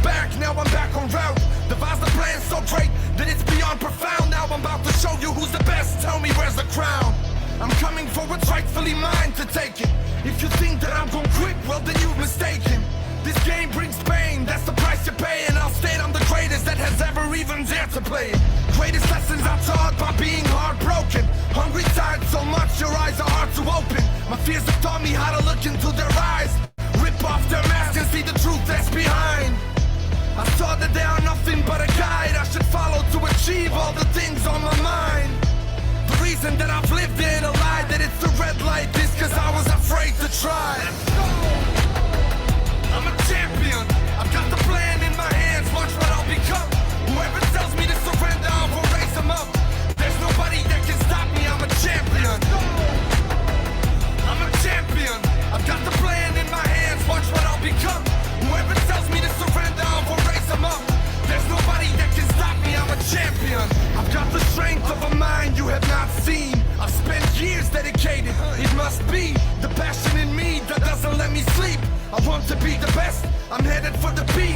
back, now I'm back on route. Devised a plan so great that it's beyond profound. Now I'm about to show you who's the best. Tell me where's the crown. I'm coming for what's rightfully mine to take it. If you think that I'm gon' quit, well then you've mistaken. This game brings pain, that's the price you pay. And I'll state I'm the greatest that has ever even dared to play it. Greatest lessons I taught by being heartbroken. Hungry, tired so much, your eyes are hard to open. My fears have taught me how to look into their eyes. Rip off their mask and see the truth that's behind. I saw that they are nothing but a guide I should follow to achieve all the things on my mind. The reason that I've lived in a lie that it's the red light is cause I was afraid to try. I'm a champion, I've got the plan in my hands, watch what I'll become. Whoever tells me to surrender, I will raise them up. There's nobody that can stop me, I'm a champion. I'm a champion, I've got the plan in my hands, watch what I'll become. Whoever tells me to surrender, I will raise them up. There's nobody that can stop me, I'm a champion. I've got the strength of a mind you have not seen. I've spent years dedicated, it must be the passion in me that doesn't let me sleep. I want to be the best, I'm headed for the peak.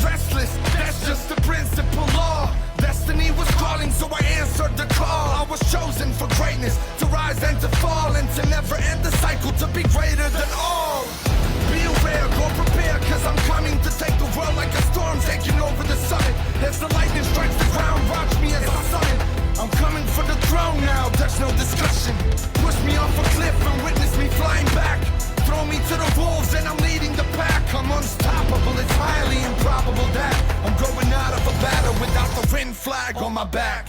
Restless, that's just the principle law. Destiny was calling, so I answered the call. I was chosen for greatness, to rise and to fall, and to never end the cycle, to be greater than all. Be aware, go prepare, cause I'm coming to take the world like a storm taking over the summit. As the lightning strikes the ground, watch me as I summon. I'm coming for the throne now, there's no discussion. Push me off a cliff and witness me flying back. Throw me to the wolves and I'm leading the pack. I'm unstoppable, it's highly improbable that I'm going out of a battle without the win flag on my back.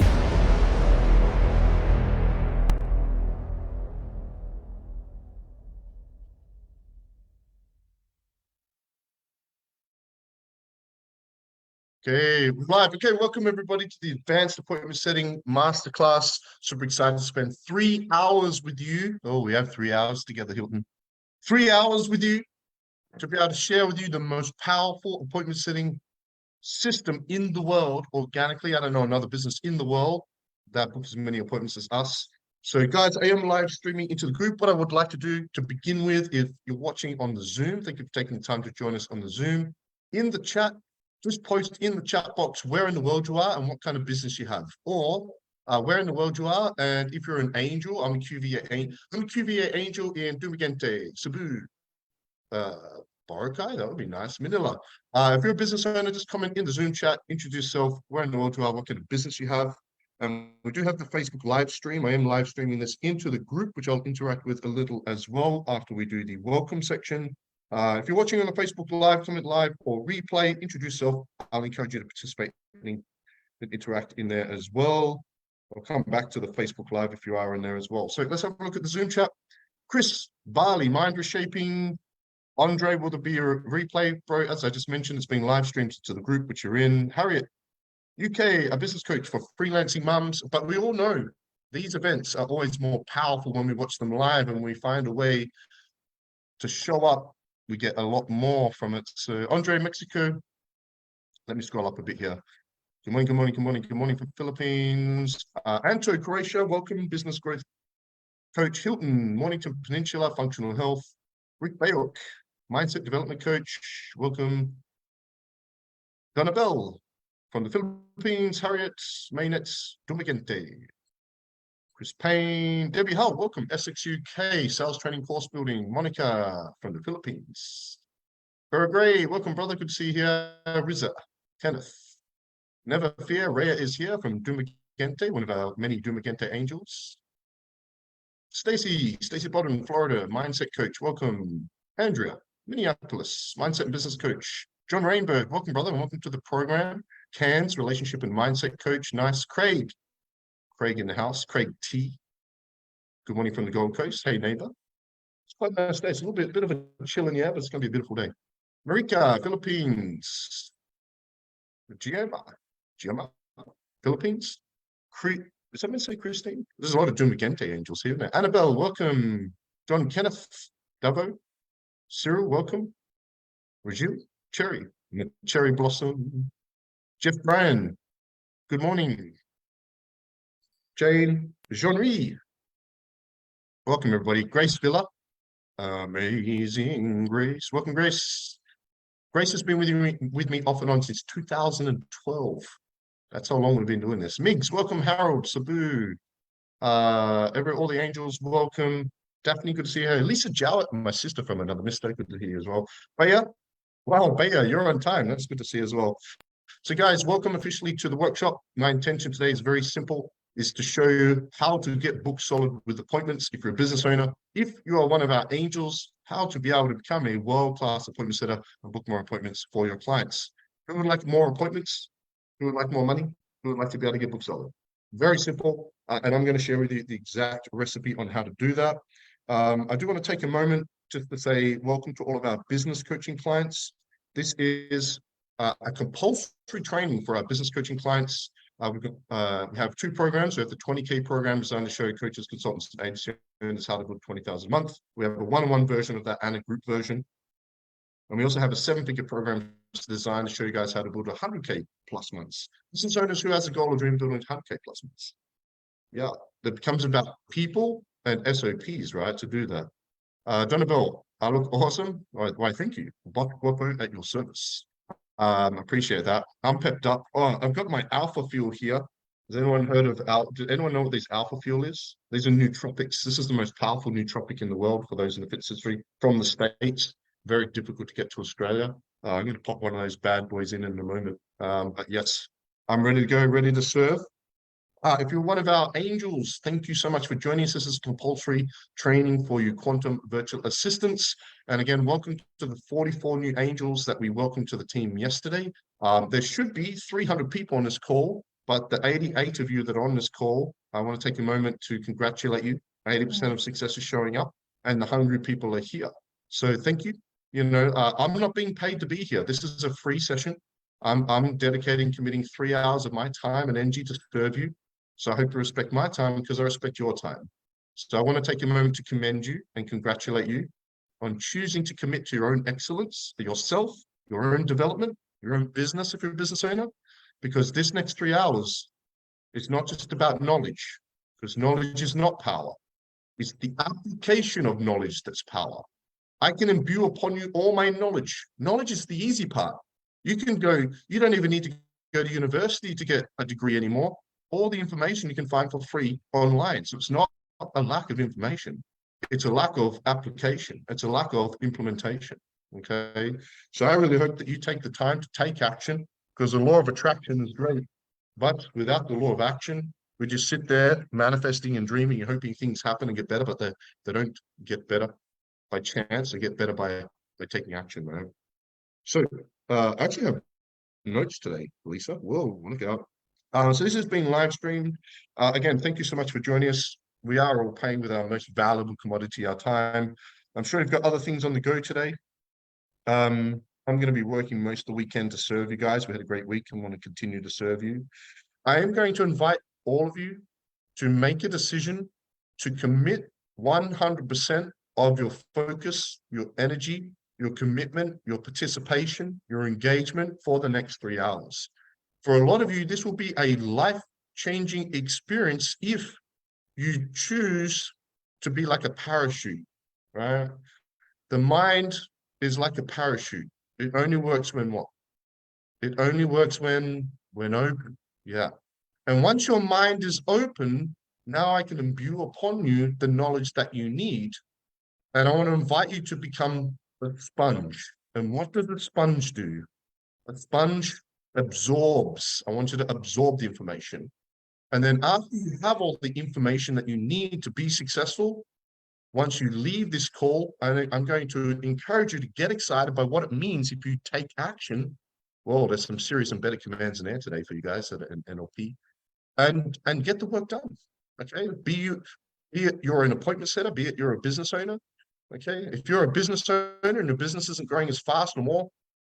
Okay, live. Okay, welcome everybody to the Advanced Appointment Setting Masterclass. Super excited to spend 3 hours with you. Oh, we have 3 hours together, Hilton. 3 hours with you to be able to share with you the most powerful appointment setting system in the world organically. I don't know another business in the world that books as many appointments as us. So guys, I am live streaming into the group. What I would like to do to begin with, if you're watching on the Zoom, thank you for taking the time to join us on the Zoom. In the chat, just post in the chat box where in the world you are and what kind of business you have, or where in the world you are. And if you're an angel, I'm a QVA angel in Dumagente, Cebu, Boracay, that would be nice, Manila. If you're a business owner, just comment in the Zoom chat, introduce yourself, where in the world you are, what kind of business you have. We do have the Facebook live stream. I am live streaming this into the group, which I'll interact with a little as well after we do the welcome section. If you're watching on the Facebook Live, comment live or replay, introduce yourself. I'll encourage you to participate and interact in there as well. I'll come back to the Facebook Live if you are in there as well. So let's have a look at the Zoom chat. Chris Barley, Mind Reshaping. Andre, will there be a replay? Bro, as I just mentioned, it's being live streamed to the group which you're in. Harriet, UK, a business coach for freelancing mums. But we all know these events are always more powerful when we watch them live and we find a way to show up. We get a lot more from it. So Andre, Mexico, let me scroll up a bit here. Good morning, good morning, good morning, good morning from Philippines. Anto, Croatia, welcome, business growth coach. Hilton, Mornington Peninsula, functional health. Rick Bayok, mindset development coach, welcome. Donabelle from the Philippines. Harriet, Maynets, Dumagente. Chris Payne, Debbie Hull, welcome. Essex UK, sales training course building. Monica from the Philippines. Vera Gray, welcome, brother. Good to see you here. Riza, Kenneth. Never fear, Rhea is here from Dumagente, one of our many Dumagente angels. Stacy Bodden, Florida, mindset coach, welcome. Andrea, Minneapolis, mindset and business coach. John Rainberg, welcome, brother, and welcome to the program. Cairns, relationship and mindset coach, nice. Craig in the house. Craig T. Good morning from the Gold Coast. Hey, neighbor. It's quite a nice day. It's a bit of a chill in the air, but it's going to be a beautiful day. Marika, Philippines. Giamma, Philippines. Does that mean say Christine? There's a lot of Dumagente angels here, isn't there? Annabelle, welcome. John Kenneth, Davo. Cyril, welcome. Rajil, Cherry, Cherry Blossom. Jeff Bryan, good morning. Jane, Jean-Marie, welcome everybody. Grace Villa, Amazing Grace, welcome Grace. Grace has been with me off and on since 2012. That's how long we've been doing this. Migs, welcome. Harold, Sabu, all the angels, welcome. Daphne, good to see her. Lisa Jowett, my sister from another mistake, good to hear you as well. Baya, wow, Baya, you're on time. That's good to see as well. So guys, welcome officially to the workshop. My intention today is very simple, is to show you how to get book solid with appointments if you're a business owner. If you are one of our angels, how to be able to become a world-class appointment setter and book more appointments for your clients. Who would like more appointments? Who would like more money? Who would like to be able to get book solid? Very simple, and I'm going to share with you the exact recipe on how to do that. I do want to take a moment just to say welcome to all of our business coaching clients. This is a compulsory training for our business coaching clients. We have two programs. We have the 20K program designed to show coaches, consultants, and agency owners how to build 20,000 a month. We have a one-on-one version of that and a group version. And we also have a 7-figure program designed to show you guys how to build 100K plus months. Business owners who has a goal of dream building 100K plus months. Yeah, that becomes about people and SOPs, right, to do that. Donabelle, I look awesome. Why, thank you. Guapo at your service. Appreciate that. I'm pepped up. Oh, I've got my alpha fuel here. Has anyone heard of did anyone know what this alpha fuel is? These are nootropics. This is the most powerful nootropic in the world for those in the fitness industry from the States. Very difficult to get to Australia. I'm going to pop one of those bad boys in a moment. But yes, I'm ready to go, ready to serve. If you're one of our angels, thank you so much for joining us. This is compulsory training for you quantum virtual assistants. And again, welcome to the 44 new angels that we welcomed to the team yesterday. There should be 300 people on this call, but the 88 of you that are on this call, I want to take a moment to congratulate you. 80% of success is showing up and the hungry people are here. So thank you. You know, I'm not being paid to be here. This is a free session. I'm dedicating, committing 3 hours of my time and energy to serve you. So I hope you respect my time because I respect your time. So I want to take a moment to commend you and congratulate you on choosing to commit to your own excellence, for yourself, your own development, your own business if you're a business owner, because this next 3 hours is not just about knowledge, because knowledge is not power. It's the application of knowledge that's power. I can imbue upon you all my knowledge. Knowledge is the easy part. You don't even need to go to university to get a degree anymore. All the information you can find for free online. So it's not a lack of information. It's a lack of application. It's a lack of implementation. Okay. So I really hope that you take the time to take action because the law of attraction is great. But without the law of action, we just sit there manifesting and dreaming and hoping things happen and get better, but they don't get better by chance. They get better by taking action, right? So I actually have notes today, Lisa. Whoa, look out. So this is being live streamed. Again, thank you so much for joining us. We are all paying with our most valuable commodity, our time. I'm sure you've got other things on the go today. I'm going to be working most of the weekend to serve you guys. We had a great week and want to continue to serve you. I am going to invite all of you to make a decision to commit 100% of your focus, your energy, your commitment, your participation, your engagement for the next 3 hours. For a lot of you, this will be a life-changing experience if you choose to be like a parachute, right? The mind is like a parachute. It only works when what? It only works when open. Yeah. And once your mind is open, now I can imbue upon you the knowledge that you need. And I want to invite you to become a sponge. And what does a sponge do? A sponge absorbs. I want you to absorb the information. And then after you have all the information that you need to be successful, once you leave this call, I'm going to encourage you to get excited by what it means if you take action. Well, there's some serious embedded commands in there today for you guys at NLP. And get the work done. Okay. Be it you're an appointment setter, be it you're a business owner. Okay. If you're a business owner and your business isn't growing as fast or more,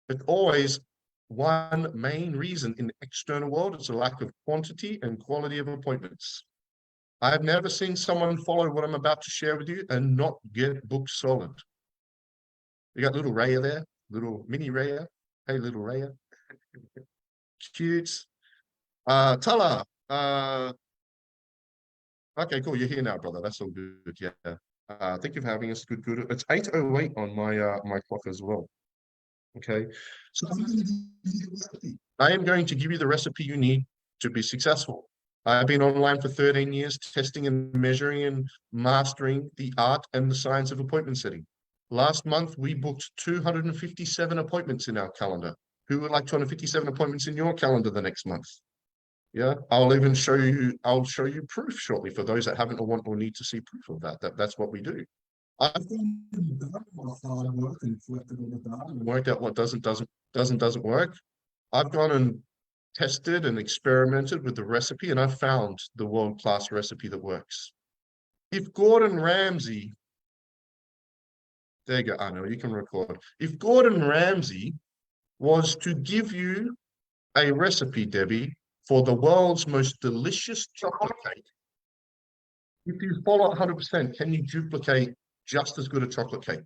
it's always one main reason in the external world. It's a lack of quantity and quality of appointments. I have never seen someone follow what I'm about to share with you and not get booked solid. You got little Raya there, little mini Raya. Hey, little Raya. Cute. Tala. Okay, cool. You're here now, brother. That's all good. Yeah. Thank you for having us. Good. It's 8:08 on my my clock as well. Okay, so I am going to give you the recipe you need to be successful. I've been online for 13 years, testing and measuring and mastering the art and the science of appointment setting. Last month, we booked 257 appointments in our calendar. Who would like 257 appointments in your calendar the next month? Yeah, I'll show you proof shortly for those that haven't or want or need to see proof of that's what we do. I've worked out what doesn't work. I've gone and tested and experimented with the recipe, and I've found the world-class recipe that works. If Gordon Ramsay, there you go, I know you can record. If Gordon Ramsay was to give you a recipe, Debbie, for the world's most delicious chocolate cake, if you follow it 100%, can you duplicate just as good a chocolate cake?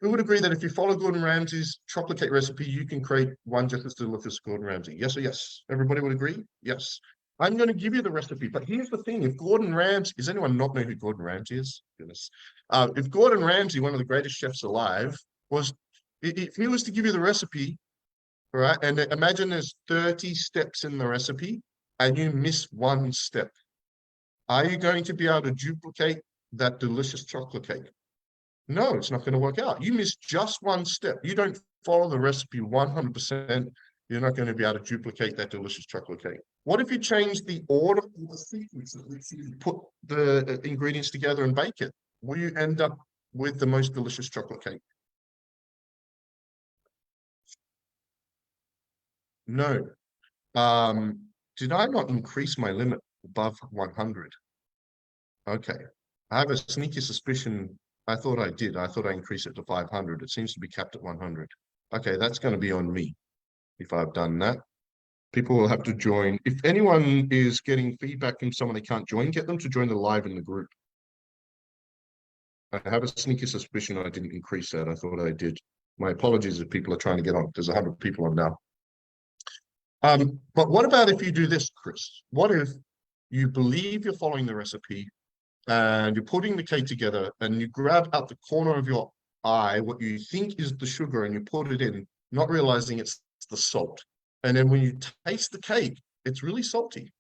Who would agree that if you follow Gordon Ramsay's chocolate cake recipe, you can create one just as delicious as Gordon Ramsay? Yes or yes? Everybody would agree? Yes. I'm going to give you the recipe, but here's the thing. If Gordon Ramsay, does anyone not know who Gordon Ramsay is? Goodness. If Gordon Ramsay, one of the greatest chefs alive, if he was to give you the recipe, right, and imagine there's 30 steps in the recipe and you miss one step, are you going to be able to duplicate that delicious chocolate cake? No, it's not going to work out. You miss just one step. You don't follow the recipe 100%. You're not going to be able to duplicate that delicious chocolate cake. What if you change the order of the sequence at which you put the ingredients together and bake it? Will you end up with the most delicious chocolate cake? No. Did I not increase my limit above 100? Okay. I have a sneaky suspicion. I thought I did. I thought I increased it to 500. It seems to be capped at 100. Okay, that's going to be on me if I've done that. People will have to join. If anyone is getting feedback from someone they can't join, get them to join the live in the group. I have a sneaky suspicion I didn't increase that. I thought I did. My apologies if people are trying to get on. There's 100 people on now. But what about if you do this, Chris? What if you believe you're following the recipe and you're putting the cake together and you grab out the corner of your eye what you think is the sugar and you put it in, not realizing it's the salt. And then when you taste the cake, it's really salty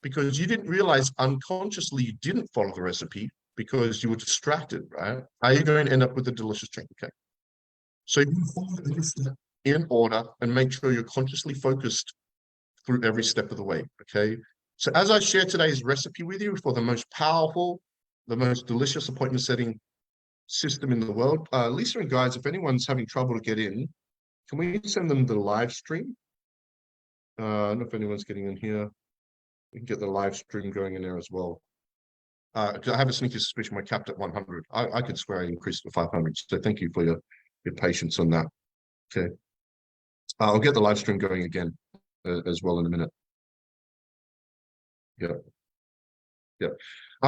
because you didn't realize unconsciously you didn't follow the recipe because you were distracted, right? Are you going to end up with a delicious chocolate cake? So you follow every step in order and make sure you're consciously focused through every step of the way, okay? So as I share today's recipe with you for the most powerful, the most delicious appointment setting system in the world, Lisa and guys, if anyone's having trouble to get in, can we send them the live stream? I don't know if anyone's getting in here. We can get the live stream going in there as well. I have a sneaky suspicion we're capped at 100. I could swear I increased to 500. So thank you for your patience on that. Okay. I'll get the live stream going again as well in a minute. Yeah. Yeah.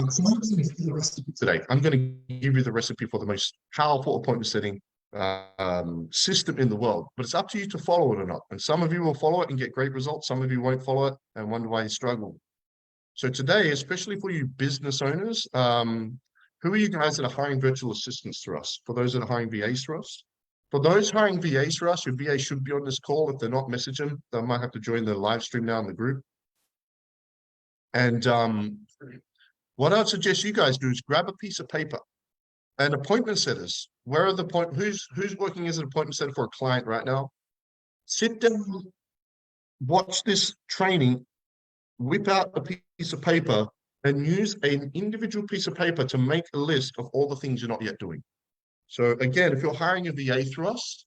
So I'm going to give you the recipe today. I'm going to give you the recipe for the most powerful appointment setting system in the world, but it's up to you to follow it or not. And some of you will follow it and get great results. Some of you won't follow it and wonder why you struggle. So today, especially for you business owners, who are you guys that are hiring virtual assistants through us? For those that are hiring VAs through us? For those hiring VAs through us, your VA should be on this call. If they're not, message them. They might have to join the live stream now in the group. And what I'd suggest you guys do is grab a piece of paper and appointment setters. Where are the who's working as an appointment setter for a client right now? Sit down, watch this training, whip out a piece of paper and use an individual piece of paper to make a list of all the things you're not yet doing. So again, if you're hiring a VA through us,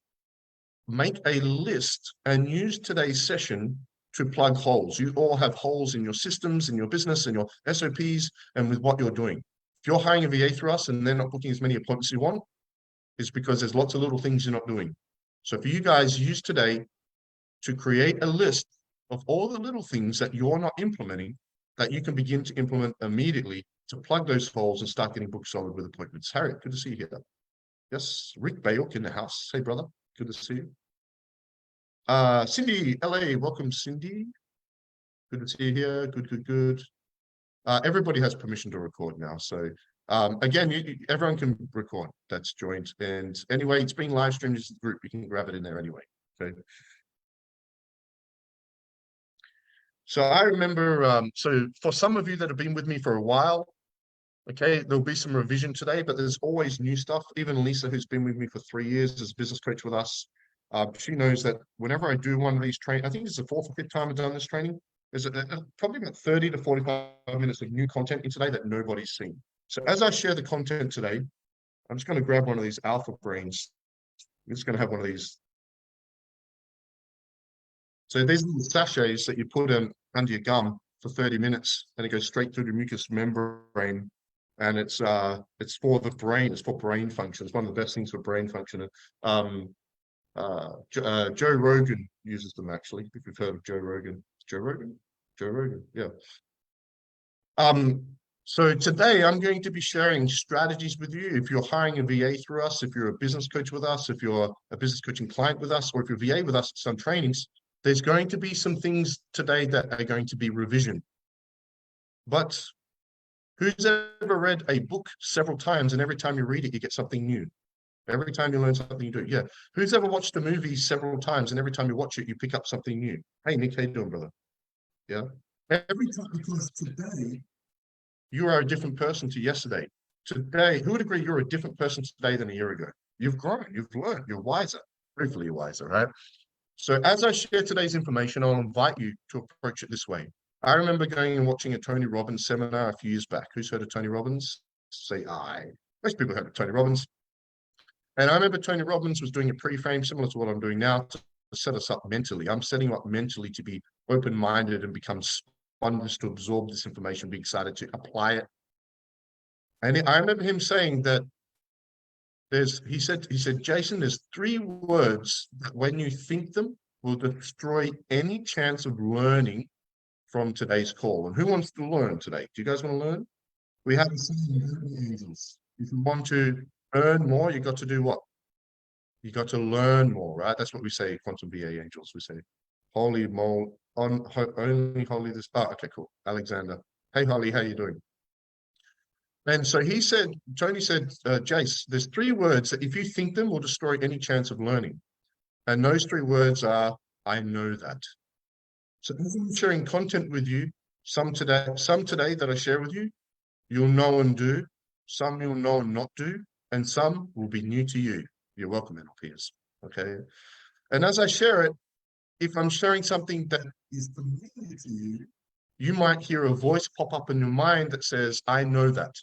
make a list and use today's session to plug holes. You all have holes in your systems, in your business, in your SOPs, and with what you're doing. If you're hiring a VA through us and they're not booking as many appointments you want, it's because there's lots of little things you're not doing. So for you guys, use today to create a list of all the little things that you're not implementing that you can begin to implement immediately to plug those holes and start getting booked solid with appointments. Harriet, good to see you here. Yes, Rick Bayok in the house. Hey, brother, good to see you. Cindy, LA, welcome, Cindy. Good to see you here. Good. Everybody has permission to record now, so Again, everyone can record that's joined. And anyway, it's being live streamed as a group. You can grab it in there anyway. Okay. So I remember, so for some of you that have been with me for a while, okay, there'll be some revision today, but there's always new stuff. Even Lisa, who's been with me for 3 years as a business coach with us, she knows that whenever I do one of these train, I think it's the fourth or fifth time I've done this training. There's probably about 30 to 45 minutes of new content in today that nobody's seen. So as I share the content today, I'm just going to grab one of these alpha brains. I'm just going to have one of these. So these are the sachets that you put in under your gum for 30 minutes, and it goes straight through the mucous membrane. And it's for the brain. It's for brain function. It's one of the best things for brain function. Joe Rogan uses them actually. If you've heard of Joe Rogan, Joe Rogan, yeah. So today I'm going to be sharing strategies with you. If you're hiring a VA through us, if you're a business coach with us, if you're a business coaching client with us, or if you're VA with us at some trainings, there's going to be some things today that are going to be revision. But who's ever read a book several times and every time you read it, you get something new? Every time you learn something, you do it. Yeah. Who's ever watched a movie several times and every time you watch it, you pick up something new? Hey, Nick, how you doing, brother? Yeah. Every time, because today you are a different person to yesterday. Today, who would agree you're a different person today than a year ago? You've grown, you've learned, you're wiser, hopefully you're wiser, right? So as I share today's information, I'll invite you to approach it this way. I remember going and watching a Tony Robbins seminar a few years back. Who's heard of Tony Robbins? Say aye. Most people heard of Tony Robbins. And I remember Tony Robbins was doing a pre-frame similar to what I'm doing now to set us up mentally. I'm setting up mentally to be open-minded and become sponges to absorb this information, be excited to apply it. And I remember him saying that he said, Jason, there's 3 words that when you think them will destroy any chance of learning from today's call. And who wants to learn today? Do you guys want to learn? We have a saying, angels. If you want to earn more, you got to do what? You got to learn more, right? That's what we say, quantum VA angels. We say, holy mole, only holy this. Oh, okay, cool. Alexander. Hey, Holly, how you doing? And so he said, Tony said, Jace, there's 3 words that if you think them will destroy any chance of learning. And those 3 words are, I know that. So as I'm sharing content with you, some today that I share with you, you'll know and do, some you'll know and not do, and some will be new to you. You're welcome, NLPers. Okay. And as I share it, if I'm sharing something that is familiar to you, you might hear a voice pop up in your mind that says, I know that.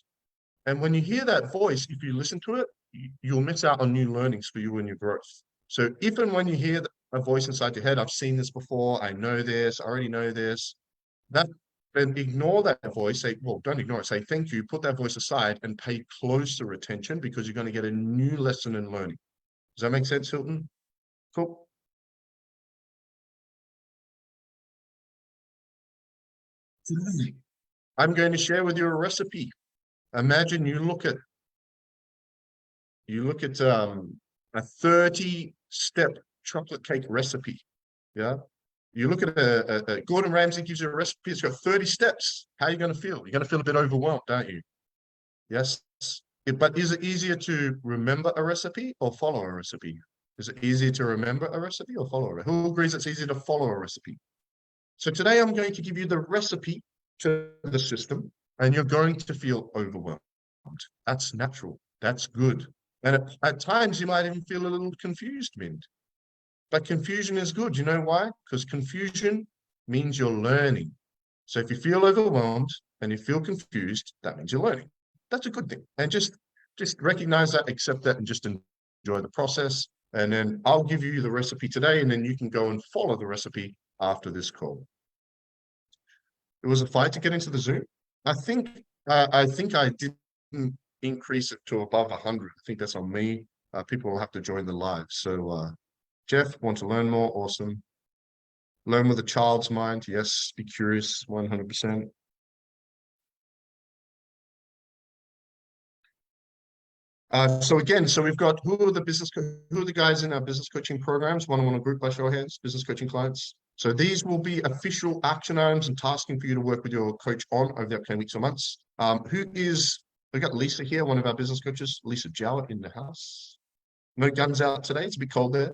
And when you hear that voice, if you listen to it, you'll miss out on new learnings for you and your growth. So if and when you hear a voice inside your head, I've seen this before, I know this, I already know this, then ignore that voice, say, well, don't ignore it, say thank you, put that voice aside and pay closer attention because you're going to get a new lesson in learning. Does that make sense, Hilton? Cool. Today, I'm going to share with you a recipe. Imagine you look at a 30-step chocolate cake recipe. Yeah. You look at a Gordon Ramsay gives you a recipe, it's got 30 steps. How are you going to feel? You're going to feel a bit overwhelmed, aren't you? Yes. But is it easier to remember a recipe or follow a recipe? Is it easier to remember a recipe or follow a recipe? Who agrees it's easier to follow a recipe? So today I'm going to give you the recipe to the system, and you're going to feel overwhelmed. That's natural. That's good. And at times you might even feel a little confused, Mint. But confusion is good. You know why? Because confusion means you're learning. So if you feel overwhelmed and you feel confused, that means you're learning. That's a good thing. And just recognize that, accept that, and just enjoy the process. And then I'll give you the recipe today, and then you can go and follow the recipe after this call. It was a fight to get into the Zoom. I think I didn't increase it to above 100. I think that's on me. People will have to join the live. So Jeff, want to learn more? Awesome. Learn with a child's mind. Yes. Be curious. 100%. So we've got who are the guys in our business coaching programs? One-on-one group by show of hands, business coaching clients. So these will be official action items and tasking for you to work with your coach on over the upcoming weeks or months. Who is We got Lisa here, one of our business coaches, Lisa Jowett in the house. No guns out today. It's a bit cold there.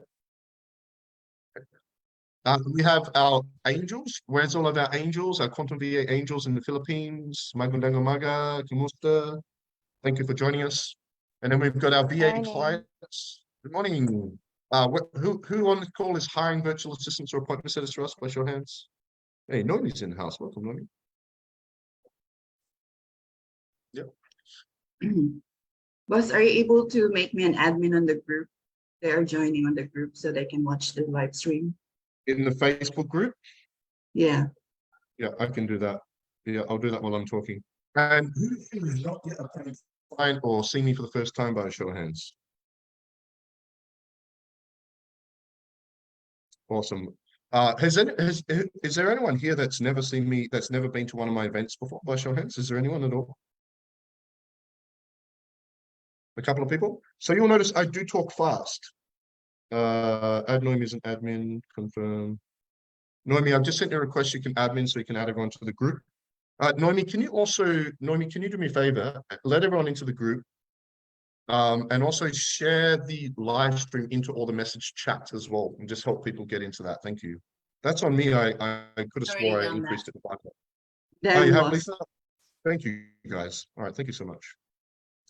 We have our angels. Where's all of our angels? Our Quantum VA angels in the Philippines. Magundango Maga, Kumusta. Thank you for joining us. And then we've got our VA Morning. clients. Good morning. Who on the call is hiring virtual assistants or appointment setters for us? By show of hands. Hey, Noemi's in the house. Welcome, Noemi. Yep. Boss, are you able to make me an admin on the group? They are joining on the group so they can watch the live stream. In the Facebook group? Yeah. Yeah, I can do that. Yeah, I'll do that while I'm talking. And who is not yet a paying client or seen me for the first time by a show of hands? Awesome. Is there anyone here that's never seen me, that's never been to one of my events before by show of hands? Is there anyone at all? A couple of people. So you'll notice I do talk fast. Add Noemi as an admin, confirm. Noemi, I've just sent you a request. You can admin so you can add everyone to the group. Noemi, can you do me a favor? Let everyone into the group. And also share the live stream into all the message chats as well, and just help people get into that. Thank you. That's on me. I could have swore I increased it. Oh, you have, Lisa? Thank you, guys. All right, thank you so much.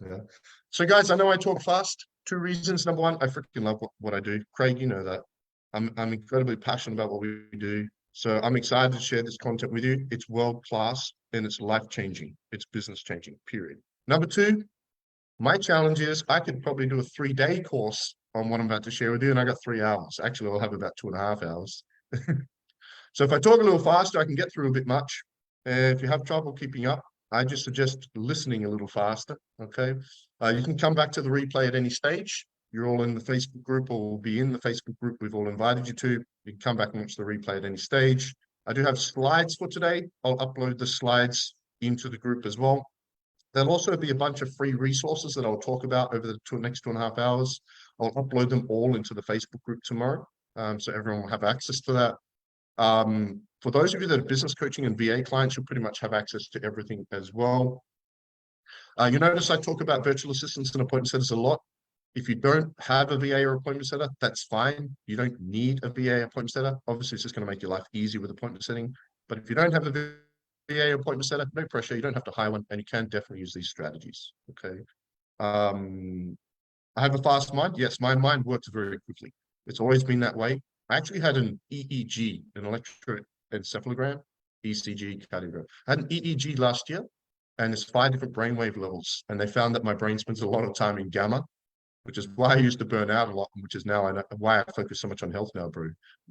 Yeah. So, guys, I know I talk fast. 2 reasons. Number one, I freaking love what I do. Craig, you know that. I'm incredibly passionate about what we do. So I'm excited to share this content with you. It's world class and it's life changing. It's business changing, period. Number 2, my challenge is I could probably do a 3-day course on what I'm about to share with you, and I got 3 hours. Actually, I'll have about 2.5 hours. So if I talk a little faster, I can get through a bit much. If you have trouble keeping up, I just suggest listening a little faster, okay? You can come back to the replay at any stage. You're all in the Facebook group or will be in the Facebook group we've all invited you to. You can come back and watch the replay at any stage. I do have slides for today. I'll upload the slides into the group as well. There'll also be a bunch of free resources that I'll talk about over the next 2.5 hours. I'll upload them all into the Facebook group tomorrow, so everyone will have access to that. For those of you that are business coaching and VA clients, you'll pretty much have access to everything as well. You notice I talk about virtual assistants and appointment setters a lot. If you don't have a VA or appointment setter, that's fine. You don't need a VA appointment setter. Obviously, it's just going to make your life easy with appointment setting. But if you don't have a VA appointment setter, no pressure. You don't have to hire one, and you can definitely use these strategies. Okay. I have a fast mind. Yes, my mind works very quickly. It's always been that way. I actually had an EEG, an electroencephalogram, ECG cardiogram. I had an EEG last year, and there's 5 different brainwave levels, and they found that my brain spends a lot of time in gamma, which is why I used to burn out a lot, which is now why I focus so much on health now, bro.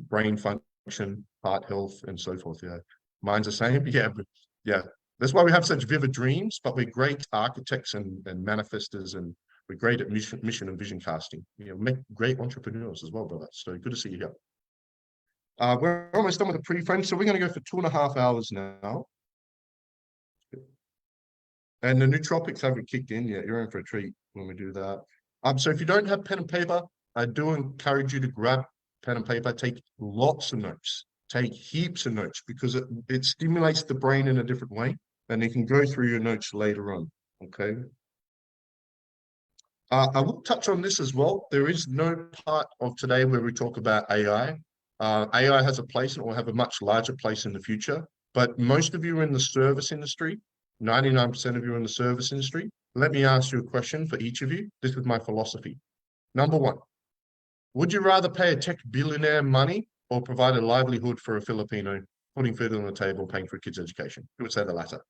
Brain function, heart health, and so forth. Yeah, mine's the same. Yeah, but yeah, that's why we have such vivid dreams. But we're great architects and manifestors, and we're great at mission and vision casting. You know, make great entrepreneurs as well, brother. So good to see you here. We're almost done with the pre-frame, so we're going to go for 2.5 hours now. And the nootropics haven't kicked in yet. You're in for a treat when we do that. So if you don't have pen and paper, I do encourage you to grab pen and paper, take lots of notes, take heaps of notes, because it stimulates the brain in a different way, and you can go through your notes later on, okay? I will touch on this as well. There is no part of today where we talk about AI. AI has a place and it will have a much larger place in the future, but most of you are in the service industry. 99% of you are in the service industry. Let me ask you a question for each of you. This is my philosophy. Number 1, would you rather pay a tech billionaire money or provide a livelihood for a Filipino, putting food on the table, paying for a kid's education? Who would say the latter?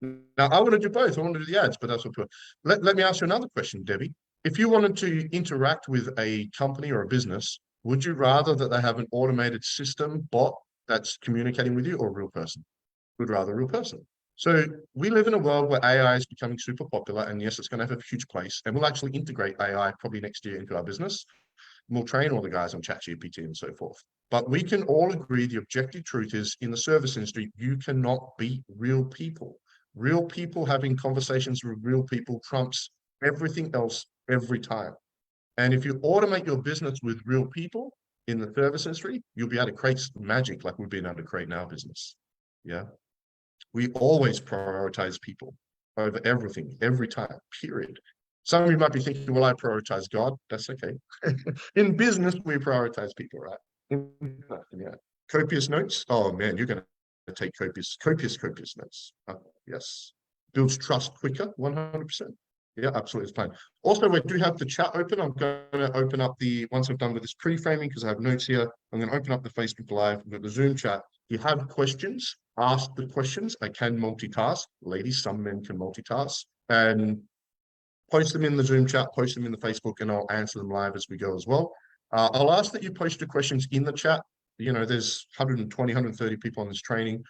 Now, I want to do both. I want to do the ads, but that's what people... Let me ask you another question, Debbie. If you wanted to interact with a company or a business, would you rather that they have an automated system, bot, that's communicating with you, or a real person? Would rather a real person. So we live in a world where AI is becoming super popular, and yes, it's going to have a huge place, and we'll actually integrate AI probably next year into our business. And we'll train all the guys on ChatGPT and so forth. But we can all agree the objective truth is, in the service industry, you cannot beat real people. Real people having conversations with real people trumps everything else every time. And if you automate your business with real people in the service industry, you'll be able to create magic like we've been able to create in our business. Yeah. We always prioritize people. over everything, every time, period. Some of you might be thinking, well, I prioritize God. That's okay. In business, we prioritize people, right? Yeah. Copious notes. Oh man, you're going to take copious notes. Yes. Builds trust quicker, 100%. Yeah, absolutely. It's fine. Also, we do have the chat open. I'm going to open up once I'm done with this pre-framing, because I have notes here, I'm going to open up the Facebook Live, the Zoom chat. If you have questions, ask the questions. I can multitask. Ladies, some men can multitask. And post them in the Zoom chat, post them in the Facebook, and I'll answer them live as we go as well. I'll ask that you post your questions in the chat. You know, there's 120, 130 people on this training.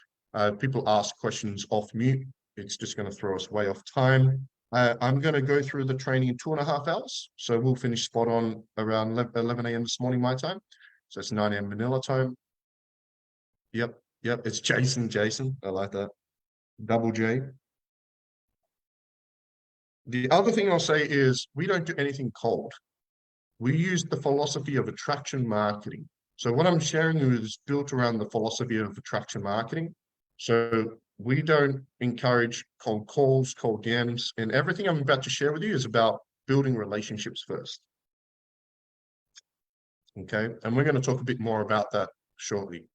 People ask questions off mute. It's just going to throw us way off time. I'm going to go through the training in 2.5 hours. So we'll finish spot on around 11 a.m. this morning, my time. So it's 9 a.m. Manila time. Yep. It's Jason. I like that. Double J. The other thing I'll say is we don't do anything cold. We use the philosophy of attraction marketing. So what I'm sharing you is built around the philosophy of attraction marketing. So we don't encourage cold calls, cold DMs, and everything I'm about to share with you is about building relationships first. Okay, and we're going to talk a bit more about that shortly.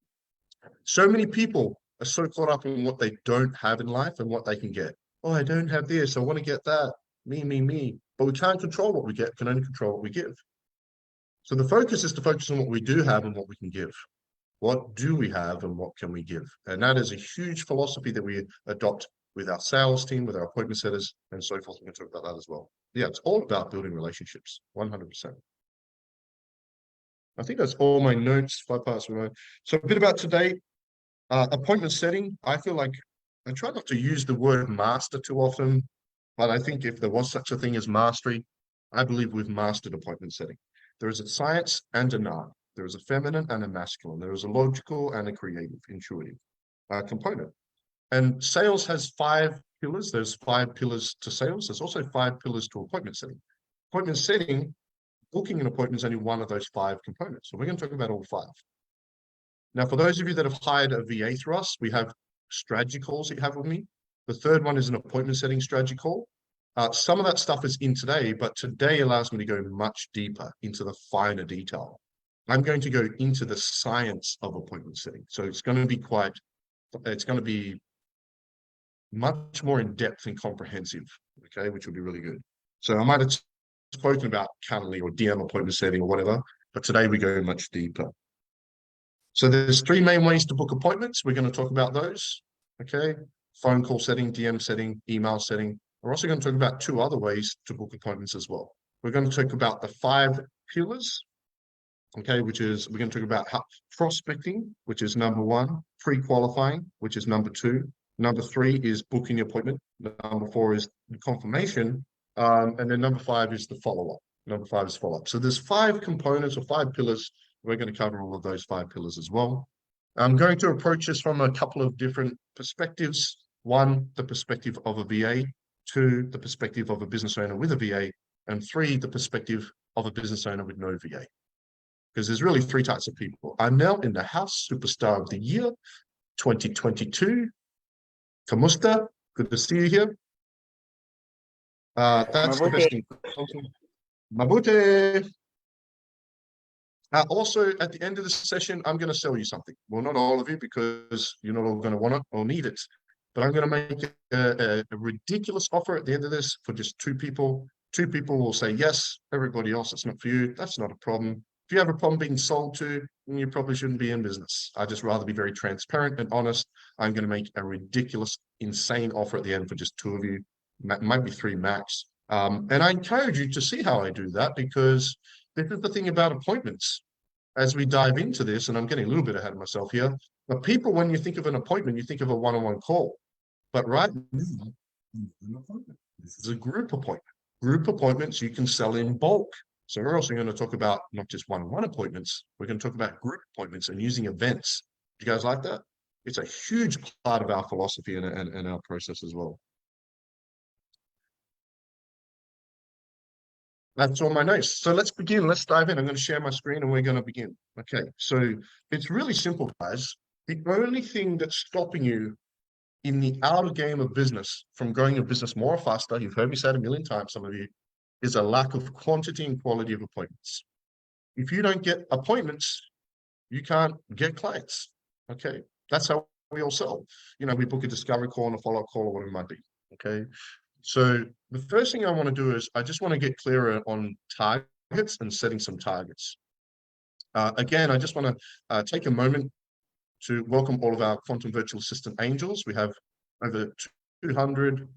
So many people are so caught up in what they don't have in life and what they can get. Oh, I don't have this, I want to get that. Me. But we can't control what we get, we can only control what we give. So the focus is to focus on what we do have and what we can give. What do we have and what can we give? And that is a huge philosophy that we adopt with our sales team, with our appointment setters, and so forth. We're going to talk about that as well. Yeah, it's all about building relationships, 100%. I think that's all my notes. 5 parts. So a bit about today. Appointment setting. I feel like I try not to use the word master too often, but I think if there was such a thing as mastery, I believe we've mastered appointment setting. There is a science and an art. There is a feminine and a masculine. There is a logical and a creative, intuitive component. And sales has 5 pillars. There's 5 pillars to sales. There's also 5 pillars to appointment setting. Appointment setting, booking an appointment is only one of those 5 components. So we're going to talk about all 5. Now, for those of you that have hired a VA through us, we have strategy calls that you have with me. The third one is an appointment setting strategy call. Some of that stuff is in today, but today allows me to go much deeper into the finer detail. I'm going to go into the science of appointment setting. So it's going to be much more in depth and comprehensive, okay, which will be really good. So I might have spoken about Calendly or DM appointment setting or whatever, but today we go much deeper. So there's 3 main ways to book appointments. We're going to talk about those, okay? Phone call setting, DM setting, email setting. We're also going to talk about 2 other ways to book appointments as well. We're going to talk about the 5 pillars, okay, which is, we're going to talk about prospecting, which is number 1, pre-qualifying, which is number 2. Number 3 is booking the appointment. Number 4 is the confirmation. And then number 5 is the follow-up. Number 5 is follow-up. So there's 5 components or 5 pillars. We're going to cover all of those 5 pillars as well. I'm going to approach this from a couple of different perspectives. 1, the perspective of a VA. 2, the perspective of a business owner with a VA. And 3, the perspective of a business owner with no VA. Because there's really 3 types of people. I'm now in the house, Superstar of the Year, 2022. Kamusta, good to see you here. That's the best thing. Mabute. Also, at the end of the session, I'm going to sell you something. Well, not all of you, because you're not all going to want it or need it. But I'm going to make a ridiculous offer at the end of this for just 2 people. 2 people will say yes. Everybody else, it's not for you. That's not a problem. If you have a problem being sold to, then you probably shouldn't be in business. I'd just rather be very transparent and honest. I'm going to make a ridiculous, insane offer at the end for just 2 of you. Might be 3 max. And I encourage you to see how I do that, because this is the thing about appointments. As we dive into this, and I'm getting a little bit ahead of myself here, but people, when you think of an appointment, you think of a one-on-one call. But right now, this is a group appointment. Group appointments you can sell in bulk. So we're also going to talk about not just one-on-one appointments. We're going to talk about group appointments and using events. Do you guys like that? It's a huge part of our philosophy and our process as well. That's all my notes. So let's begin. Let's dive in. I'm going to share my screen and we're going to begin. Okay, so it's really simple, guys. The only thing that's stopping you in the outer game of business, from growing your business more or faster, you've heard me say it a million times, some of you, is a lack of quantity and quality of appointments. If you don't get appointments, you can't get clients. Okay. That's how we all sell. You know, we book a discovery call and a follow-up call or whatever it might be. Okay. So the first thing I want to do is I just want to get clearer on targets and setting some targets. Again, I just want to take a moment to welcome all of our quantum virtual assistant angels. We have over 200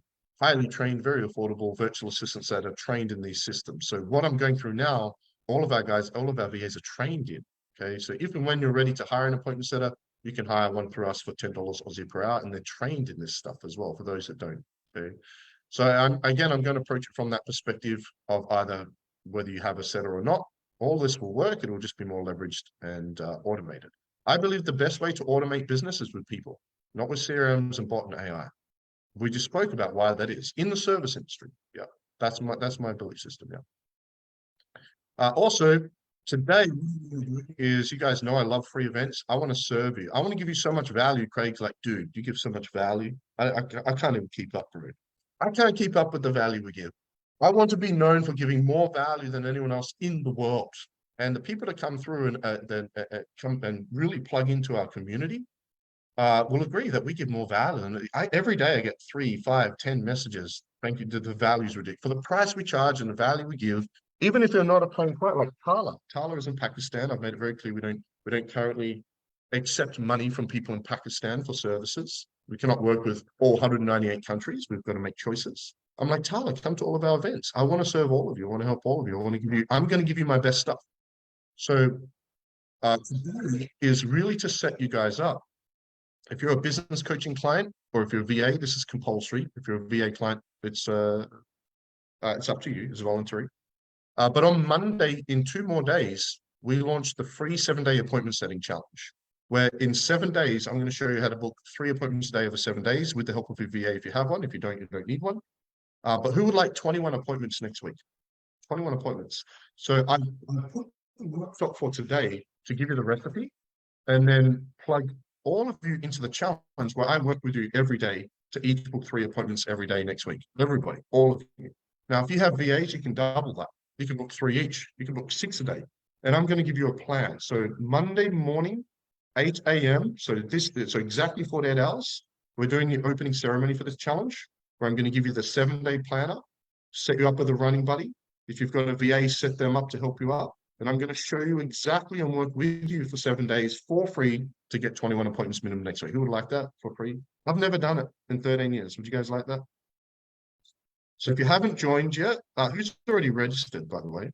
highly trained, very affordable virtual assistants that are trained in these systems. So what I'm going through now, all of our guys, all of our VAs are trained in. Okay, so if and when you're ready to hire an appointment setter, you can hire one through us for $10 Aussie per hour, and they're trained in this stuff as well, for those that don't. Okay, so I'm going to approach it from that perspective of either whether you have a setter or not. All this will work. It will just be more leveraged and automated. I believe the best way to automate business is with people, not with CRMs and bot and AI. We just spoke about why that is in the service industry. Yeah, that's my belief system. Yeah. Also, today is, you guys know I love free events. I want to serve you. I want to give you so much value. Craig's like, dude, you give so much value. I can't even keep up with it. I can't keep up with the value we give. I want to be known for giving more value than anyone else in the world. And the people that come through and come and really plug into our community will agree that we give more value. And every day I get 3, 5, 10 messages. Thank you. The value's ridiculous. For the price we charge and the value we give, even if they're not a paying client, like Tala. Tala is in Pakistan. I've made it very clear we don't currently accept money from people in Pakistan for services. We cannot work with all 198 countries. We've got to make choices. I'm like, Tala, come to all of our events. I want to serve all of you. I want to help all of you. I'm going to give you my best stuff. So today is really to set you guys up. If you're a business coaching client or if you're a VA, this is compulsory. If you're a VA client, it's up to you. It's voluntary. But on Monday, in 2 more days, we launched the free 7-day appointment setting challenge, where in 7 days, I'm going to show you how to book 3 appointments a day over 7 days with the help of your VA if you have one. If you don't need one. But who would like 21 appointments next week? 21 appointments. So I put the workshop for today to give you the recipe and then plug all of you into the challenge where I work with you every day to each book 3 appointments every day next week. Everybody, all of you. Now, if you have VAs, you can double that. You can book 3 each. You can book 6 a day. And I'm going to give you a plan. So Monday morning, 8 a.m. So exactly 48 hours. We're doing the opening ceremony for this challenge, where I'm going to give you the 7-day planner, set you up with a running buddy. If you've got a VA, set them up to help you out. And I'm going to show you exactly and work with you for 7 days for free to get 21 appointments minimum next week. Who would like that for free? I've never done it in 13 years. Would you guys like that? So if you haven't joined yet, who's already registered, by the way?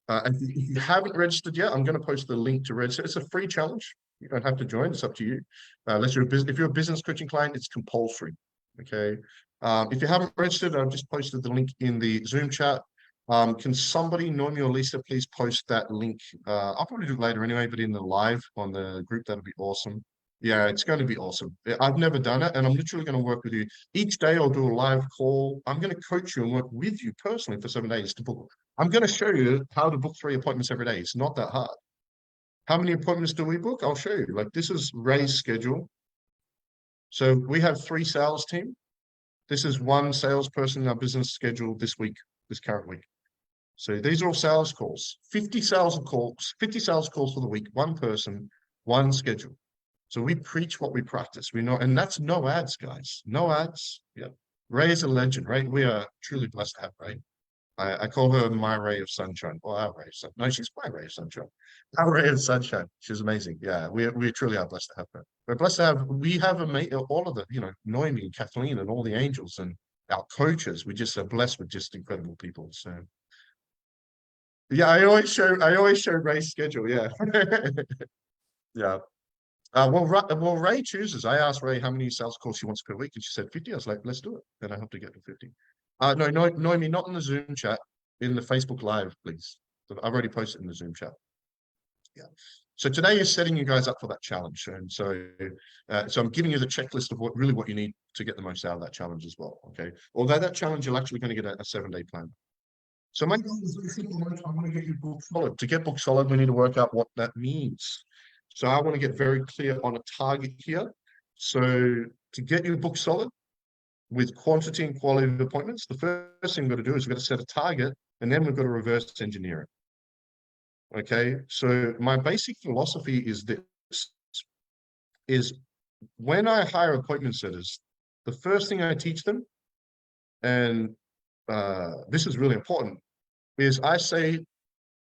And if you haven't registered yet, I'm going to post the link to register. It's a free challenge. You don't have to join. It's up to you. If you're a business coaching client, it's compulsory. Okay. If you haven't registered, I've just posted the link in the Zoom chat. Can somebody, Noemi or Lisa, please post that link? I'll probably do it later anyway, but in the live on the group, that'd be awesome. Yeah, it's going to be awesome. I've never done it, and I'm literally going to work with you. Each day I'll do a live call. I'm going to coach you and work with you personally for 7 days to book. I'm going to show you how to book 3 appointments every day. It's not that hard. How many appointments do we book? I'll show you. Like, this is Ray's schedule. So we have 3 sales team. This is 1 salesperson in our business schedule this week, this current week. So these are all sales calls. 50 sales calls for the week, 1 person, 1 schedule. So we preach what we practice. We know, and that's no ads, guys. No ads. Yeah. Ray is a legend, right? We are truly blessed to have Ray. I call her my ray of sunshine. Well, our ray of sunshine. No, she's my ray of sunshine. Our ray of sunshine. She's amazing. Yeah, we truly are blessed to have her. We're blessed to have, we have all of the, Noemi and Kathleen and all the angels and our coaches. We just are blessed with just incredible people. So yeah, I always show Ray's schedule. Yeah. Yeah. Well, Ray chooses. I asked Ray how many sales calls she wants per week, and she said 50. I was like, let's do it. And I hope to get to 50. No, Noemi, not in the Zoom chat, in the Facebook Live, please. I've already posted in the Zoom chat. Yeah. So today is setting you guys up for that challenge. And so I'm giving you the checklist of what you need to get the most out of that challenge as well. Okay. Although that challenge, you're actually going to get a 7-day plan. So my goal is very simple. I want to get you booked solid. To get booked solid, we need to work out what that means. So I want to get very clear on a target here. So to get your book solid with quantity and quality of appointments, the first thing we've got to do is we've got to set a target, and then we've got to reverse engineer it. Okay, so my basic philosophy is this, is when I hire appointment setters, the first thing I teach them, and this is really important, is I say,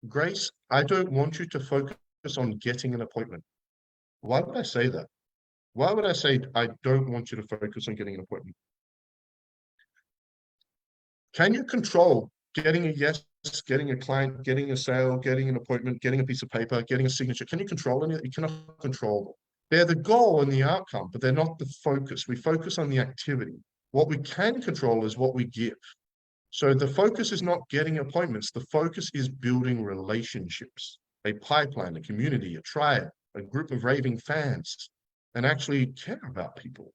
Grace, I don't want you to focus on getting an appointment. Why would I say that? Why would I say I don't want you to focus on getting an appointment? Can you control getting a yes, getting a client, getting a sale, getting an appointment, getting a piece of paper, getting a signature? Can you control any of it? You cannot control them. They're the goal and the outcome, but they're not the focus. We focus on the activity. What we can control is what we give. So the focus is not getting appointments. The focus is building relationships, a pipeline, a community, a tribe, a group of raving fans, and actually care about people.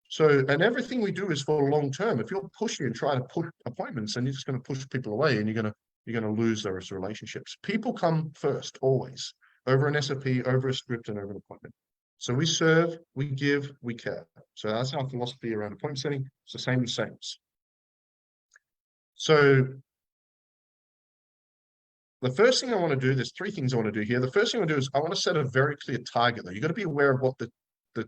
So, and everything we do is for long term. If you're pushing and trying to push appointments, and you're just going to push people away, and you're going to lose those relationships. People come first, always, over an SOP, over a script, and over an appointment. So we serve, we give, we care. So that's our philosophy around appointment setting. It's the same as sales. So the first thing I want to do, there's three things I want to do here. The first thing I want to do is I want to set a very clear target, though. You've got to be aware of what the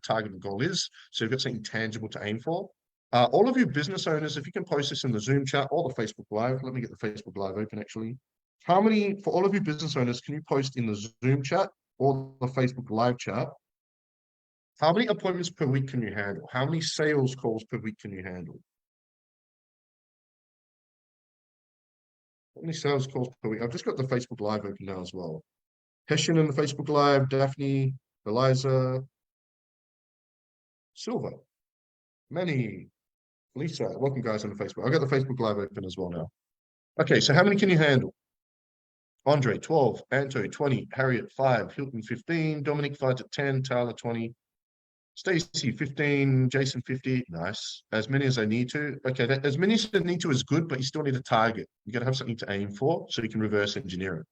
target goal is. So you've got something tangible to aim for. All of you business owners, if you can post this in the Zoom chat or the Facebook Live, let me get the Facebook Live open actually. How many, for all of you business owners, can you post in the Zoom chat or the Facebook Live chat? How many appointments per week can you handle? How many sales calls per week can you handle? How many sales calls per week? I've just got the Facebook Live open now as well. Hessian in the Facebook Live, Daphne, Eliza, Silver, Manny, Lisa. Welcome guys on the Facebook. I've got the Facebook Live open as well now. Okay, so how many can you handle? Andre, 12, Anto, 20, Harriet, 5, Hilton, 15, Dominic, 5 to 10, Tyler, 20, Stacy, 15, Jason, 50. Nice. As many as I need to. Okay, as many as I need to is good, but you still need a target. You got to have something to aim for so you can reverse engineer it.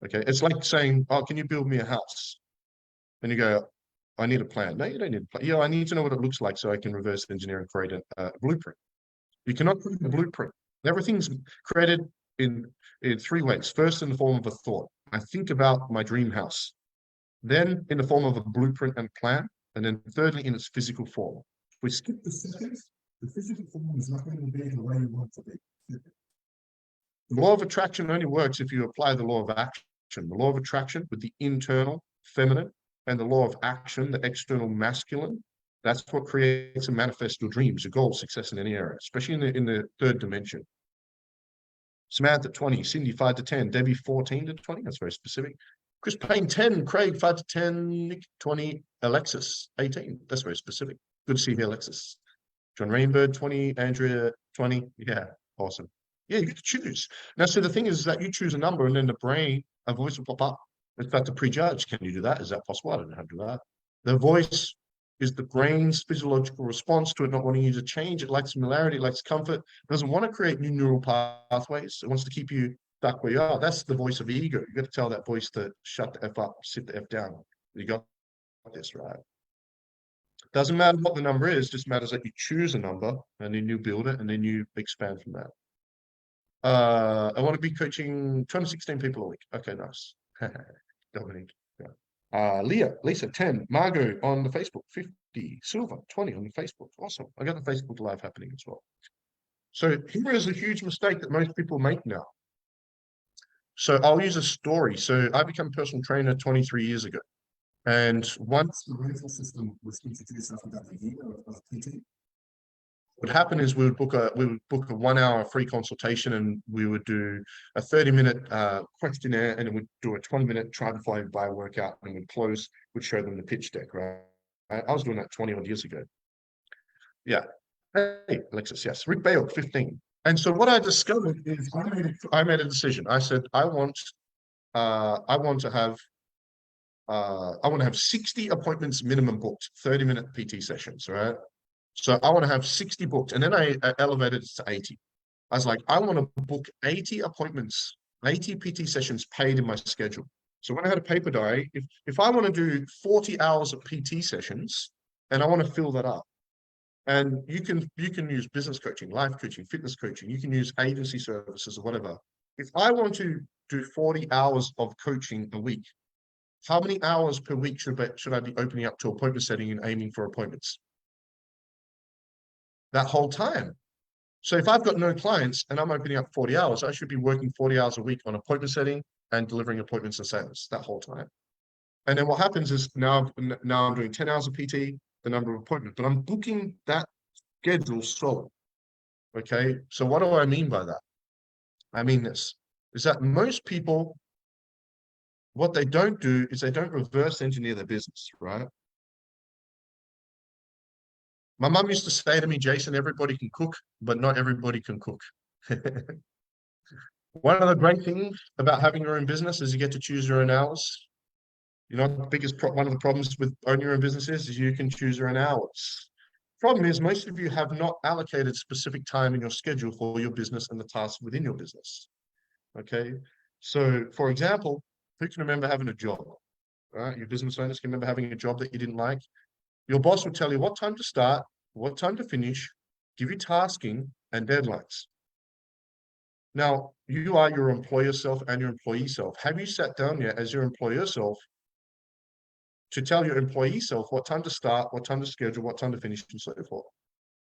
Okay, it's like saying, oh, can you build me a house? And you go, I need a plan. No, you don't need a plan. Yeah, I need to know what it looks like so I can reverse engineer and create a blueprint. You cannot create a blueprint. Everything's created in three ways. First, in the form of a thought. I think about my dream house. Then in the form of a blueprint and plan. And then thirdly, in its physical form. If we skip the seconds, the physical form is not going to be the way you want it to be. The law of attraction only works if you apply the law of action. The law of attraction with the internal feminine and the law of action, the external masculine. That's what creates and manifests your dreams, your goals, success in any area, especially in the third dimension. Samantha, 20, Cindy, 5 to 10, Debbie, 14 to 20. That's very specific. Chris Payne, 10, Craig, 5 to 10, Nick, 20, Alexis, 18. That's very specific. Good to see you here, Alexis. John Rainbird, 20, Andrea, 20. Yeah, awesome. Yeah, you get to choose. Now, so the thing is that you choose a number and then the brain, a voice will pop up. In fact, to prejudge, can you do that? Is that possible? I don't know how to do that. The voice is the brain's physiological response to it not wanting you to change. It likes familiarity, it likes comfort. It doesn't want to create new neural pathways. It wants to keep you stuck where you are. That's the voice of ego. You got to tell that voice to shut the F up, sit the F down. You got this, right? Doesn't matter what the number is, just matters that you choose a number and then you build it and then you expand from that. I want to be coaching 216 people a week. Okay, nice. Dominic. Yeah. Lisa, 10. Margot on the Facebook, 50. Silver, 20 on the Facebook. Awesome. I got the Facebook Live happening as well. So here is a huge mistake that most people make now. So I'll use a story. So I became a personal trainer 23 years ago. And once the rental system was introduced after about a year of PT, what happened is we would book a 1 hour free consultation and we would do a 30-minute questionnaire and then we'd do a 20-minute try to fly by workout and we'd close, we'd show them the pitch deck, right? I was doing that 20 odd years ago. Yeah. Hey, Alexis, yes. Rick Bale, 15. And so what I discovered is I made a decision. I said, I want to have 60 appointments minimum booked, 30-minute PT sessions, right? So I want to have 60 booked. And then I elevated it to 80. I was like, I want to book 80 appointments, 80 PT sessions paid in my schedule. So when I had a paper diary, if I want to do 40 hours of PT sessions and I want to fill that up, and you can use business coaching, life coaching, fitness coaching, you can use agency services or whatever. If I want to do 40 hours of coaching a week, how many hours per week should I be opening up to appointment setting and aiming for appointments? That whole time. So if I've got no clients and I'm opening up 40 hours, I should be working 40 hours a week on appointment setting and delivering appointments and sales that whole time. And then what happens is now I'm doing 10 hours of PT, the number of appointments, but I'm booking that schedule solid. Okay. So what do I mean by that? I mean this is that most people, what they don't do is they don't reverse engineer their business, right? My mum used to say to me, Jason, everybody can cook, but not everybody can cook. One of the great things about having your own business is you get to choose your own hours. You know, one of the problems with owning your own business is you can choose your own hours. Problem is, most of you have not allocated specific time in your schedule for your business and the tasks within your business. Okay. So, for example, who can remember having a job? Right? Your business owners can remember having a job that you didn't like. Your boss will tell you what time to start, what time to finish, give you tasking and deadlines. Now, you are your employer self and your employee self. Have you sat down yet as your employer self to tell your employee self what time to start, what time to schedule, what time to finish, and so forth?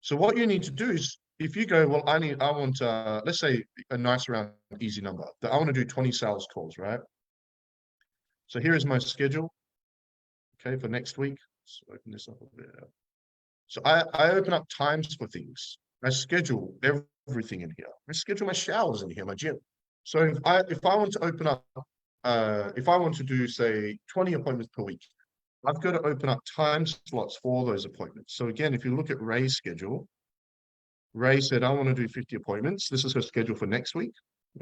So what you need to do is, if you go, well, I want, let's say a nice round, easy number, that I want to do 20 sales calls, right? So here is my schedule, okay, for next week. So open this up a bit. So I open up times for things. I schedule everything in here. I schedule my showers in here, my gym. So if I want to open up, if I want to do, say, 20 appointments per week, I've got to open up time slots for those appointments. So again, if you look at Ray's schedule, Ray said, I want to do 50 appointments. This is her schedule for next week.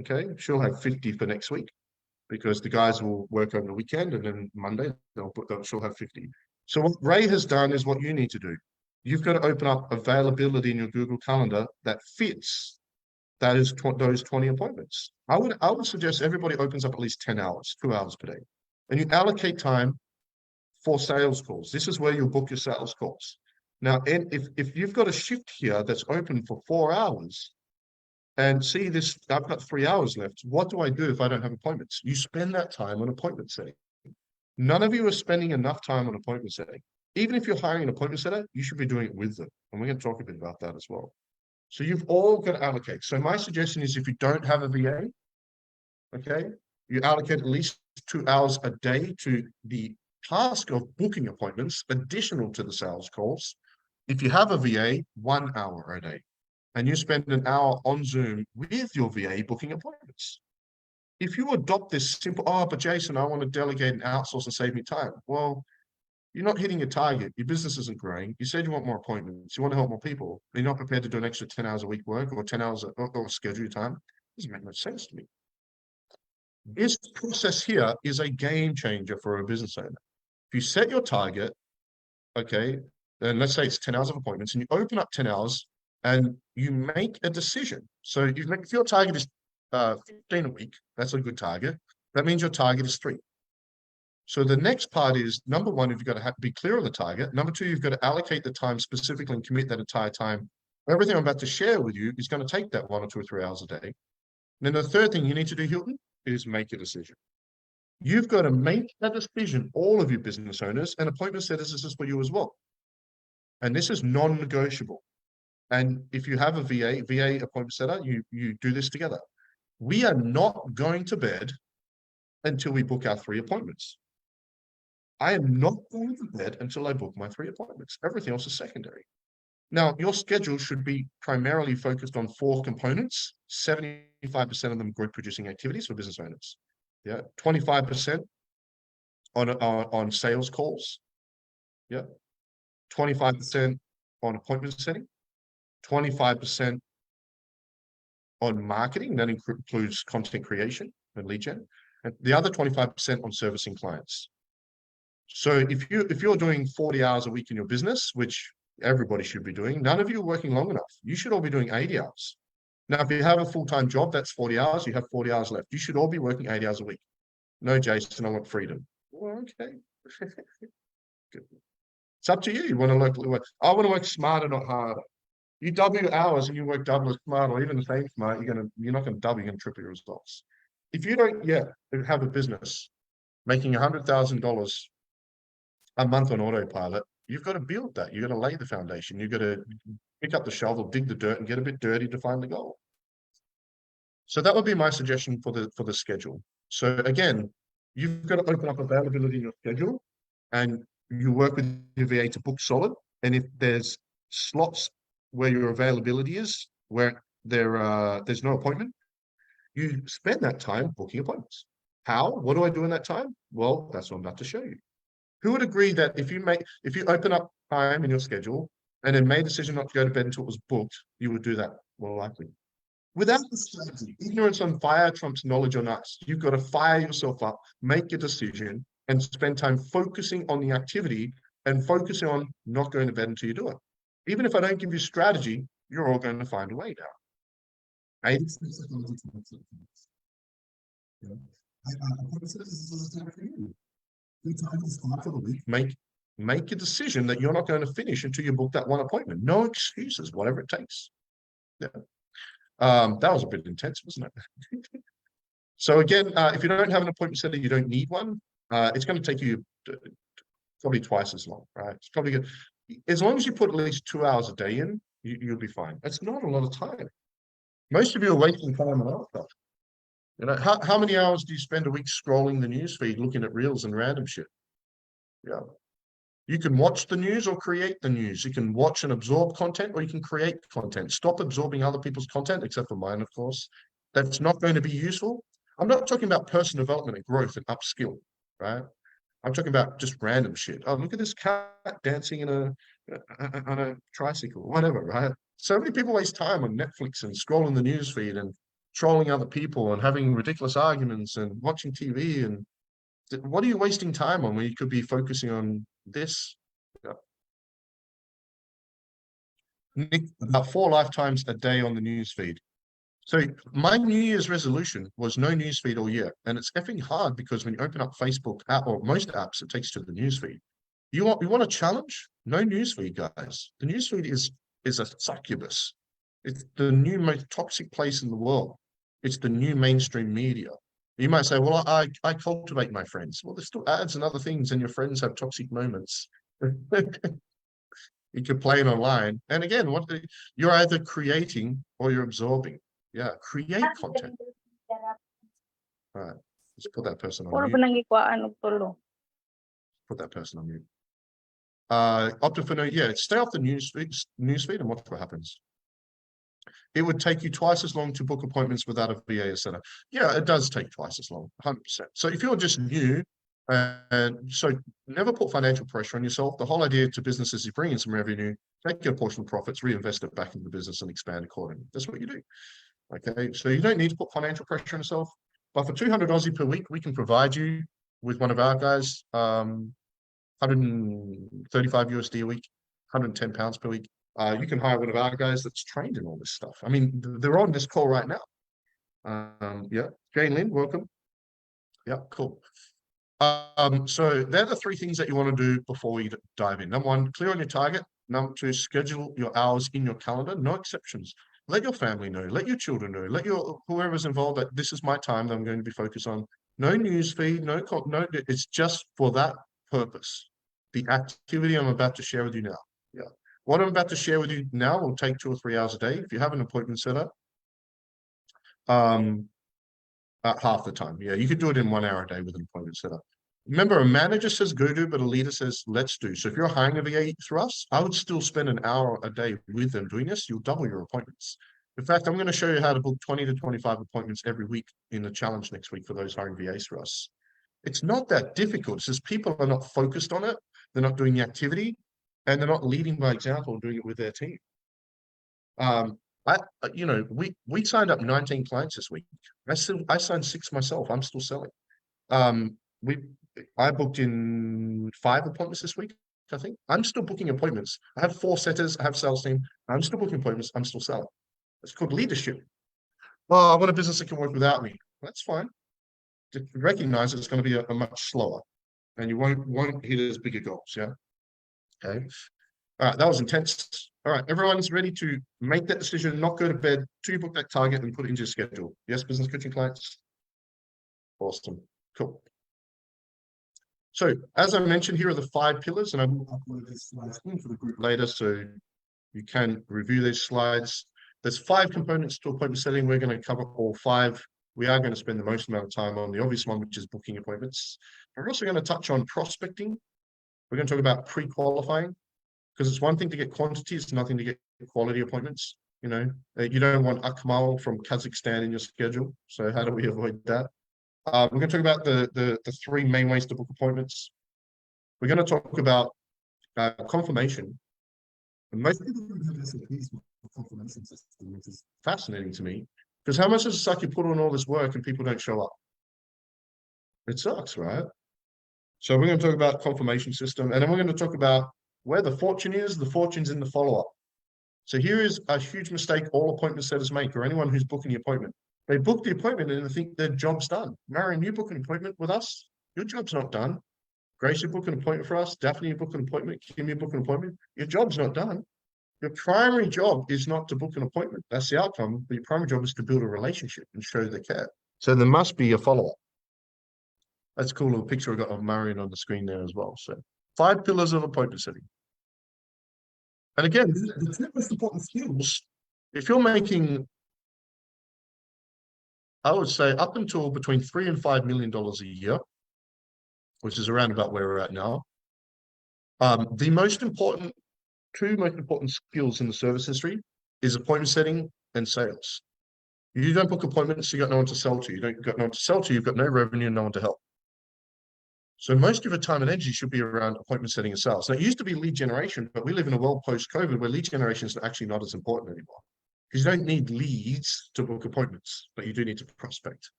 Okay, she'll have 50 for next week because the guys will work over the weekend, and then Monday she'll have 50. So what Ray has done is what you need to do. You've got to open up availability in your Google Calendar that fits those 20 appointments. I would suggest everybody opens up at least 10 hours, 2 hours per day, and you allocate time for sales calls. This is where you'll book your sales calls. Now, if you've got a shift here that's open for 4 hours, and see this, I've got 3 hours left. What do I do if I don't have appointments? You spend that time on appointment setting. None of you are spending enough time on appointment setting. Even if you're hiring an appointment setter, you should be doing it with them. And we're going to talk a bit about that as well. So you've all got to allocate. So my suggestion is if you don't have a VA, okay, you allocate at least 2 hours a day to the task of booking appointments, additional to the sales calls. If you have a VA, 1 hour a day. And you spend an hour on Zoom with your VA booking appointments. If you adopt this simple, oh, but Jason, I want to delegate and outsource and save me time. Well, you're not hitting your target. Your business isn't growing. You said you want more appointments. You want to help more people. You're not prepared to do an extra 10 hours a week work or 10 hours or schedule your time. It doesn't make much sense to me. This process here is a game changer for a business owner. If you set your target, okay, then let's say it's 10 hours of appointments, and you open up 10 hours and you make a decision. So if your target is 15 a week, that's a good target. That means your target is 3. So the next part is, number one, you've got to be clear on the target. Number two, you've got to allocate the time specifically and commit that entire time. Everything I'm about to share with you is going to take that 1 or 2 or 3 hours a day. And then the third thing you need to do, Hilton, is make a decision. You've got to make a decision, all of you business owners, and appointment setters, this is for you as well. And this is non-negotiable. And if you have a VA appointment setter, you do this together. We are not going to bed until we book our 3 appointments. I am not going to bed until I book my 3 appointments. Everything else is secondary. Now, your schedule should be primarily focused on 4 components, 75% of them growth producing activities for business owners. Yeah, 25% on sales calls. Yeah, 25% on appointment setting, 25% on marketing. That includes content creation and lead gen, and the other 25% on servicing clients. So if you're doing 40 hours a week in your business, which everybody should be doing, none of you are working long enough. You should all be doing 80 hours. Now, if you have a full-time job, that's 40 hours. You have 40 hours left. You should all be working 80 hours a week. No, Jason, I want freedom. Well, okay. Good. It's up to you. You want to locally work. I want to work smarter, not harder. You double your hours and you work double as smart or even the same smart, you're not gonna double, you're gonna triple your results. If you don't yet have a business making $100,000 a month on autopilot, you've got to build that. You've got to lay the foundation. You've got to pick up the shovel, dig the dirt, and get a bit dirty to find the gold. So that would be my suggestion for the schedule. So again, you've got to open up availability in your schedule, and you work with your VA to book solid. And if there's slots where your availability is, where there's no appointment, you spend that time booking appointments. How? What do I do in that time? Well, that's what I'm about to show you. Who would agree that if you open up time in your schedule and then made a decision not to go to bed until it was booked, you would do that more likely? Without the strategy, ignorance on fire trumps knowledge on us. You've got to fire yourself up, make a decision, and spend time focusing on the activity and focusing on not going to bed until you do it. Even if I don't give you strategy, you're all going to find a way down. Make a decision that you're not going to finish until you book that one appointment. No excuses, whatever it takes. Yeah. That was a bit intense, wasn't it? So again, if you don't have an appointment setter, you don't need one. It's going to take you probably twice as long, right? It's probably good. As long as you put at least 2 hours a day in, you'll be fine. That's not a lot of time. Most of you are wasting time on other stuff. You know, how many hours do you spend a week scrolling the news feed, looking at reels and random shit? Yeah. You can watch the news or create the news. You can watch and absorb content, or you can create content. Stop absorbing other people's content, except for mine, of course. That's not going to be useful. I'm not talking about personal development and growth and upskill, right? I'm talking about just random shit. Oh, look at this cat dancing on a tricycle, whatever, right? So many people waste time on Netflix and scrolling the news feed and trolling other people and having ridiculous arguments and watching TV. And what are you wasting time on when you could be focusing on this? Yeah. Nick, about 4 lifetimes a day on the news feed. So my New Year's resolution was no newsfeed all year, and it's effing hard because when you open up Facebook app or most apps, it takes you to the newsfeed. You want a challenge? No newsfeed, guys. The newsfeed is a succubus. It's the new most toxic place in the world. It's the new mainstream media. You might say, well, I cultivate my friends. Well, there's still ads and other things, and your friends have toxic moments. You complain online, and again, you're either creating or you're absorbing. Yeah, create content. All right, let's put that person on mute. Put that person on mute. Opted for no, yeah, stay off the newsfeed and watch what happens. It would take you twice as long to book appointments without a VA center. Yeah, it does take twice as long, 100%. So if you're just new, and so never put financial pressure on yourself. The whole idea to businesses is bring in some revenue, take your portion of profits, reinvest it back into the business and expand accordingly. That's what you do. Okay, so you don't need to put financial pressure on yourself, but for 200 Aussie per week, we can provide you with one of our guys, 135 USD a week, 110 pounds per week. You can hire one of our guys that's trained in all this stuff. I mean, they're on this call right now. Yeah, Jane Lynn, welcome. Yeah, cool. So they're the 3 things that you want to do before we dive in. Number 1, clear on your target. Number 2, schedule your hours in your calendar, no exceptions. Let your family know, let your children know, let whoever's involved that this is my time that I'm going to be focused on. No news feed, no, it's just for that purpose. The activity I'm about to share with you now. Yeah. What I'm about to share with you now will take 2 or 3 hours a day. If you have an appointment set up, half the time. Yeah, you could do it in 1 hour a day with an appointment set up. Remember, a manager says go do, but a leader says let's do. So if you're hiring a VA through us, I would still spend an hour a day with them doing this. You'll double your appointments. In fact, I'm going to show you how to book 20 to 25 appointments every week in the challenge next week for those hiring VAs for us. It's not that difficult. It's just people are not focused on it. They're not doing the activity, and they're not leading by example and doing it with their team. We signed up 19 clients this week. I signed 6 myself. I'm still selling. I booked in 5 appointments this week, I think. I'm still booking appointments. I have 4 setters. I have sales team. I'm still booking appointments. I'm still selling. It's called leadership. Well, I want a business that can work without me. That's fine. to recognize it's going to be a much slower, and you won't hit as big a goals. Yeah. Okay. All right, that was intense. All right, everyone's ready to make that decision, not go to bed, till you book that target and put it into your schedule. Yes, business coaching clients? Awesome. Cool. So as I mentioned, here are the 5 pillars, and I will upload these slides into the group later, so you can review these slides. There's 5 components to appointment setting. We're going to cover all 5. We are going to spend the most amount of time on the obvious one, which is booking appointments. We're also going to touch on prospecting. We're going to talk about pre-qualifying, because it's one thing to get quantity, it's nothing to get quality appointments. You know, you don't want Akmal from Kazakhstan in your schedule. So how do we avoid that? We're going to talk about the 3 main ways to book appointments. We're going to talk about confirmation. And most people don't have SOPs for confirmation system, which is fascinating to me. Because how much does it suck you put on all this work and people don't show up? It sucks, right? So we're going to talk about confirmation system, and then we're going to talk about where the fortune is. The fortune's in the follow-up. So here is a huge mistake all appointment setters make, or anyone who's booking the appointment. They book the appointment and they think their job's done. Marion, you book an appointment with us, your job's not done. Grace, you book an appointment for us. Daphne, you book an appointment. Kim, you book an appointment. Your job's not done. Your primary job is not to book an appointment. That's the outcome. But your primary job is to build a relationship and show the care. So there must be a follow-up. That's a cool little picture I got of Marion on the screen there as well. So 5 pillars of appointment setting. And again, the 2 most important skills, if you're making, I would say up until between $3 and $5 million a year, which is around about where we're at now, the most important, 2 most important skills in the service industry is appointment setting and sales. You don't book appointments, you got no one to sell to. You don't got no one to sell to, you've got no revenue and no one to help. So most of your time and energy should be around appointment setting and sales. Now, it used to be lead generation, but we live in a world post-COVID where lead generation is actually not as important anymore. Because you don't need leads to book appointments, but you do need to prospect.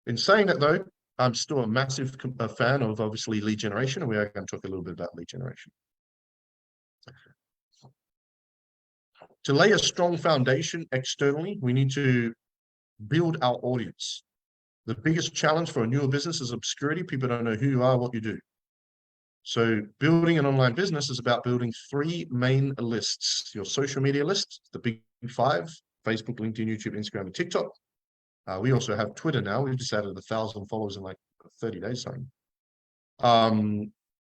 In saying that, though, I'm still a massive fan of, obviously, lead generation, and we are going to talk a little bit about lead generation. To lay a strong foundation externally, we need to build our audience. The biggest challenge for a newer business is obscurity. People don't know who you are, what you do. So building an online business is about building 3 main lists. Your social media list, the big 5, Facebook, LinkedIn, YouTube, Instagram, and TikTok. We also have Twitter now. We've just added 1,000 followers in like 30 days.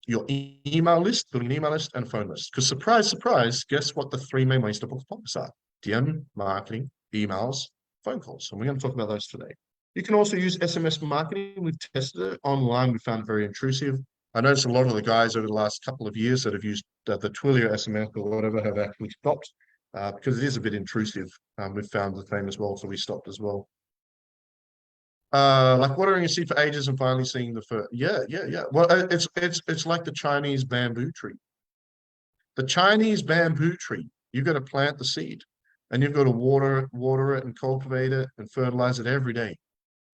Your email list, building an email list, and a phone list. Because surprise, surprise, guess what the 3 main ways to book appointments are? DM marketing, emails, phone calls. And we're going to talk about those today. You can also use SMS marketing. We've tested it online. We found it very intrusive. I noticed a lot of the guys over the last couple of years that have used the Twilio SMS or whatever have actually stopped because it is a bit intrusive. We've found the same as well, so we stopped as well. Like watering a seed for ages and finally seeing the first. Yeah. Well, it's like the Chinese bamboo tree. The Chinese bamboo tree, you've got to plant the seed and you've got to water it and cultivate it and fertilize it every day.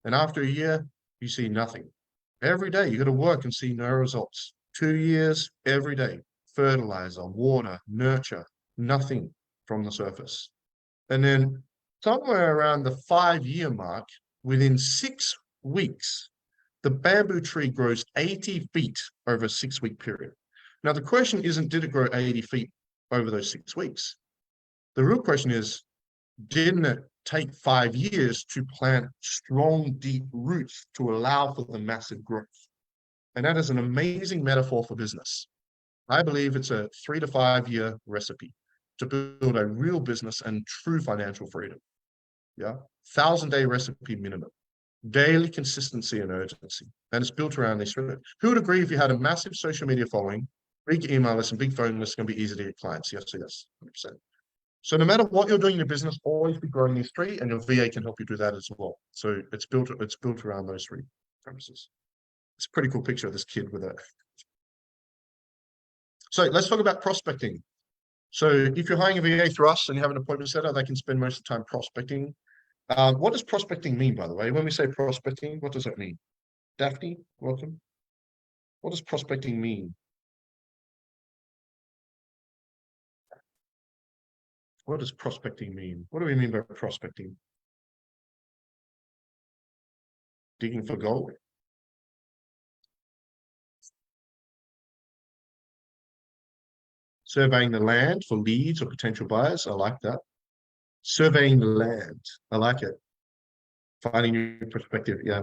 And after a year, you see nothing. Every day, you got to work and see no results. 2 years, every day, fertilizer, water, nurture, nothing from the surface. And then somewhere around the 5-year mark, within 6 weeks, the bamboo tree grows 80 feet over a 6-week period. Now, the question isn't, did it grow 80 feet over those 6 weeks? The real question is, didn't it take 5 years to plant strong, deep roots to allow for the massive growth? And that is an amazing metaphor for business. I believe it's a 3 to 5 year recipe to build a real business and true financial freedom. Yeah. 1,000-day recipe minimum, daily consistency and urgency. And it's built around these 3. Who would agree if you had a massive social media following, big email list and big phone list, going to be easy to get clients? Yes, 100%. So no matter what you're doing in your business, always be growing these 3, and your VA can help you do that as well. So it's built around those 3 premises. It's a pretty cool picture of this kid with it. So let's talk about prospecting. So if you're hiring a VA through us and you have an appointment setter, they can spend most of the time prospecting. What does prospecting mean, by the way? When we say prospecting, what does that mean? Daphne, welcome. What does prospecting mean? What does prospecting mean? What do we mean by prospecting? Digging for gold? Surveying the land for leads or potential buyers. I like that. Surveying the land. I like it. Finding new perspective. Yeah.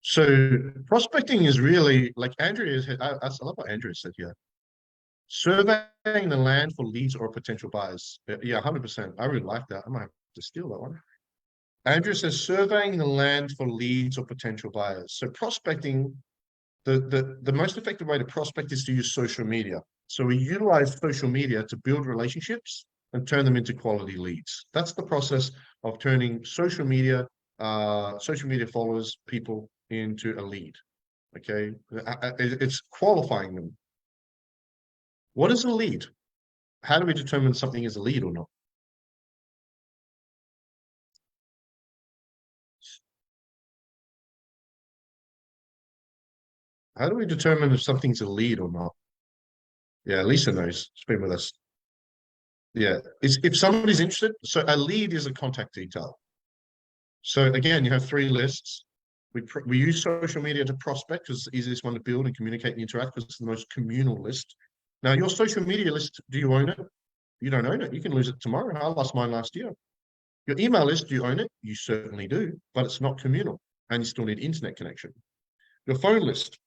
So prospecting is really like Andrea. I love what Andrea said here. Surveying the land for leads or potential buyers. Yeah, 100%. I really like that. I might have to steal that one. Andrew says surveying the land for leads or potential buyers. So prospecting, the most effective way to prospect is to use social media. So we utilize social media to build relationships and turn them into quality leads. That's the process of turning social media followers, people into a lead. Okay, it's qualifying them. What is a lead? How do we determine something is a lead or not? How do we determine if something's a lead or not? Yeah, Lisa knows. She's been with us. Yeah, if somebody's interested, so a lead is a contact detail. So again, you have three lists. We use social media to prospect because it's the easiest one to build and communicate and interact because it's the most communal list. Now, your social media list, do you own it? You don't own it. You can lose it tomorrow. I lost mine last year. Your email list, do you own it? You certainly do, but it's not communal and you still need internet connection. Your phone list,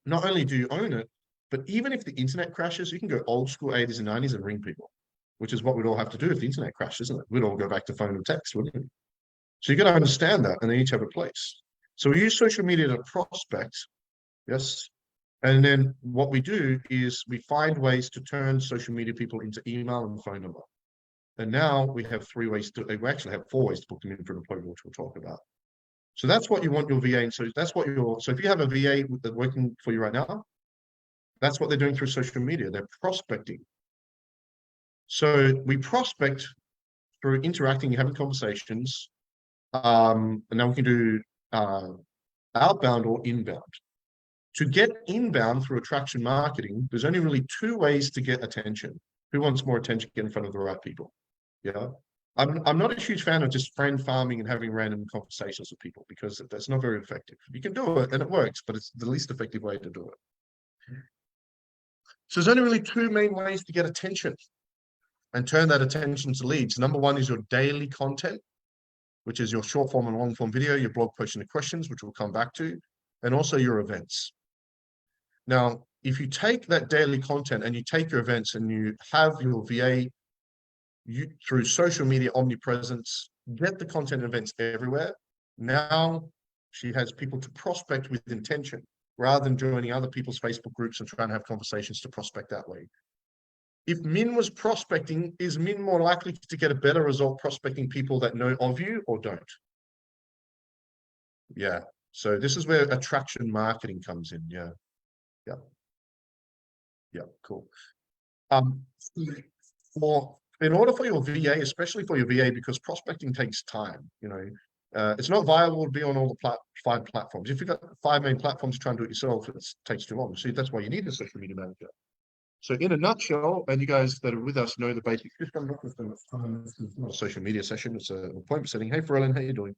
not only do you own it, but even if the internet crashes, you can go old school 80s and 90s and ring people, which is what we'd all have to do if the internet crashes, isn't it? We'd all go back to phone and text, wouldn't we? So you got to understand that, and they each have a place. So we use social media to prospect, yes. And then what we do is we find ways to turn social media people into email and phone number. And now we have we actually have 4 ways to book them in for an appointment, which we'll talk about. So that's what you want your VA. And so that's what so if you have a VA working for you right now, that's what they're doing through social media. They're prospecting. So we prospect through interacting, having conversations. And now we can do outbound or inbound. To get inbound through attraction marketing, there's only really 2 ways to get attention. Who wants more attention? Get in front of the right people. Yeah. I'm not a huge fan of just friend farming and having random conversations with people because that's not very effective. You can do it and it works, but it's the least effective way to do it. So there's only really 2 main ways to get attention and turn that attention to leads. Number 1 is your daily content, which is your short form and long form video, your blog posts and the questions, which we'll come back to, and also your events. Now, if you take that daily content and you take your events and you have your VA through social media omnipresence, get the content events everywhere. Now she has people to prospect with intention rather than joining other people's Facebook groups and trying to have conversations to prospect that way. If Min was prospecting, is Min more likely to get a better result prospecting people that know of you or don't? Yeah. So this is where attraction marketing comes in. Yeah. Yeah. Yeah. Cool. In order for your VA, especially for your VA, because prospecting takes time, it's not viable to be on all the 5 platforms. If you've got 5 main platforms, try and do it yourself, it takes too long. See, that's why you need a social media manager. So in a nutshell, and you guys that are with us know the basic system, it's not a social media session, it's an appointment setting. Hey, Ferelin, how you doing?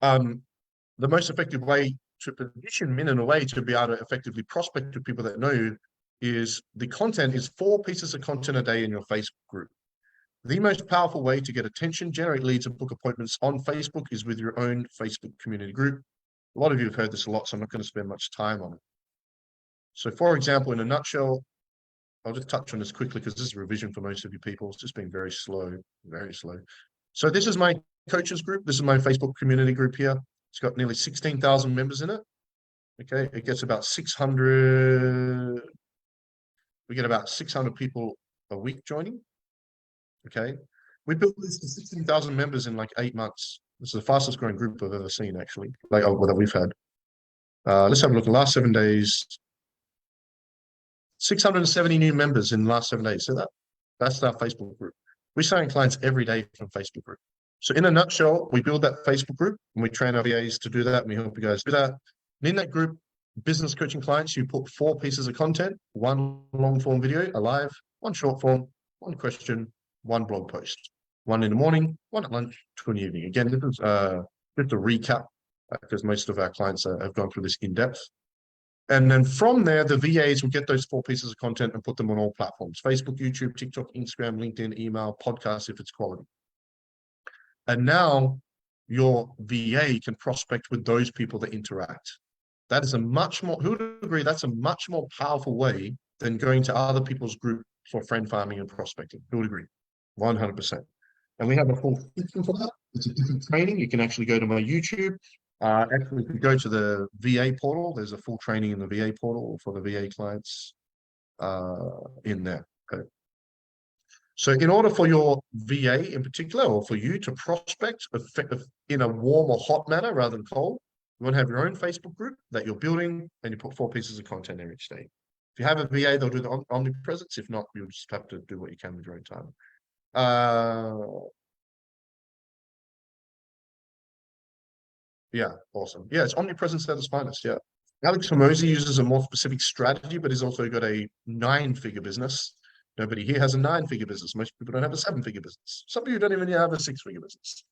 The most effective way to position Min in a way to be able to effectively prospect to people that know you is the content is 4 pieces of content a day in your Facebook group. The most powerful way to get attention, generate leads, and book appointments on Facebook is with your own Facebook community group. A lot of you have heard this a lot, so I'm not going to spend much time on it. So for example, in a nutshell, I'll just touch on this quickly because this is a revision for most of you people. It's just been very slow, very slow. So this is my coaches group. This is my Facebook community group here. It's got nearly 16,000 members in it. Okay, it gets about 600. We get about 600 people a week joining. Okay, we built this to 16,000 members in like 8 months. This is the fastest growing group I've ever seen, actually, like that we've had. Let's have a look. The last 7 days, 670 new members in the last 7 days. So that's our Facebook group. We sign clients every day from Facebook group. So in a nutshell, we build that Facebook group and we train our VAs to do that. And we help you guys do that. And in that group, business coaching clients, you put 4 pieces of content, 1 long form video, a live, 1 short form, 1 question, 1 blog post, 1 in the morning, 1 at lunch, 2 in the evening. Again, this is just a recap because most of our clients have gone through this in depth. And then from there, the VAs will get those 4 pieces of content and put them on all platforms: Facebook, YouTube, TikTok, Instagram, LinkedIn, email, podcast, if it's quality. And now your VA can prospect with those people that interact. That is a much more, who would agree, that's a much more powerful way than going to other people's group for friend farming and prospecting. Who would agree? 100%. And we have a full system for that. It's a different training. You can actually go to my YouTube. Actually, if you go to the VA portal, there's a full training in the VA portal for the VA clients in there. Okay. So in order for your VA in particular, or for you to prospect in a warm or hot manner rather than cold, you want to have your own Facebook group that you're building, and you put 4 pieces of content there each day. If you have a VA, they'll do the omnipresence. If not, you'll just have to do what you can with your own time. Yeah, awesome. Yeah, it's omnipresence at its finest. Yeah. Alex Hormozi uses a more specific strategy, but he's also got a 9-figure business. Nobody here has a 9-figure business. Most people don't have a 7-figure business. Some people don't even have a 6-figure business.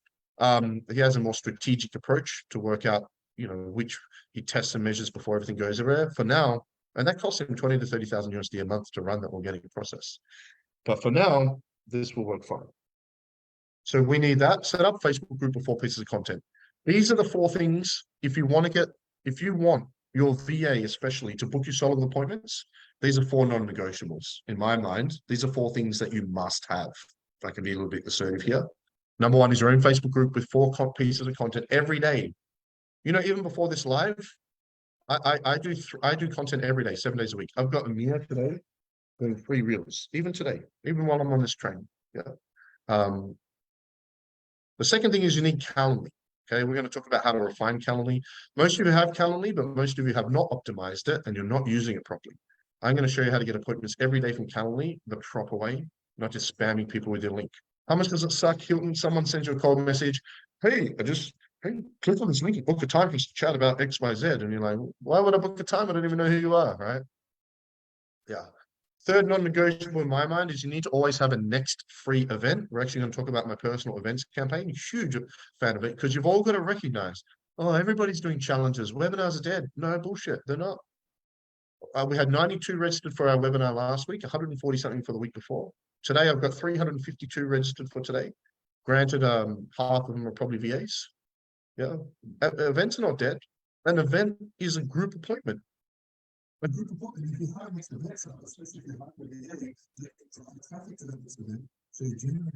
He has a more strategic approach to work out, which he tests and measures before everything goes everywhere. For now, and that costs him 20 to 30,000 USD a month to run that organic process. But for now, this will work fine. So we need that set up, Facebook group of 4 pieces of content. These are the 4 things. If you want your VA especially to book you solid appointments, these are 4 non-negotiables. In my mind, these are 4 things that you must have. If I can be a little bit assertive here. Number 1 is your own Facebook group with 4 pieces of content every day. Even before this live, I do content every day, 7 days a week. I've got Amir today doing 3 reels, even today, even while I'm on this train. Yeah. The second thing is you need Calendly. Okay, we're going to talk about how to refine Calendly. Most of you have Calendly, but most of you have not optimized it and you're not using it properly. I'm going to show you how to get appointments every day from Calendly the proper way, not just spamming people with your link. How much does it suck, Hilton? Someone sends you a cold message. Hey, click on this link and book a time for us to chat about X, Y, Z. And you're like, why would I book a time? I don't even know who you are, right? Yeah. Third non-negotiable in my mind is you need to always have a next free event. We're actually going to talk about my personal events campaign. Huge fan of it, because you've all got to recognize, everybody's doing challenges. Webinars are dead. No, bullshit. They're not. We had 92 registered for our webinar last week, 140 something for the week before. Today, I've got 352 registered for today. Granted, half of them are probably VAs. Yeah. Events are not dead. An event is a group appointment. A group appointment, if you have mixed events, especially if you have a VA, traffic to this event, so you generate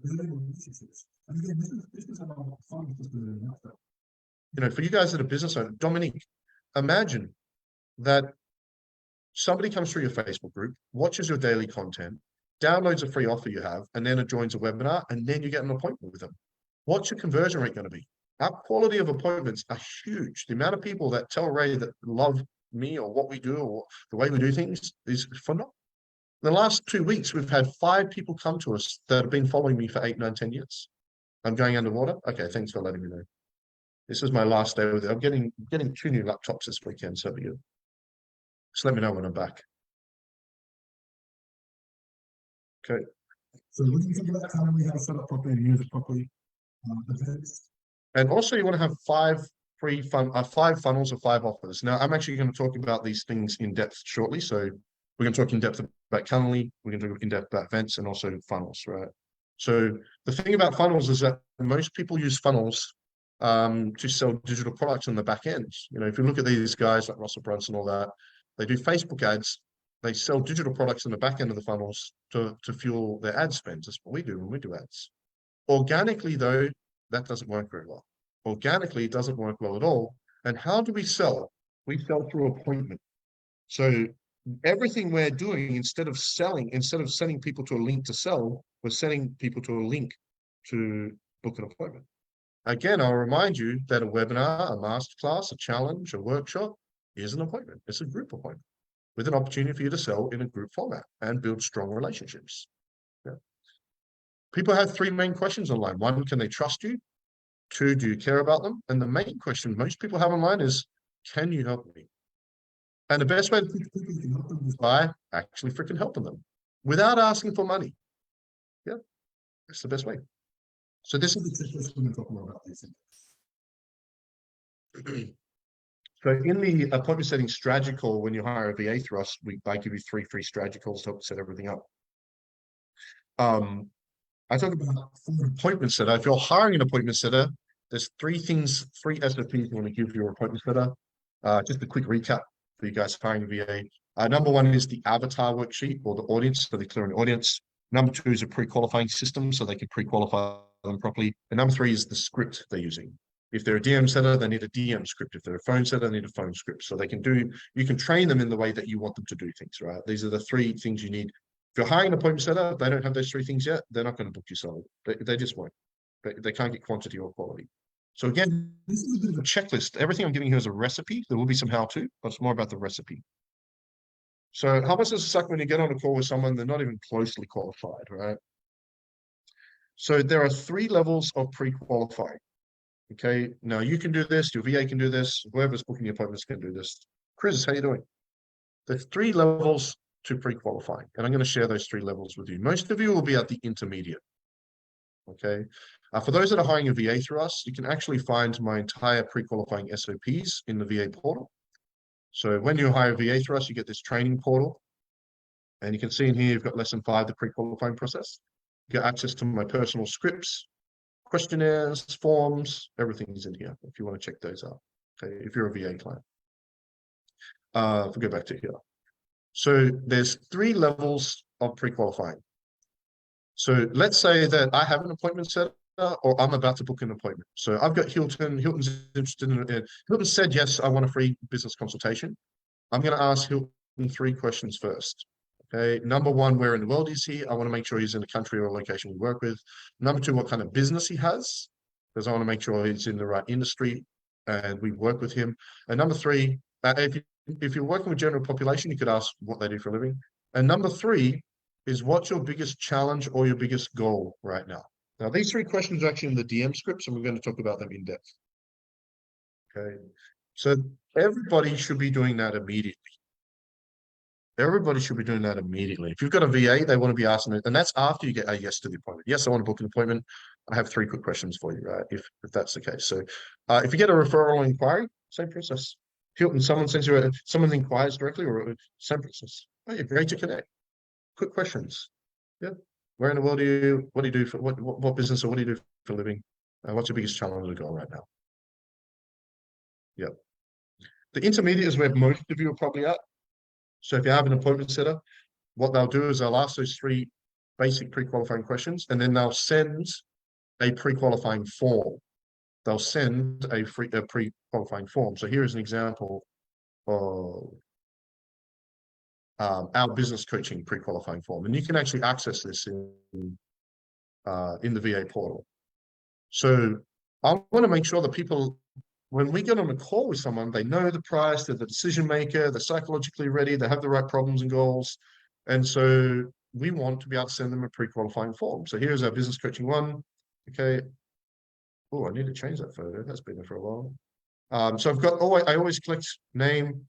building relationships. And again, this is about fun. For you guys that are business owners, Dominique, imagine that somebody comes through your Facebook group, watches your daily content, downloads a free offer you have, and then it joins a webinar, and then you get an appointment with them. What's your conversion rate going to be? Our quality of appointments are huge. The amount of people that tell Ray that love me or what we do or the way we do things is phenomenal. In the last 2 weeks, we've had 5 people come to us that have been following me for 8, 9, 10 years. I'm going underwater. Okay, thanks for letting me know. This is my last day with it. I'm getting 2 new laptops this weekend, so you just let me know when I'm back. Okay. So when you think about how we have to set up properly and use it properly, and also you want to have 5 5 funnels or 5 offers. Now, I'm actually going to talk about these things in depth shortly. So we're going to talk in depth about Calendly, we're going to talk in depth about events, and also funnels, right? So the thing about funnels is that most people use funnels to sell digital products on the back end. If you look at these guys like Russell Brunson and all that, they do Facebook ads, they sell digital products on the back end of the funnels to fuel their ad spend. That's what we do when we do ads. Organically, though, that doesn't work very well. Organically, it doesn't work well at all. And how do we sell? We sell through appointment. So everything we're doing, instead of sending people to a link to sell, we're sending people to a link to book an appointment. Again, I'll remind you that a webinar, a masterclass, a challenge, a workshop is an appointment. It's a group appointment with an opportunity for you to sell in a group format and build strong relationships. Yeah. People have 3 main questions online. 1, can they trust you? 2, do you care about them? And the main question most people have online is, can you help me? And the best way to teach people you can help them is by actually freaking helping them without asking for money. Yeah, that's the best way. So this is the tip we're going to talk more about these things. So in the appointment setting strategy call, when you hire a VA through us, I give you 3 free strategy calls to help set everything up. I talk about appointment setter. If you're hiring an appointment setter, there's 3 things, 3 SOPs you want to give your appointment setter. Just a quick recap for you guys hiring a VA. Number 1 is the avatar worksheet or the audience, so they clear an audience. Number 2 is a pre-qualifying system, so they can pre-qualify them properly. And number 3 is the script they're using. If they're a DM setter, they need a DM script. If they're a phone setter, they need a phone script. So they can do, you can train them in the way that you want them to do things, right? These are the 3 things you need. If you're hiring an appointment setter, they don't have those 3 things yet, they're not going to book you solid. They just won't. They can't get quantity or quality. So again, this is a bit of a checklist. Everything I'm giving here is a recipe. There will be some how-to, but it's more about the recipe. So how much does it suck when you get on a call with someone they're not even closely qualified, right? So there are 3 levels of pre-qualifying. Okay, now you can do this, your VA can do this, whoever's booking the appointments can do this. Chris, how you doing? There's 3 levels to pre-qualifying, and I'm going to share those 3 levels with you. Most of you will be at the intermediate. Okay, for those that are hiring a VA through us, you can actually find my entire pre-qualifying SOPs in the VA portal. So when you hire a VA through us, you get this training portal, and you can see in here you've got lesson 5, the pre-qualifying process. You get access to my personal scripts, questionnaires, forms, everything is in here if you want to check those out. Okay, if you're a VA client. If we go back to here. So there's 3 levels of pre-qualifying. So let's say that I have an appointment set or I'm about to book an appointment. So I've got Hilton. Hilton's interested in it. Hilton said, yes, I want a free business consultation. I'm going to ask Hilton 3 questions first. Okay, number 1, where in the world is he? I want to make sure he's in a country or a location we work with. Number 2, what kind of business he has, because I want to make sure he's in the right industry and we work with him. And number 3, if you're working with general population, you could ask what they do for a living. And number 3 is what's your biggest challenge or your biggest goal right now? Now, these 3 questions are actually in the DM scripts, and we're going to talk about them in depth. Okay, so everybody should be doing that immediately. Everybody should be doing that immediately. If you've got a VA, they want to be asking it, and that's after you get a yes to the appointment. Yes, I want to book an appointment. I have 3 quick questions for you, right? If that's the case. So if you get a referral inquiry, same process. Hilton, someone sends you someone inquires directly or same process. Oh, you're great to connect. Quick questions. Yeah. Where in the world what do you do for what business or what do you do for a living? What's your biggest challenge or goal right now? Yeah. The intermediate is where most of you are probably at. So if you have an appointment setter, what they'll do is they'll ask those 3 basic pre-qualifying questions, and then they'll send a pre-qualifying form. They'll send a pre-qualifying form. So here is an example of our business coaching pre-qualifying form, and you can actually access this in the VA portal. So I want to make sure that people, when we get on a call with someone, they know the price, they're the decision maker, they're psychologically ready, they have the right problems and goals. And so we want to be able to send them a pre-qualifying form. So here's our business coaching one. Okay. Oh, I need to change that photo. That's been there for a while. So I've got, I always collect name,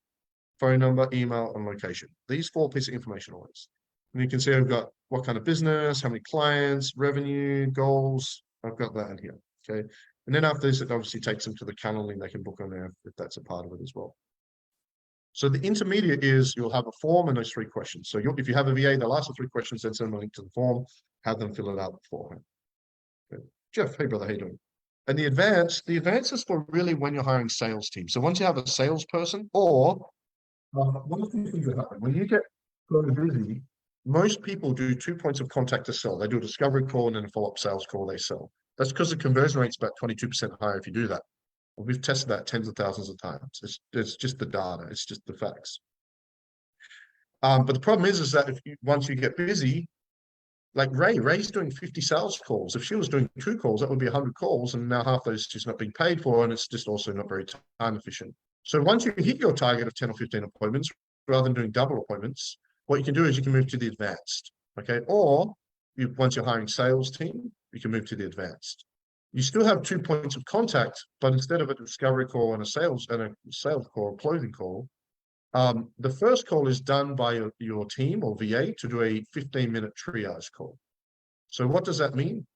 phone number, email, and location. These 4 pieces of information always. And you can see I've got what kind of business, how many clients, revenue, goals. I've got that in here. Okay. And then after this, it obviously takes them to the Calendly they can book on there if that's a part of it as well. So the intermediate is you'll have a form and those 3 questions. So if you have a VA, they'll ask the 3 questions, then send them a link to the form, have them fill it out beforehand. Okay. Jeff, hey brother, how you doing? And the advance is for really when you're hiring sales teams. So once you have a salesperson or one of the things that happen when you get very busy, most people do 2 points of contact to sell. They do a discovery call and then a follow-up sales call, they sell. That's because the conversion rate's about 22% higher if you do that. We've tested that tens of thousands of times. It's just the data. It's just the facts. But the problem is that once you get busy, like Ray's doing 50 sales calls. If she was doing 2 calls, that would be 100 calls, and now half those she's not being paid for, and it's just also not very time efficient. So once you hit your target of 10 or 15 appointments, rather than doing double appointments, what you can do is you can move to the advanced. Okay, or once you're hiring sales team, you can move to the advanced. You still have 2 points of contact, but instead of a discovery call and a sales call, closing call, the first call is done by your team or VA to do a 15-minute triage call. So what does that mean?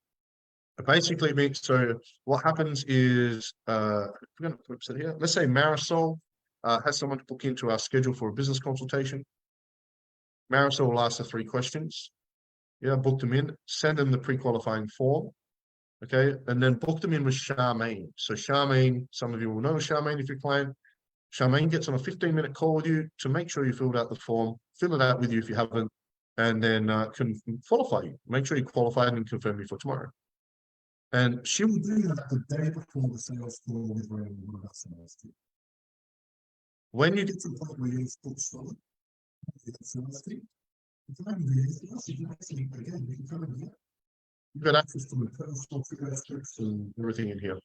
Basically means, so what happens is, we're going to flip it here. Let's say Marisol has someone to book into our schedule for a business consultation. Marisol will ask the 3 questions. Yeah, book them in, send them the pre-qualifying form. Okay, and then book them in with Charmaine. So Charmaine, some of you will know Charmaine if you're client. Charmaine gets on a 15-minute call with you to make sure you filled out the form, fill it out with you if you haven't, and then can qualify you. Make sure you qualified and confirm you for tomorrow. And she will do that the day before the sales call with one of our sales team. When you get to the point where you're booked solid, you get sales team, you can do anything else. You can actually, again, you can come in here. You've got access to the personal aspects and everything in here.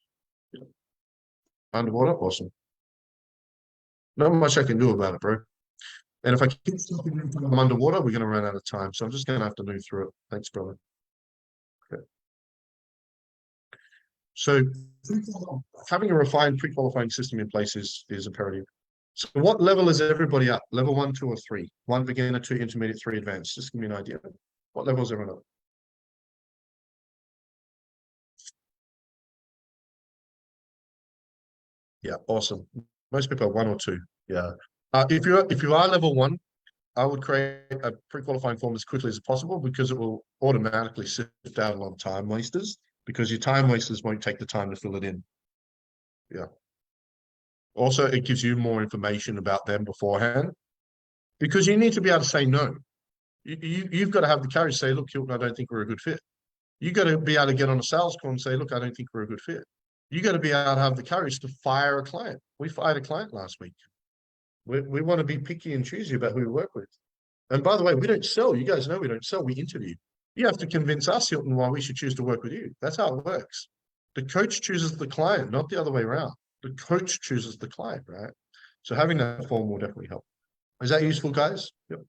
Yeah. Underwater, awesome. Not much I can do about it, bro. And if I keep stopping I'm underwater, we're going to run out of time. So I'm just going to have to move through it. Thanks, brother. Okay. So having a refined pre-qualifying system in place is imperative. So what level is everybody at? Level 1, 2, or 3? 1 beginner, 2 intermediate, 3 advanced. Just give me an idea. What level is everyone at? Yeah, awesome. Most people are 1 or 2. Yeah. If you are level 1, I would create a pre-qualifying form as quickly as possible because it will automatically sift out a lot of time wasters because your time wasters won't take the time to fill it in. Yeah. Also, it gives you more information about them beforehand because you need to be able to say no. You've got to have the courage to say, look, Hilton, I don't think we're a good fit. You got to be able to get on a sales call and say, look, I don't think we're a good fit. You got to be able to have the courage to fire a client. We fired a client last week. We want to be picky and choosy about who we work with. And by the way, we don't sell. You guys know we don't sell. We interview. You have to convince us, Hilton, why we should choose to work with you. That's how it works. The coach chooses the client, not the other way around. The coach chooses the client, right? So having that form will definitely help. Is that useful, guys? Yep.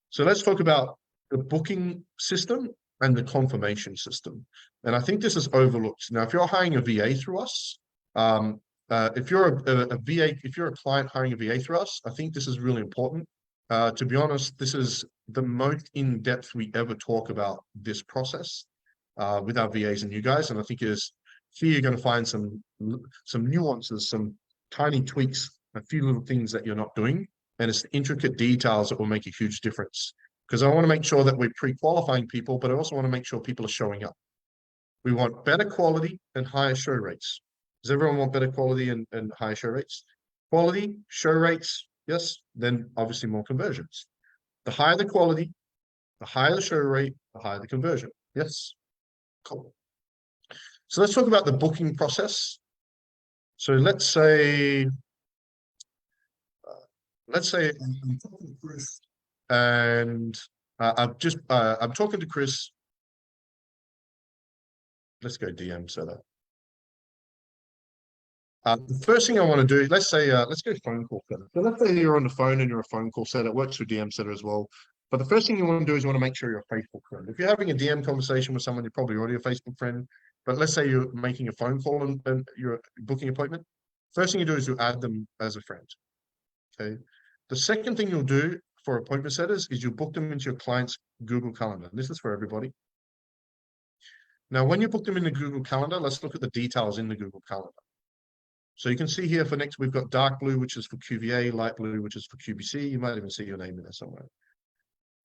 So let's talk about the booking system and the confirmation system. And I think this is overlooked. Now, if you're hiring a VA through us, if you're a VA, if you're a client hiring a VA through us, I think this is really important. To be honest, this is the most in-depth we ever talk about this process with our VAs and you guys. And I think is here you're going to find some nuances, some tiny tweaks, a few little things that you're not doing. And it's the intricate details that will make a huge difference. Because I want to make sure that we're pre-qualifying people, but I also want to make sure people are showing up. We want better quality and higher show rates. Does everyone want better quality and higher show rates? Quality, show rates, yes, then obviously more conversions. The higher the quality, the higher the show rate, the higher the conversion. Yes, cool. So let's talk about the booking process. So let's say I'm talking to Chris, and I'm talking to Chris. Let's go DM setup. The first thing I want to do, let's go phone call setup. So let's say you're on the phone and you're a phone call setup. It works with DM setter as well. But the first thing you want to do is you want to make sure you're a Facebook friend. If you're having a DM conversation with someone, you're probably already a Facebook friend. But let's say you're making a phone call and you're booking an appointment. First thing you do is you add them as a friend. Okay. The second thing you'll do for appointment setters is you book them into your client's Google Calendar. This is for everybody. Now, when you book them in the Google Calendar, let's look at the details in the Google Calendar. So you can see here for next, we've got dark blue, which is for QVA, light blue, which is for QBC. You might even see your name in there somewhere.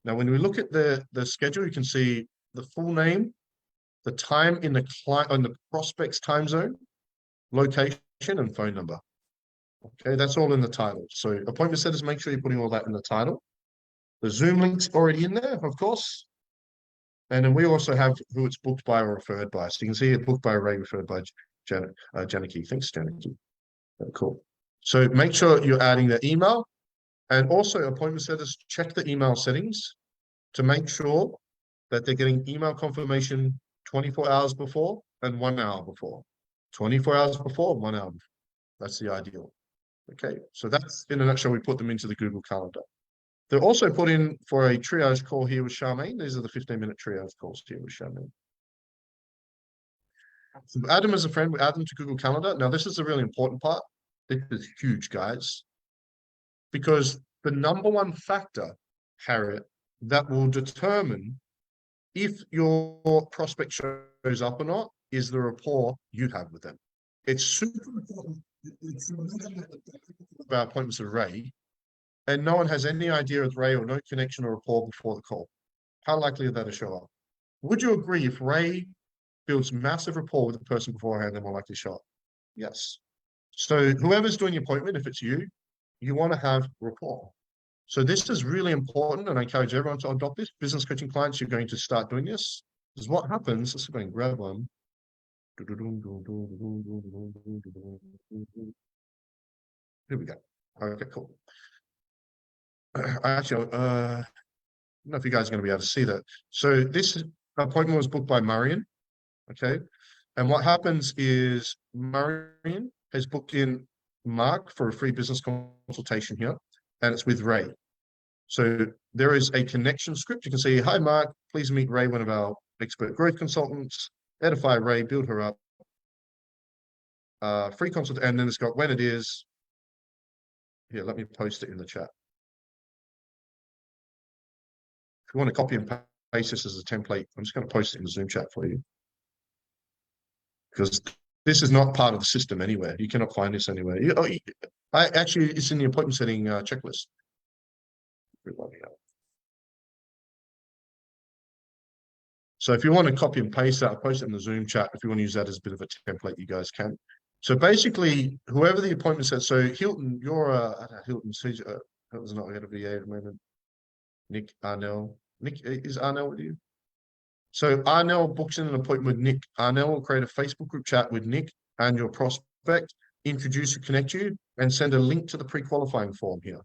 Now, when we look at the schedule, you can see the full name, the time in the client on the prospect's time zone, location, and phone number. Okay, that's all in the title. So appointment setters, make sure you're putting all that in the title. The Zoom link's already in there, of course. And then we also have who it's booked by or referred by. So you can see it booked by Ray, referred by Janaki. Thanks, Janaki. Cool. So make sure you're adding the email. And also appointment setters, check the email settings to make sure that they're getting email confirmation 24 hours before and 1 hour before. 24 hours before, 1 hour before. That's the ideal. Okay, so that's in a nutshell, we put them into the Google Calendar. They're also put in for a triage call here with Charmaine. These are the 15-minute triage calls here with Charmaine. So add them as a friend, we add them to Google Calendar. Now, this is a really important part. This is huge, guys. Because the number one factor, Harriet, that will determine if your prospect shows up or not is the rapport you have with them. It's super important. It's about appointments with Ray, and no one has any idea of Ray or no connection or rapport before the call. How likely are they to show up? Would you agree if Ray builds massive rapport with the person beforehand, they're more likely to show up? Yes. So whoever's doing the appointment, if it's you, you want to have rapport. So this is really important, and I encourage everyone to adopt this. Business coaching clients, you're going to start doing this. This is what happens. Let's go and grab one. Here we go. Okay, cool. Actually, I don't know if you guys are going to be able to see that. So this appointment was booked by Marion. Okay. And what happens is Marion has booked in Mark for a free business consultation here, and it's with Ray. So there is a connection script. You can see, hi, Mark, please meet Ray, one of our expert growth consultants. Edify Ray, build her up. Free consult, and then it's got when it is. Here, let me post it in the chat. If you want to copy and paste this as a template, I'm just going to post it in the Zoom chat for you. Because this is not part of the system anywhere. You cannot find this anywhere. Actually, it's in the appointment setting checklist. So if you want to copy and paste that, I'll post it in the Zoom chat. If you want to use that as a bit of a template, you guys can. So basically, whoever the appointment says, so Hilton, you're Hilton's not head of VA at the moment. Nick Arnell. Nick, is Arnell with you? So Arnell books in an appointment with Nick. Arnell will create a Facebook group chat with Nick and your prospect, introduce and connect you, and send a link to the pre-qualifying form here.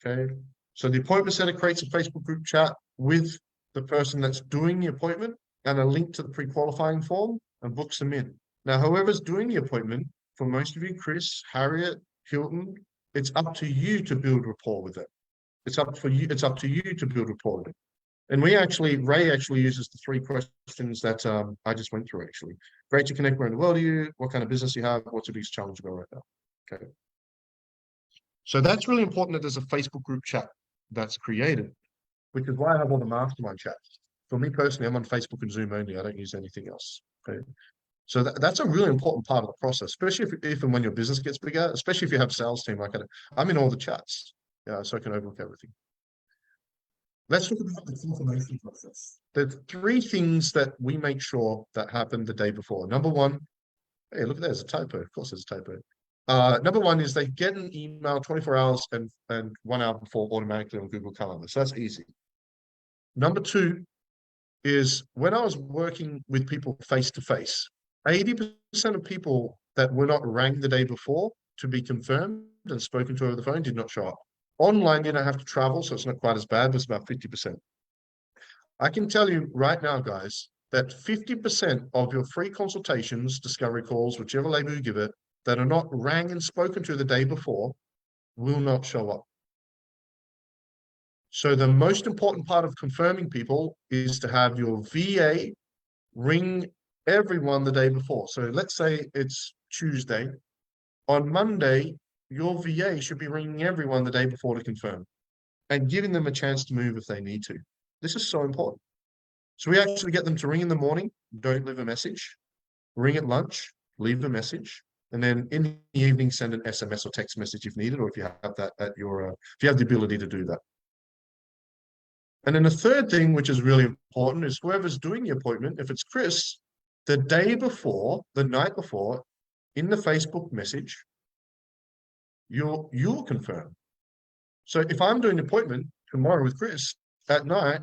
Okay. So the appointment center creates a Facebook group chat with the person that's doing the appointment and a link to the pre-qualifying form and books them in. Now, whoever's doing the appointment, for most of you, Chris, Harriet, Hilton, it's up to you to build rapport with them. It's up to you to build rapport with them. And Ray actually uses the 3 questions that I just went through, actually. Great to connect around the world to you. What kind of business you have? What's your biggest challenge about right now? Okay. So that's really important that there's a Facebook group chat that's created, which is why I have all the mastermind chats. For me personally, I'm on Facebook and Zoom only. I don't use anything else. Okay. So that's a really important part of the process, especially if and when your business gets bigger, especially if you have a sales team. I'm in all the chats, so I can overlook everything. Let's talk about the confirmation process. There's 3 things that we make sure that happen the day before. Number 1, hey, look, there's a typo. Of course, there's a typo. Number 1 is they get an email 24 hours and 1 hour before automatically on Google Calendar. So that's easy. Number 2 is when I was working with people face to face, 80% of people that were not rang the day before to be confirmed and spoken to over the phone did not show up. Online, you don't have to travel, so it's not quite as bad, but it's about 50%. I can tell you right now, guys, that 50% of your free consultations, discovery calls, whichever label you give it, that are not rang and spoken to the day before will not show up. So the most important part of confirming people is to have your VA ring everyone the day before. So let's say it's Tuesday. On Monday, your VA should be ringing everyone the day before to confirm and giving them a chance to move if they need to. This is so important. So we actually get them to ring in the morning, don't leave a message, ring at lunch, leave a message, and then in the evening, send an SMS or text message if needed, or if you have that at your, if you have the ability to do that. And then the third thing, which is really important, is whoever's doing the appointment, if it's Chris, the day before, the night before, in the Facebook message, you'll confirm. So if I'm doing an appointment tomorrow with Chris at night,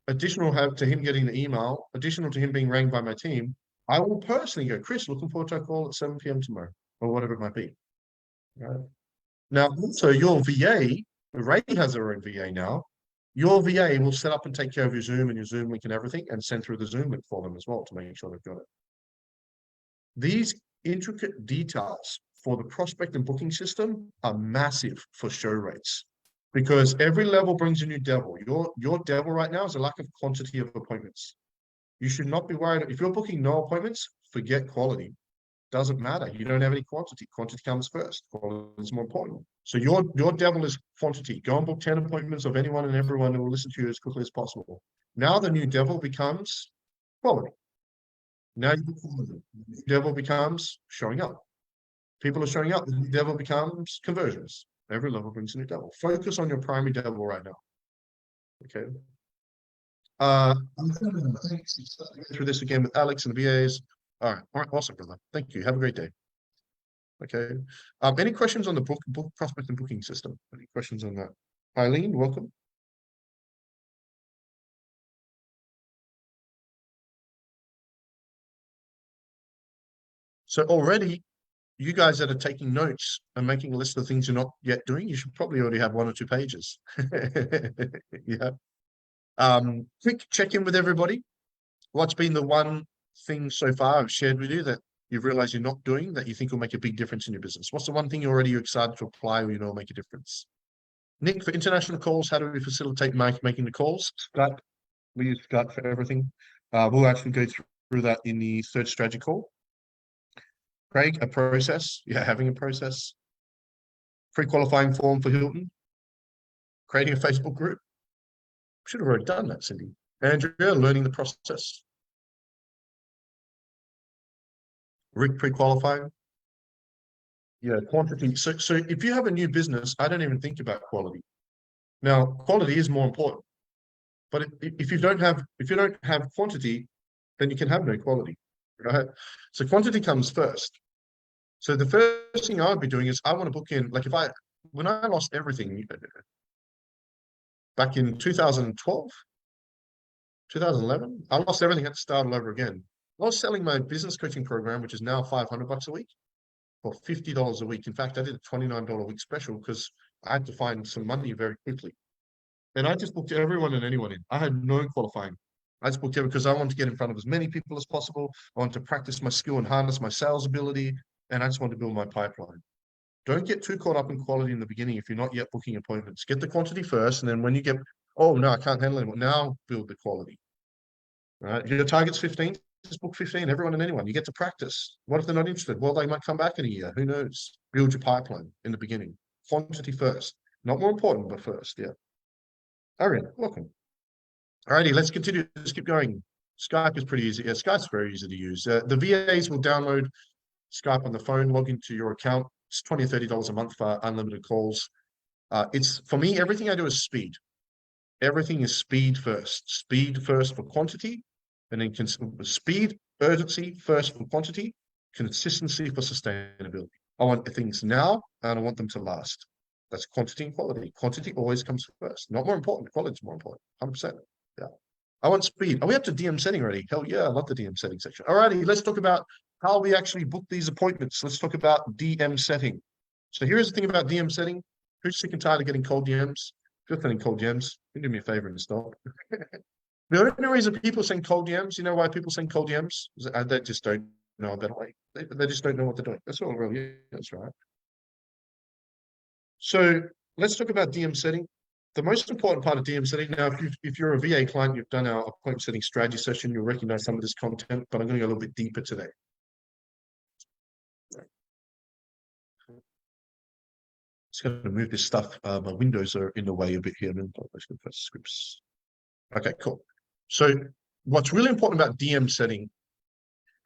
additional to him getting the email, additional to him being rang by my team, I will personally go, Chris, looking forward to a call at 7 p.m. tomorrow, or whatever it might be. Right? Now, also your VA, Ray has her own VA now. Your VA will set up and take care of your Zoom and your Zoom link and everything, and send through the Zoom link for them as well to make sure they've got it. These intricate details for the prospect and booking system are massive for show rates, because every level brings a new devil. Your devil right now is a lack of quantity of appointments. You should not be worried. If you're booking no appointments, forget quality. Doesn't matter. You don't have any quantity. Quantity comes first. Quality is more important. So your devil is quantity. Go and book 10 appointments of anyone and everyone who will listen to you as quickly as possible. Now the new devil becomes quality. Now you book quality. The new devil becomes showing up. People are showing up. The new devil becomes conversions. Every level brings a new devil. Focus on your primary devil right now. Okay. I'm going to through this again with Alex and the VAs. All right, awesome, brother. Thank you. Have a great day. Okay. Any questions on the book prospect and booking system? Any questions on that? Eileen, welcome. So already, you guys that are taking notes and making a list of things you're not yet doing, you should probably already have 1 or 2 pages. Yeah. Quick check-in with everybody. What's been the one thing so far I've shared with you that you've realized you're not doing that you think will make a big difference in your business? What's the one thing you're excited to apply or you know will make a difference? Nick, for international calls, how do we facilitate making the calls? Skype. We use Skype for everything. We'll actually go through that in the third strategy call. Craig, a process. Yeah, having a process. Pre-qualifying form for Hilton. Creating a Facebook group. Should have already done that, Cindy. Andrea, learning the process. Rick, pre-qualifying. Yeah, quantity. So if you have a new business, I don't even think about quality. Now, quality is more important. But if you don't have quantity, then you can have no quality, right? So quantity comes first. So the first thing I would be doing is I want to book in, like when I lost everything back in 2012, 2011, I lost everything, I had to start all over again. I was selling my business coaching program, which is now $500 a week, for $50 a week. In fact, I did a $29 a week special because I had to find some money very quickly. And I just booked everyone and anyone in. I had no qualifying. I just booked everyone because I wanted to get in front of as many people as possible. I wanted to practice my skill and harness my sales ability. And I just wanted to build my pipeline. Don't get too caught up in quality in the beginning if you're not yet booking appointments. Get the quantity first. And then when you get, oh, no, I can't handle it anymore. Now build the quality. All right. If your target's 15, just book 15, everyone and anyone. You get to practice. What if they're not interested? Well, they might come back in a year. Who knows? Build your pipeline in the beginning. Quantity first. Not more important, but first. Yeah. Arian, welcome. Alrighty, let's continue. Let's keep going. Skype is pretty easy. Yeah, Skype's very easy to use. The VAs will download Skype on the phone, log into your account. It's $20 or $30 a month for unlimited calls. It's for me, everything I do is speed. Everything is speed first. Speed first for quantity, and then speed, urgency first for quantity, consistency for sustainability. I want things now, and I want them to last. That's quantity and quality. Quantity always comes first. Not more important. Quality is more important. 100%. Yeah. I want speed. Are we up to DM setting already? Hell yeah, I love the DM setting section. Alrighty, let's talk about how we actually book these appointments. Let's talk about DM setting. So here's the thing about DM setting. Who's sick and tired of getting cold DMs? If you're getting cold DMs, you do me a favor and stop. The only reason people send cold DMs, you know why people send cold DMs? They just don't know a better way. They just don't know what they're doing. That's all it really is, right? So let's talk about DM setting. The most important part of DM setting, now, if you're a VA client, you've done our appointment setting strategy session, you'll recognize some of this content, but I'm going to go a little bit deeper today. Just going to move this stuff. My windows are in the way a bit here. Let's go press scripts. Okay, cool. So what's really important about DM setting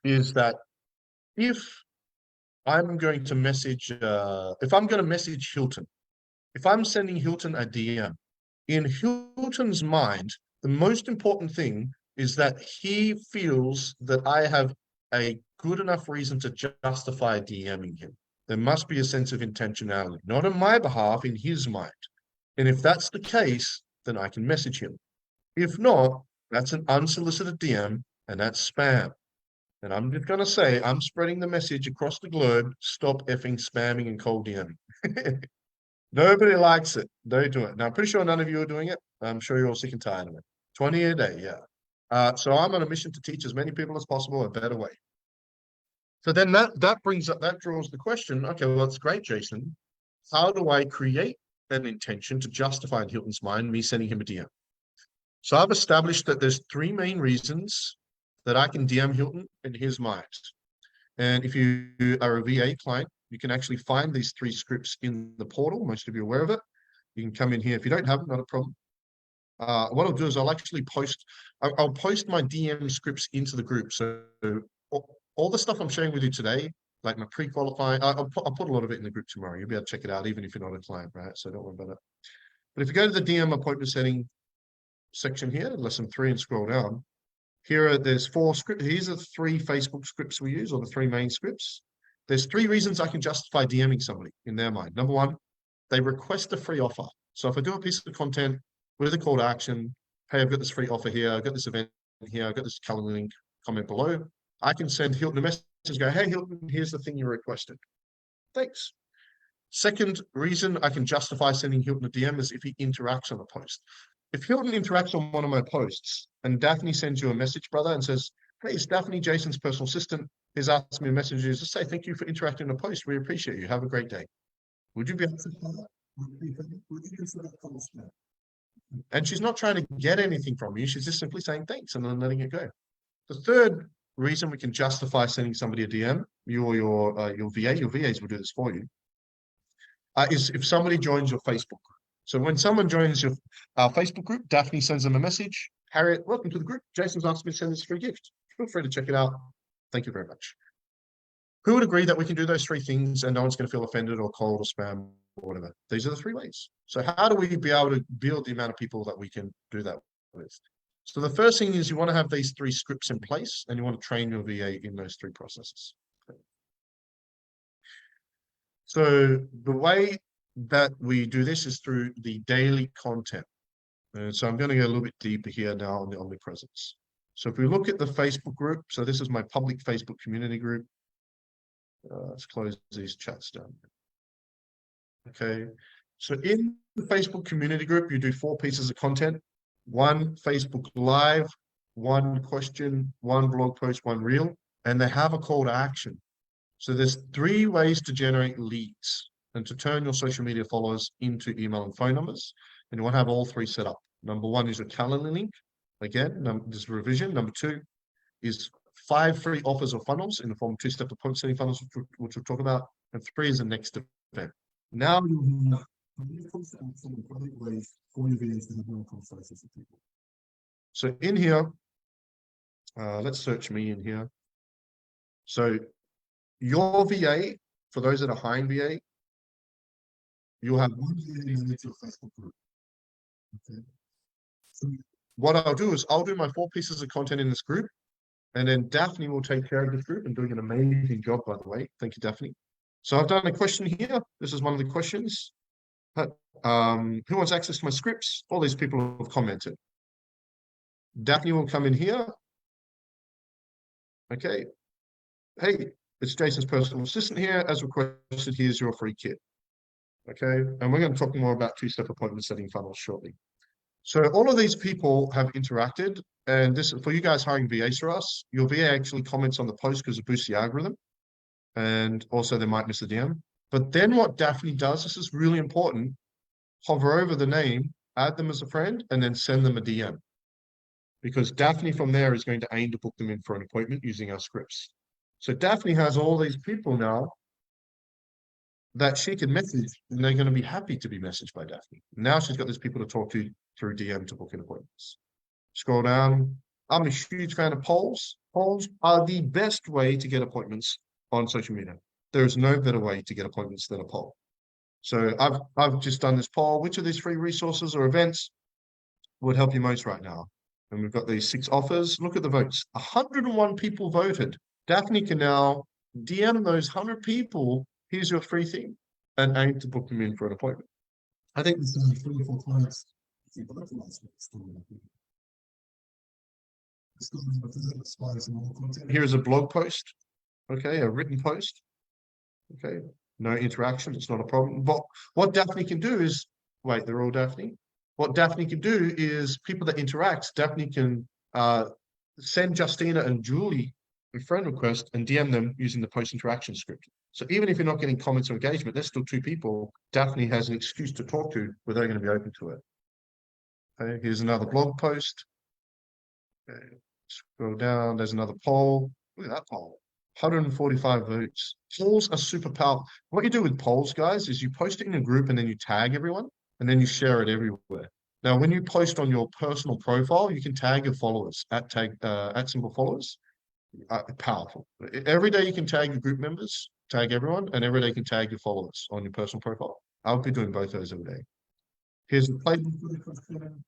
is that if I'm going to message, if I'm going to message Hilton, if I'm sending Hilton a DM, in Hilton's mind, the most important thing is that he feels that I have a good enough reason to justify DMing him. There must be a sense of intentionality, not on my behalf, in his mind. And if that's the case, then I can message him. If not, that's an unsolicited DM and that's spam. And I'm just going to say, I'm spreading the message across the globe, stop effing spamming and cold DMing. Nobody likes it. Don't do it. Now, I'm pretty sure none of you are doing it. I'm sure you're all sick and tired of it. 20 a day, yeah. So I'm on a mission to teach as many people as possible a better way. So then that draws the question, okay, well, that's great, Jason. How do I create an intention to justify in Hilton's mind me sending him a DM? So I've established that there's 3 main reasons that I can DM Hilton in his mind. And if you are a VA client, you can actually find these 3 scripts in the portal. Most of you are aware of it. You can come in here. If you don't have them, not a problem. What I'll do is I'll actually I'll post my DM scripts into the group. So all the stuff I'm sharing with you today, like my pre-qualifying, I'll put a lot of it in the group tomorrow. You'll be able to check it out, even if you're not a client, right? So don't worry about it. But if you go to the DM appointment setting section here, lesson 3, and scroll down, there's 4 scripts. These are the 3 Facebook scripts we use, or the 3 main scripts. There's 3 reasons I can justify DMing somebody in their mind. Number 1, they request a free offer. So if I do a piece of content with a call to action, hey, I've got this free offer here, I've got this event here, I've got this calendar link, comment below, I can send Hilton a message, go, hey, Hilton, here's the thing you requested. Thanks. Second reason I can justify sending Hilton a DM is if he interacts on a post. If Hilton interacts on one of my posts and Daphne sends you a message, brother, and says, hey, it's Daphne, Jason's personal assistant, has asked me a message to say thank you for interacting in a post. We appreciate you. Have a great day. Would you be able to do that? Would you consider that false? And she's not trying to get anything from you. She's just simply saying thanks and then letting it go. The third reason we can justify sending somebody a DM, you or your VA, your VAs will do this for you, is if somebody joins your Facebook group. So when someone joins your Facebook group, Daphne sends them a message. Harriet, welcome to the group. Jason's asked me to send this free gift. Feel free to check it out. Thank you very much. Who would agree that we can do those 3 things and no one's going to feel offended or cold or spam or whatever? These are the 3 ways. So how do we be able to build the amount of people that we can do that with? So the first thing is you want to have these 3 scripts in place and you want to train your VA in those 3 processes. So the way that we do this is through the daily content. So I'm going to go a little bit deeper here now on the omnipresence. So if we look at the Facebook group, so this is my public Facebook community group. Let's close these chats down. Okay, so in the Facebook community group, you do 4 pieces of content: 1 Facebook Live, 1 question, 1 blog post, 1 reel, and they have a call to action. So there's 3 ways to generate leads and to turn your social media followers into email and phone numbers. And you want to have all 3 set up. Number 1 is a calendar link. Again, this is revision. Number 2 is 5 free offers or funnels in the form of 2-step appointment setting funnels, which we'll talk about. And 3 is the next event. Now you have great ways for your VAs to have more conversations with people. So in here, let's search me in here. So your VA, for those that are hiring VA, you'll have 1 VA manage your Facebook group. Okay. So what I'll do is I'll do my 4 pieces of content in this group, and then Daphne will take care of this group and doing an amazing job, by the way. Thank you, Daphne. So I've done a question here. This is one of the questions. Who wants access to my scripts? All these people have commented. Daphne will come in here. Okay. Hey, it's Jason's personal assistant here. As requested, here's your free kit. Okay. And we're going to talk more about 2-step appointment setting funnels shortly. So all of these people have interacted, and this for you guys hiring VAs for us, your VA actually comments on the post because it boosts the algorithm. And also they might miss a DM. But then what Daphne does, this is really important, hover over the name, add them as a friend, and then send them a DM. Because Daphne from there is going to aim to book them in for an appointment using our scripts. So Daphne has all these people now that she can message, and they're going to be happy to be messaged by Daphne. Now she's got these people to talk to through DM to book in appointments. Scroll down. I'm a huge fan of polls. Polls are the best way to get appointments on social media. There is no better way to get appointments than a poll. So I've just done this poll. Which of these free resources or events would help you most right now? And we've got these 6 offers. Look at the votes. 101 people voted. Daphne can now DM those 100 people, here's your free thing, and aim to book them in for an appointment. I think this is 3 or 4 clients. Here is a blog post. Okay, a written post. Okay, no interaction, it's not a problem. But what Daphne can do is, wait, they're all Daphne. What Daphne can do is people that interact, Daphne can send Justina and Julie a friend request and DM them using the post interaction script. So even if you're not getting comments or engagement, there's still 2 people Daphne has an excuse to talk to where they're going to be open to it. Okay, here's another blog post. Okay, scroll down, there's another poll. Look at that poll. 145 votes. Polls are super powerful. What you do with polls, guys, is you post it in a group and then you tag everyone and then you share it everywhere. Now, when you post on your personal profile, you can tag your followers at symbol followers. Powerful. Every day you can tag your group members, tag everyone, and every day you can tag your followers on your personal profile. I'll be doing both those every day. Here's the playbook for the question.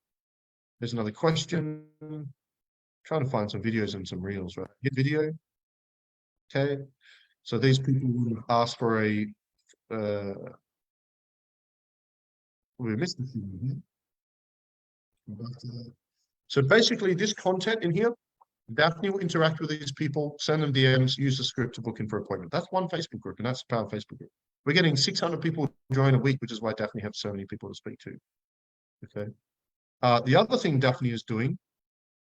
There's another question. Trying to find some videos and some reels, right? Hit video. Okay. So these people would have asked for a we missed a few here. So basically this content in here, Daphne will interact with these people, send them DMs, use the script to book in for appointment. That's one Facebook group, and that's the power of Facebook group. We're getting 600 people join a week, which is why Daphne has so many people to speak to. Okay. The other thing Daphne is doing,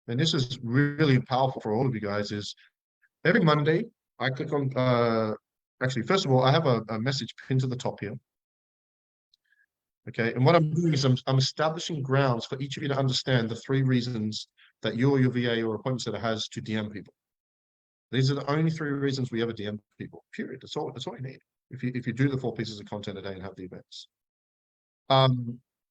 and this is really powerful for all of you guys, is every Monday I click on. Actually, first of all, I have a message pinned to the top here. Okay, and what I'm doing is I'm establishing grounds for each of you to understand the 3 reasons that you or your VA or appointment setter has to DM people. These are the only 3 reasons we ever DM people, period. That's all you need. If you do the 4 pieces of content a day and have the events.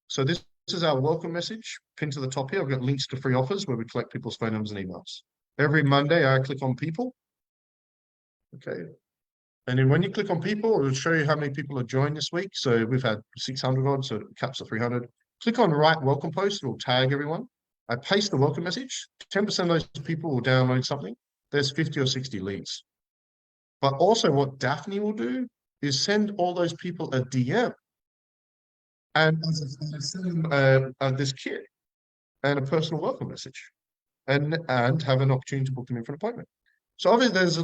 So this is our welcome message pinned to the top here. I've got links to free offers where we collect people's phone numbers and emails. Every Monday I click on people. Okay. And then when you click on people, it will show you how many people are joined this week. So we've had 600 odd, so it caps at 300. Click on write welcome post, it will tag everyone. I paste the welcome message. 10% of those people will download something. There's 50 or 60 leads. But also what Daphne will do is send all those people a DM and send them this kit and a personal welcome message and have an opportunity to book them in for an appointment. So obviously there's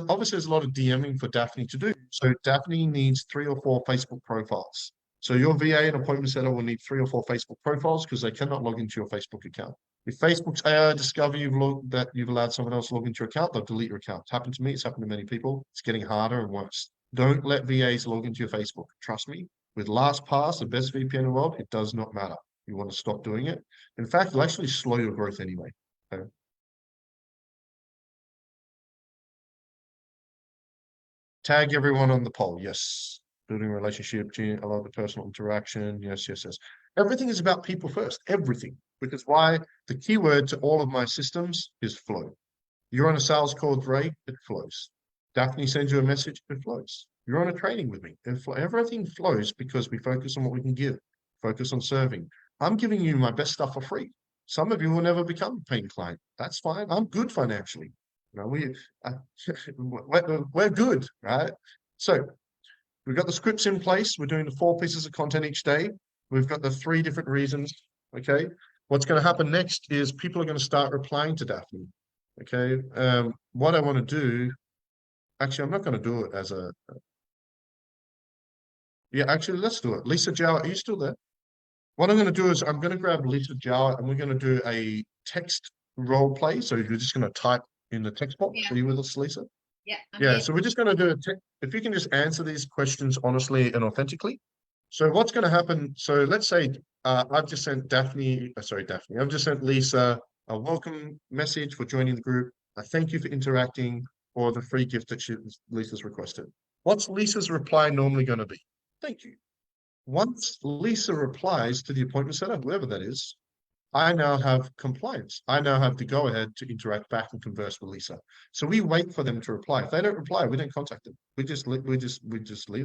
a lot of DMing for Daphne to do. So Daphne needs 3 or 4 Facebook profiles. So your VA and appointment setter will need 3 or 4 Facebook profiles because they cannot log into your Facebook account. If Facebook's AI discover that you've allowed someone else to log into your account, they'll delete your account. It's happened to me. It's happened to many people. It's getting harder and worse. Don't let VAs log into your Facebook. Trust me. With LastPass, the best VPN in the world, it does not matter. You want to stop doing it. In fact, it'll actually slow your growth anyway. Okay? Tag everyone on the poll. Yes. Building a relationship, a lot of the personal interaction. Yes, yes, yes. Everything is about people first. Everything. Which is why the keyword to all of my systems is flow. You're on a sales call with Ray, it flows. Daphne sends you a message, it flows. You're on a training with me, everything flows because we focus on what we can give, focus on serving. I'm giving you my best stuff for free. Some of you will never become a paying client. That's fine. I'm good financially. You know, we're good, right? So we've got the scripts in place. We're doing the 4 pieces of content each day. We've got the 3 different reasons. Okay. What's going to happen next is people are going to start replying to Daphne. Okay. What I want to do, actually, I'm not going to do it as a, yeah, actually, let's do it. Lisa Jow, are you still there? What I'm going to do is I'm going to grab Lisa Jow and we're going to do a text role play. So you're just going to type in the text box. Yeah. Are you with us, Lisa? Yeah. Yeah. So we're just going to do if you can just answer these questions honestly and authentically. So what's going to happen? So let's say I've just sent Daphne, I've just sent Lisa a welcome message for joining the group. I thank you for interacting or the free gift that Lisa's requested. What's Lisa's reply normally going to be? Thank you. Once Lisa replies to the appointment setter, whoever that is, I now have compliance. I now have the go ahead to interact back and converse with Lisa. So we wait for them to reply. If they don't reply, we don't contact them. We just leave.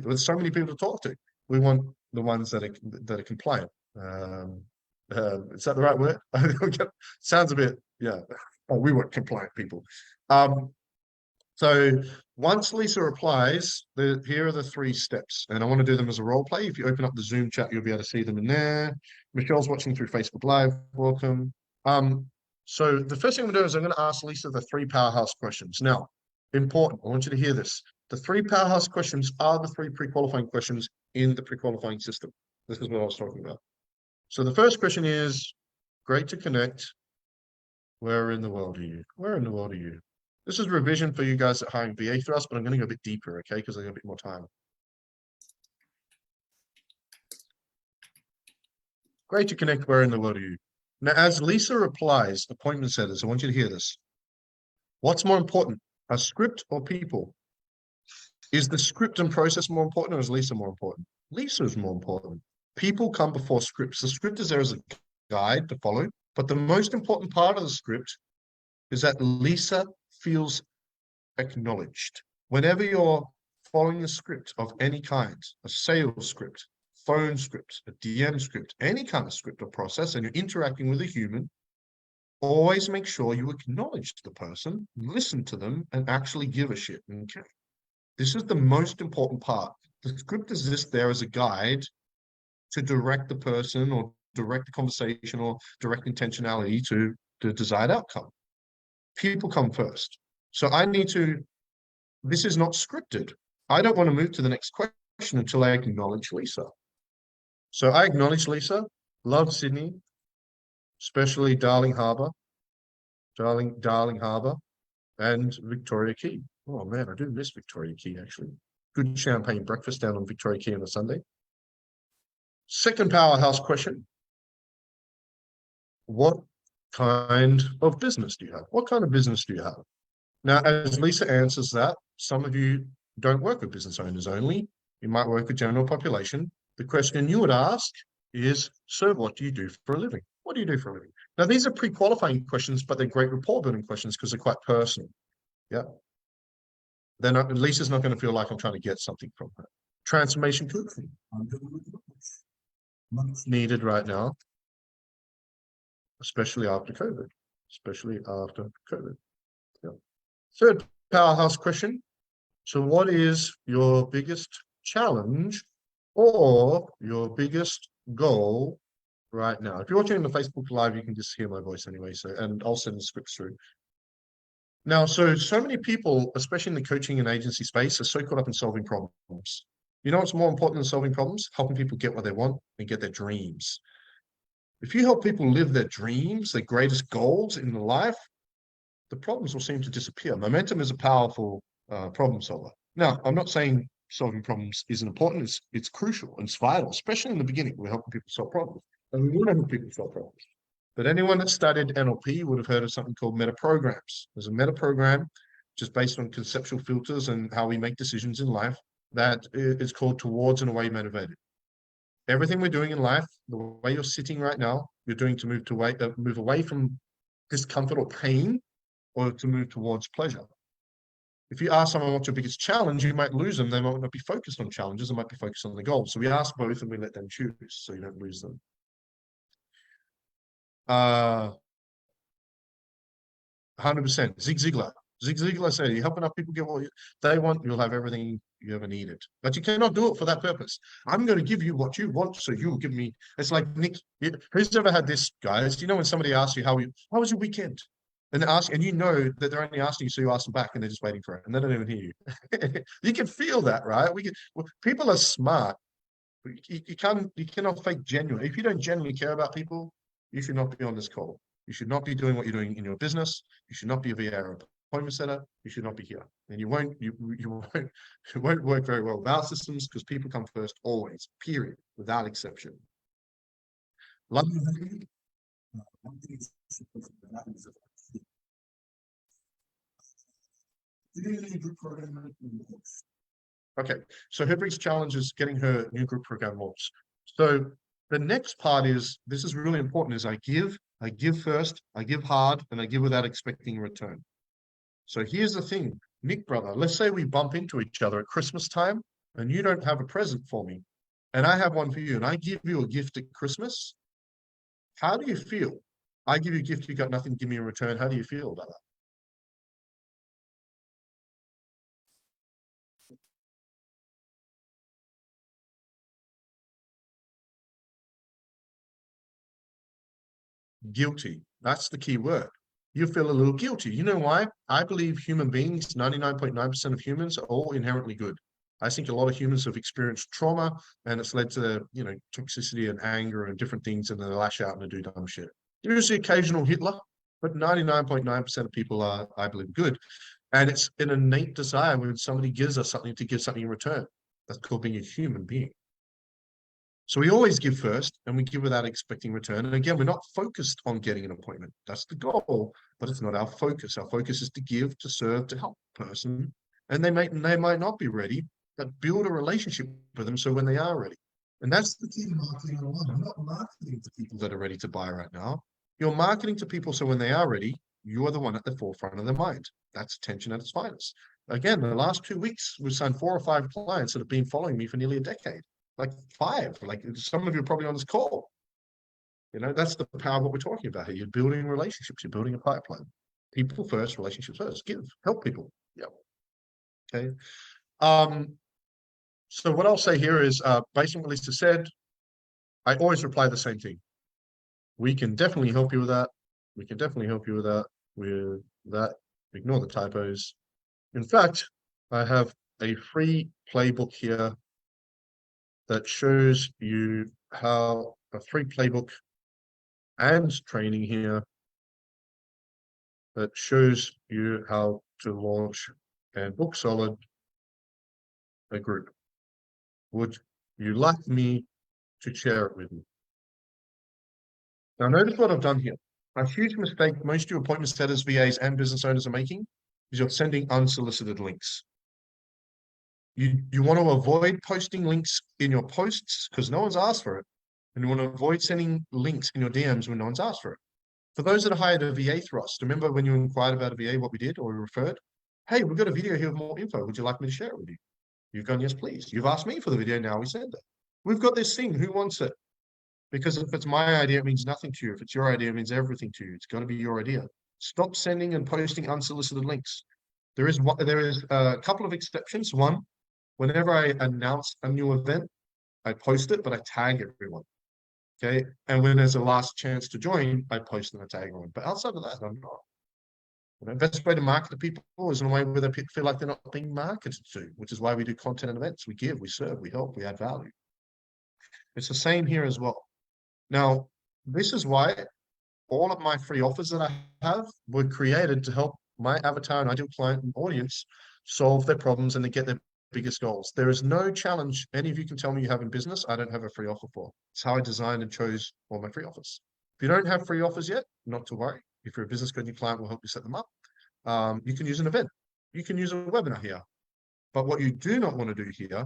There's so many people to talk to. We want the ones that are compliant. Is that the right word? Sounds a bit, yeah. Oh, we want compliant people. So once Lisa replies, here are the 3 steps, and I want to do them as a role play. If you open up the Zoom chat, you'll be able to see them in there. Michelle's watching through Facebook Live. Welcome. So the first thing I'm going to do is I'm going to ask Lisa the 3 powerhouse questions. Now, important, I want you to hear this. The 3 powerhouse questions are the 3 pre-qualifying questions in the pre-qualifying system. This is what I was talking about. So the first question is, great to connect. Where in the world are you? Where in the world are you? This is revision for you guys that hiring VA through us, but I'm going to go a bit deeper, okay? Because I got a bit more time. Great to connect. Where in the world are you? Now, as Lisa replies, appointment setters, I want you to hear this. What's more important, a script or people? Is the script and process more important, or is Lisa more important? Lisa is more important. People come before scripts. The script is there as a guide to follow, but the most important part of the script is that Lisa feels acknowledged. Whenever you're following a script of any kind, a sales script, phone script, a DM script, any kind of script or process, and you're interacting with a human, always make sure you acknowledge the person, listen to them, and actually give a shit. Okay. This is the most important part. The script is just there as a guide to direct the person or direct the conversation or direct intentionality to the desired outcome. People come first. So this is not scripted. I don't want to move to the next question until I acknowledge Lisa. So I acknowledge Lisa, love Sydney, especially Darling Harbour, Darling Harbour, and Victoria Key. Oh man, I do miss Victoria Key actually. Good champagne breakfast down on Victoria Key on a Sunday. Second powerhouse question. What kind of business do you have? What kind of business do you have? Now, as Lisa answers that, some of you don't work with business owners only. You might work with general population. The question you would ask is, so what do you do for a living? What do you do for a living? Now, these are pre-qualifying questions, but they're great rapport building questions because they're quite personal. Yeah. Lisa's not going to feel like I'm trying to get something from her. Transformation coaching. Much needed right now, especially after COVID. Yeah. Third powerhouse question. So what is your biggest challenge or your biggest goal right now? If you're watching on the Facebook Live, you can just hear my voice anyway. And I'll send the scripts through. Now, so many people, especially in the coaching and agency space, are so caught up in solving problems. You know what's more important than solving problems? Helping people get what they want and get their dreams. If you help people live their dreams, their greatest goals in life, the problems will seem to disappear. Momentum is a powerful problem solver. Now, I'm not saying solving problems isn't important. It's crucial and it's vital, especially in the beginning. We're helping people solve problems. And we want to help people solve problems. But anyone that studied NLP would have heard of something called meta programs. There's a meta program just based on conceptual filters and how we make decisions in life that is called Towards and Away Motivated. Everything we're doing in life, the way you're sitting right now, you're doing to move away from discomfort or pain, or to move towards pleasure. If you ask someone what's your biggest challenge, you might lose them. They might not be focused on challenges, they might be focused on the goals. So we ask both and we let them choose so you don't lose them. 100%. Zig Ziglar said, you help enough people get what they want, you'll have everything you ever needed. But you cannot do it for that purpose. I'm going to give you what you want, so you'll give me. It's like, Nick, who's ever had this, guys? You know when somebody asks you, how was your weekend? And you know that they're only asking you, so you ask them back and they're just waiting for it. And they don't even hear you. You can feel that, right? People are smart. You cannot fake genuine. If you don't genuinely care about people, you should not be on this call. You should not be doing what you're doing in your business. You should not be a VA appointment setter. You should not be here. And you won't work very well with our systems because people come first always, period, without exception. Love you. Okay, so her biggest challenge is getting her new group program launched. So the next part is, this is really important, is I give first, I give hard, and I give without expecting a return. So here's the thing, Nick, brother, let's say we bump into each other at Christmas time and you don't have a present for me and I have one for you and I give you a gift at Christmas. How do you feel? I give you a gift, you got nothing to give me in return. How do you feel about that? Guilty. That's the key word. You feel a little guilty. You know why? I believe human beings, 99.9% of humans, are all inherently good. I think a lot of humans have experienced trauma and it's led to, toxicity and anger and different things, and they lash out and they do dumb shit. There's the occasional Hitler, but 99.9% of people are, I believe, good. And it's an innate desire when somebody gives us something to give something in return. That's called being a human being. So we always give first and we give without expecting return. And again, we're not focused on getting an appointment. That's the goal, but it's not our focus. Our focus is to give, to serve, to help the person. and they might not be ready, but build a relationship with them so when they are ready. And that's the key to marketing online. I'm not marketing to people that are ready to buy right now. You're marketing to people so when they are ready, you're the one at the forefront of their mind. That's attention at its finest. Again, the last 2 weeks, we've signed 4 or 5 clients that have been following me for nearly a decade. Like 5, like some of you are probably on this call. You know, that's the power of what we're talking about here. You're building relationships, you're building a pipeline. People first, relationships first. Give, help people. Yeah. Okay. So what I'll say here is, based on what Lisa said, I always reply the same thing. We can definitely help you with that. We can definitely help you with that. With that, ignore the typos. In fact, I have a free playbook here that shows you how a free playbook and training here that shows you how to launch and book solid a group. Would you like me to share it with you? Now, notice what I've done here. A huge mistake most of your appointment setters, VAs, and business owners are making is you're sending unsolicited links. You want to avoid posting links in your posts because no one's asked for it. And you want to avoid sending links in your DMs when no one's asked for it. For those that hired a VA through us, remember when you inquired about a VA, what we did or we referred? Hey, we've got a video here with more info. Would you like me to share it with you? You've gone, yes, please. You've asked me for the video, now we send it. We've got this thing, who wants it? Because if it's my idea, it means nothing to you. If it's your idea, it means everything to you. It's got to be your idea. Stop sending and posting unsolicited links. There is a couple of exceptions. One, whenever I announce a new event, I post it, but I tag everyone. Okay. And when there's a last chance to join, I post and I tag everyone. But outside of that, I'm not. The best way to market to people is in a way where they feel like they're not being marketed to, which is why we do content and events. We give, we serve, we help, we add value. It's the same here as well. Now, this is why all of my free offers that I have were created to help my avatar and ideal client and audience solve their problems and to get their biggest goals. There is no challenge any of you can tell me you have in business I don't have a free offer for. It's how I designed and chose all my free offers. If you don't have free offers yet, not to worry. If you're a business coaching client, we'll help you set them up. You can use an event. You can use a webinar here. But what you do not want to do here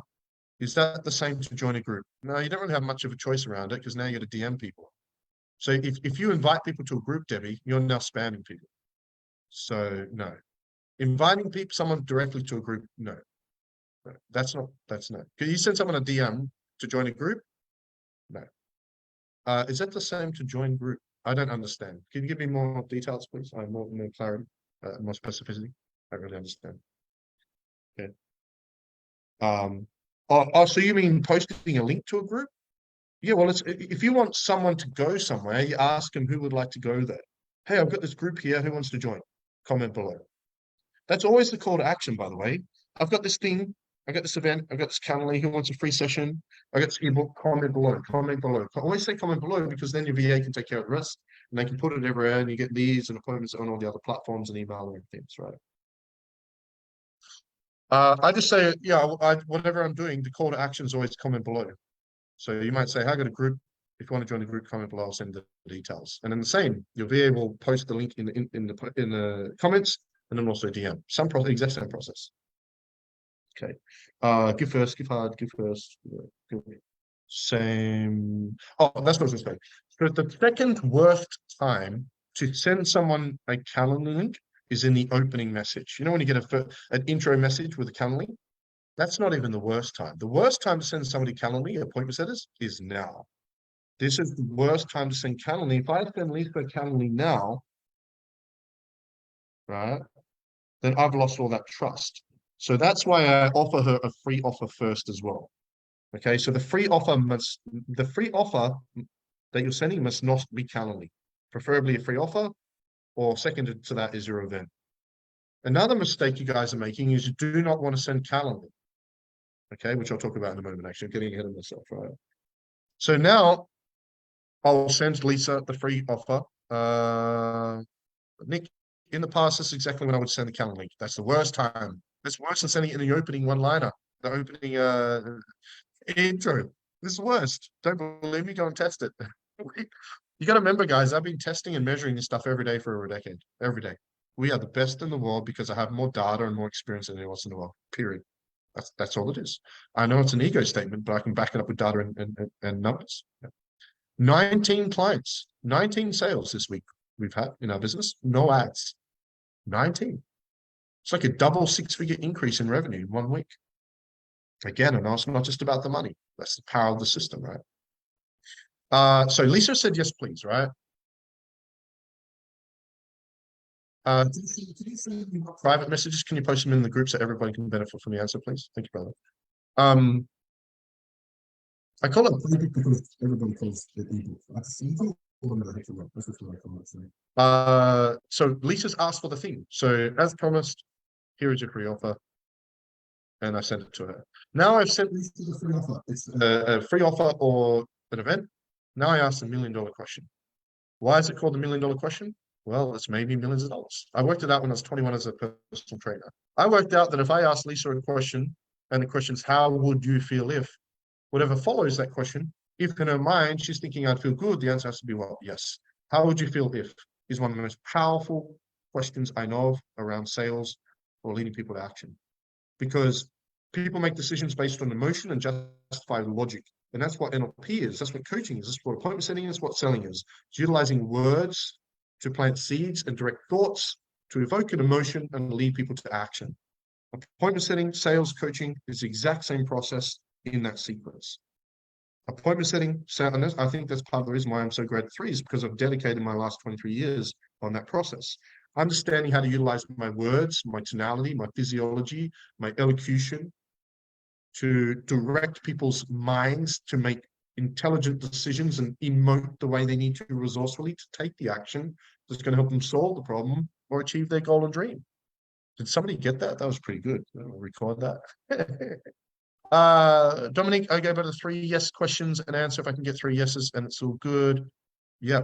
is that the same to join a group. No, you don't really have much of a choice around it because now you got to DM people. So if you invite people to a group, Debbie, you're now spamming people. So no. Inviting people, someone directly to a group, no. That's no. Can you send someone a DM to join a group? No. Is that the same to join group? I don't understand. Can you give me more details, please? More clarity, more specificity. I don't really understand. Okay. So you mean posting a link to a group? Yeah, well, if you want someone to go somewhere, you ask them who would like to go there. Hey, I've got this group here. Who wants to join? Comment below. That's always the call to action, by the way. I've got this thing. I got this event. I got this Calendly. Who wants a free session? I got this ebook. Comment below. Comment below. I always say comment below because then your VA can take care of the rest, and they can put it everywhere, and you get leads and appointments on all the other platforms and email and everything. That's right. I just say, yeah, whatever I'm doing, the call to action is always comment below. So you might say, I got a group. If you want to join the group, comment below. I'll send the details. And then the same, your VA will post the link in the comments, and then also DM. Exact same process. Okay. Give first, give hard, give first. Same. Oh, that's what I was going to say. So the second worst time to send someone a Calendly link is in the opening message. You know, when you get an intro message with a Calendly, that's not even the worst time. The worst time to send somebody Calendly, appointment setters, is now. This is the worst time to send Calendly. If I send Lisa Calendly now, right, then I've lost all that trust. So that's why I offer her a free offer first as well. Okay, so the free offer that you're sending must not be Calendly. Preferably a free offer, or second to that is your event. Another mistake you guys are making is you do not want to send Calendly. Okay, which I'll talk about in a moment. Actually, I'm getting ahead of myself, right? So now I'll send Lisa the free offer. Nick, in the past, this is exactly when I would send the Calendly link. That's the worst time. That's worse than sending it in the opening one-liner, the opening intro. This is worst. Don't believe me? Go and test it. You got to remember, guys, I've been testing and measuring this stuff every day for over a decade. Every day. We are the best in the world because I have more data and more experience than anyone else in the world, period. That's all it is. I know it's an ego statement, but I can back it up with data and numbers. 19 clients, 19 sales this week we've had in our business, no ads, 19. It's like a double six-figure increase in revenue in 1 week. Again, and it's not just about the money. That's the power of the system, right? So Lisa said, yes, please, right? Private messages, can you post them in the group so everybody can benefit from the answer, please? Thank you, brother. I call it ebook because everybody calls it ebook. So Lisa's asked for the theme. So as promised, here is your free offer. And I sent it to her. Now I've sent Lisa the free offer. It's a free offer or an event. Now I ask the $1 million question. Why is it called the $1 million question? Well, it's maybe millions of dollars. I worked it out when I was 21 as a personal trainer. I worked out that if I asked Lisa a question, and the question is, how would you feel if? Whatever follows that question, if in her mind she's thinking I'd feel good, the answer has to be, well, yes. How would you feel if? Is one of the most powerful questions I know of around sales or leading people to action. Because people make decisions based on emotion and justify logic. And that's what NLP is. That's what coaching is. That's what appointment setting is. What selling is. It's utilizing words to plant seeds and direct thoughts to evoke an emotion and lead people to action. Appointment setting, sales, coaching is the exact same process in that sequence. Appointment setting, and I think that's part of the reason why I'm so great at 3 is because I've dedicated my last 23 years on that process. Understanding how to utilize my words, my tonality, my physiology, my elocution to direct people's minds to make intelligent decisions and emote the way they need to resourcefully to take the action that's going to help them solve the problem or achieve their goal and dream. Did somebody get that? That was pretty good. I'll record that. Dominique, I gave her the 3 yes questions and answer if I can get 3 yeses and it's all good. Yeah,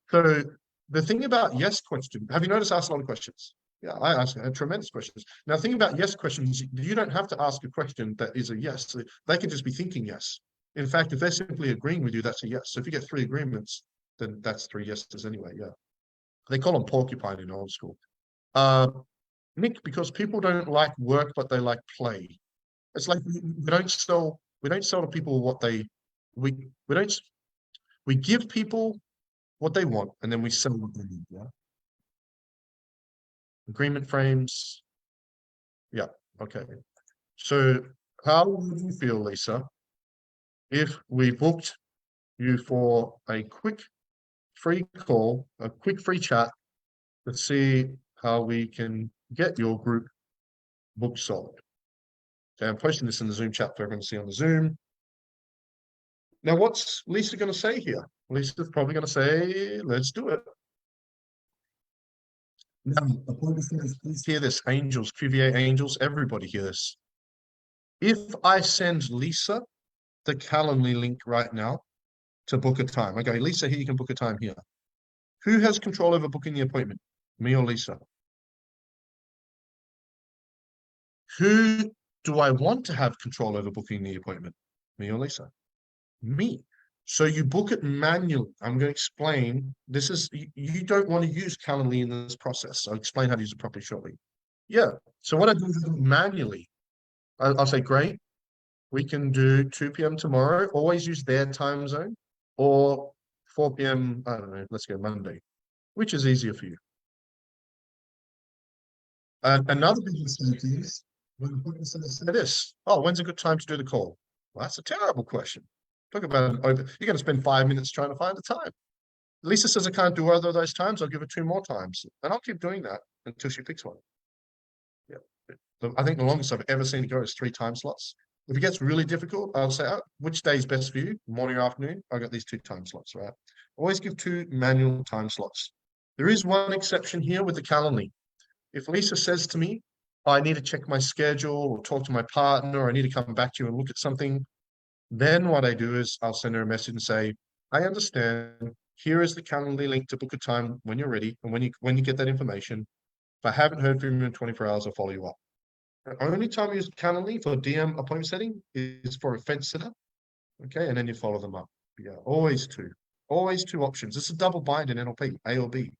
so the thing about yes question, have you noticed I ask a lot of questions? Yeah, I ask tremendous questions. Now, the thing about yes questions, you don't have to ask a question that is a yes. They can just be thinking yes. In fact, if they're simply agreeing with you, that's a yes. So if you get 3 agreements, then that's 3 yeses anyway, yeah. They call them porcupine in old school. Nick, because people don't like work, but they like play. It's like we don't sell to people what we give people what they want and then we sell what they need. Yeah. Agreement frames. Yeah. Okay. So how would you feel, Lisa, if we booked you for a quick free call, a quick free chat to see how we can get your group booked solid? Okay, I'm posting this in the Zoom chat for everyone to see on the Zoom. Now, what's Lisa going to say here? Lisa's probably going to say, let's do it. Now, please hear this, angels, QVA angels, everybody hear this. If I send Lisa the Calendly link right now to book a time, okay, Lisa, here you can book a time here. Who has control over booking the appointment? Me or Lisa? Who do I want to have control over booking the appointment? Me or Lisa? Me. So you book it manually. I'm going to explain. This is, you don't want to use Calendly in this process. I'll explain how to use it properly shortly. Yeah. So what I do is manually. I'll say, great. We can do 2 p.m. tomorrow. Always use their time zone, or 4 p.m. I don't know. Let's go Monday. Which is easier for you? Another big mistake is when people say this. Oh, when's a good time to do the call? Well, that's a terrible question. Talk about you're going to spend 5 minutes trying to find a time. Lisa says I can't do either of those times. I'll give her 2 more times, and I'll keep doing that until she picks one. Yeah, I think the longest I've ever seen it go is 3 time slots. If it gets really difficult, I'll say, oh, which day is best for you? Morning or afternoon? I've got these 2 time slots, right? Always give 2 manual time slots. There is one exception here with the Calendly. If Lisa says to me, oh, I need to check my schedule or talk to my partner, or I need to come back to you and look at something, then what I do is I'll send her a message and say, I understand. Here is the Calendly link to book a time when you're ready. And when you get that information, if I haven't heard from you in 24 hours, I'll follow you up. The only time I use Calendly for DM appointment setting is for a fence sitter. Okay, and then you follow them up. Yeah, always 2. Always 2 options. It's a double bind in NLP, A or B.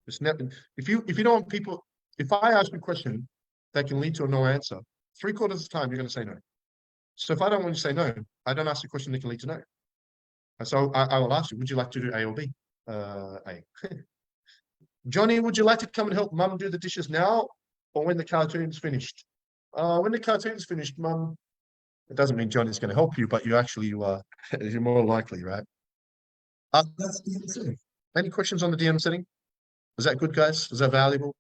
It's never, if you don't want people, if I ask you a question that can lead to a no answer, 3/4 of the time you're going to say no. So if I don't want you to say no, I don't ask a question that can lead to no. And so I will ask you, would you like to do A or B? A. Johnny, would you like to come and help Mum do the dishes now, or when the cartoon's finished? When the cartoon's finished, Mum. It doesn't mean Johnny's going to help you, but you are you're more likely, right? That's DM setting. Any questions on the DM setting? Is that good, guys? Is that valuable?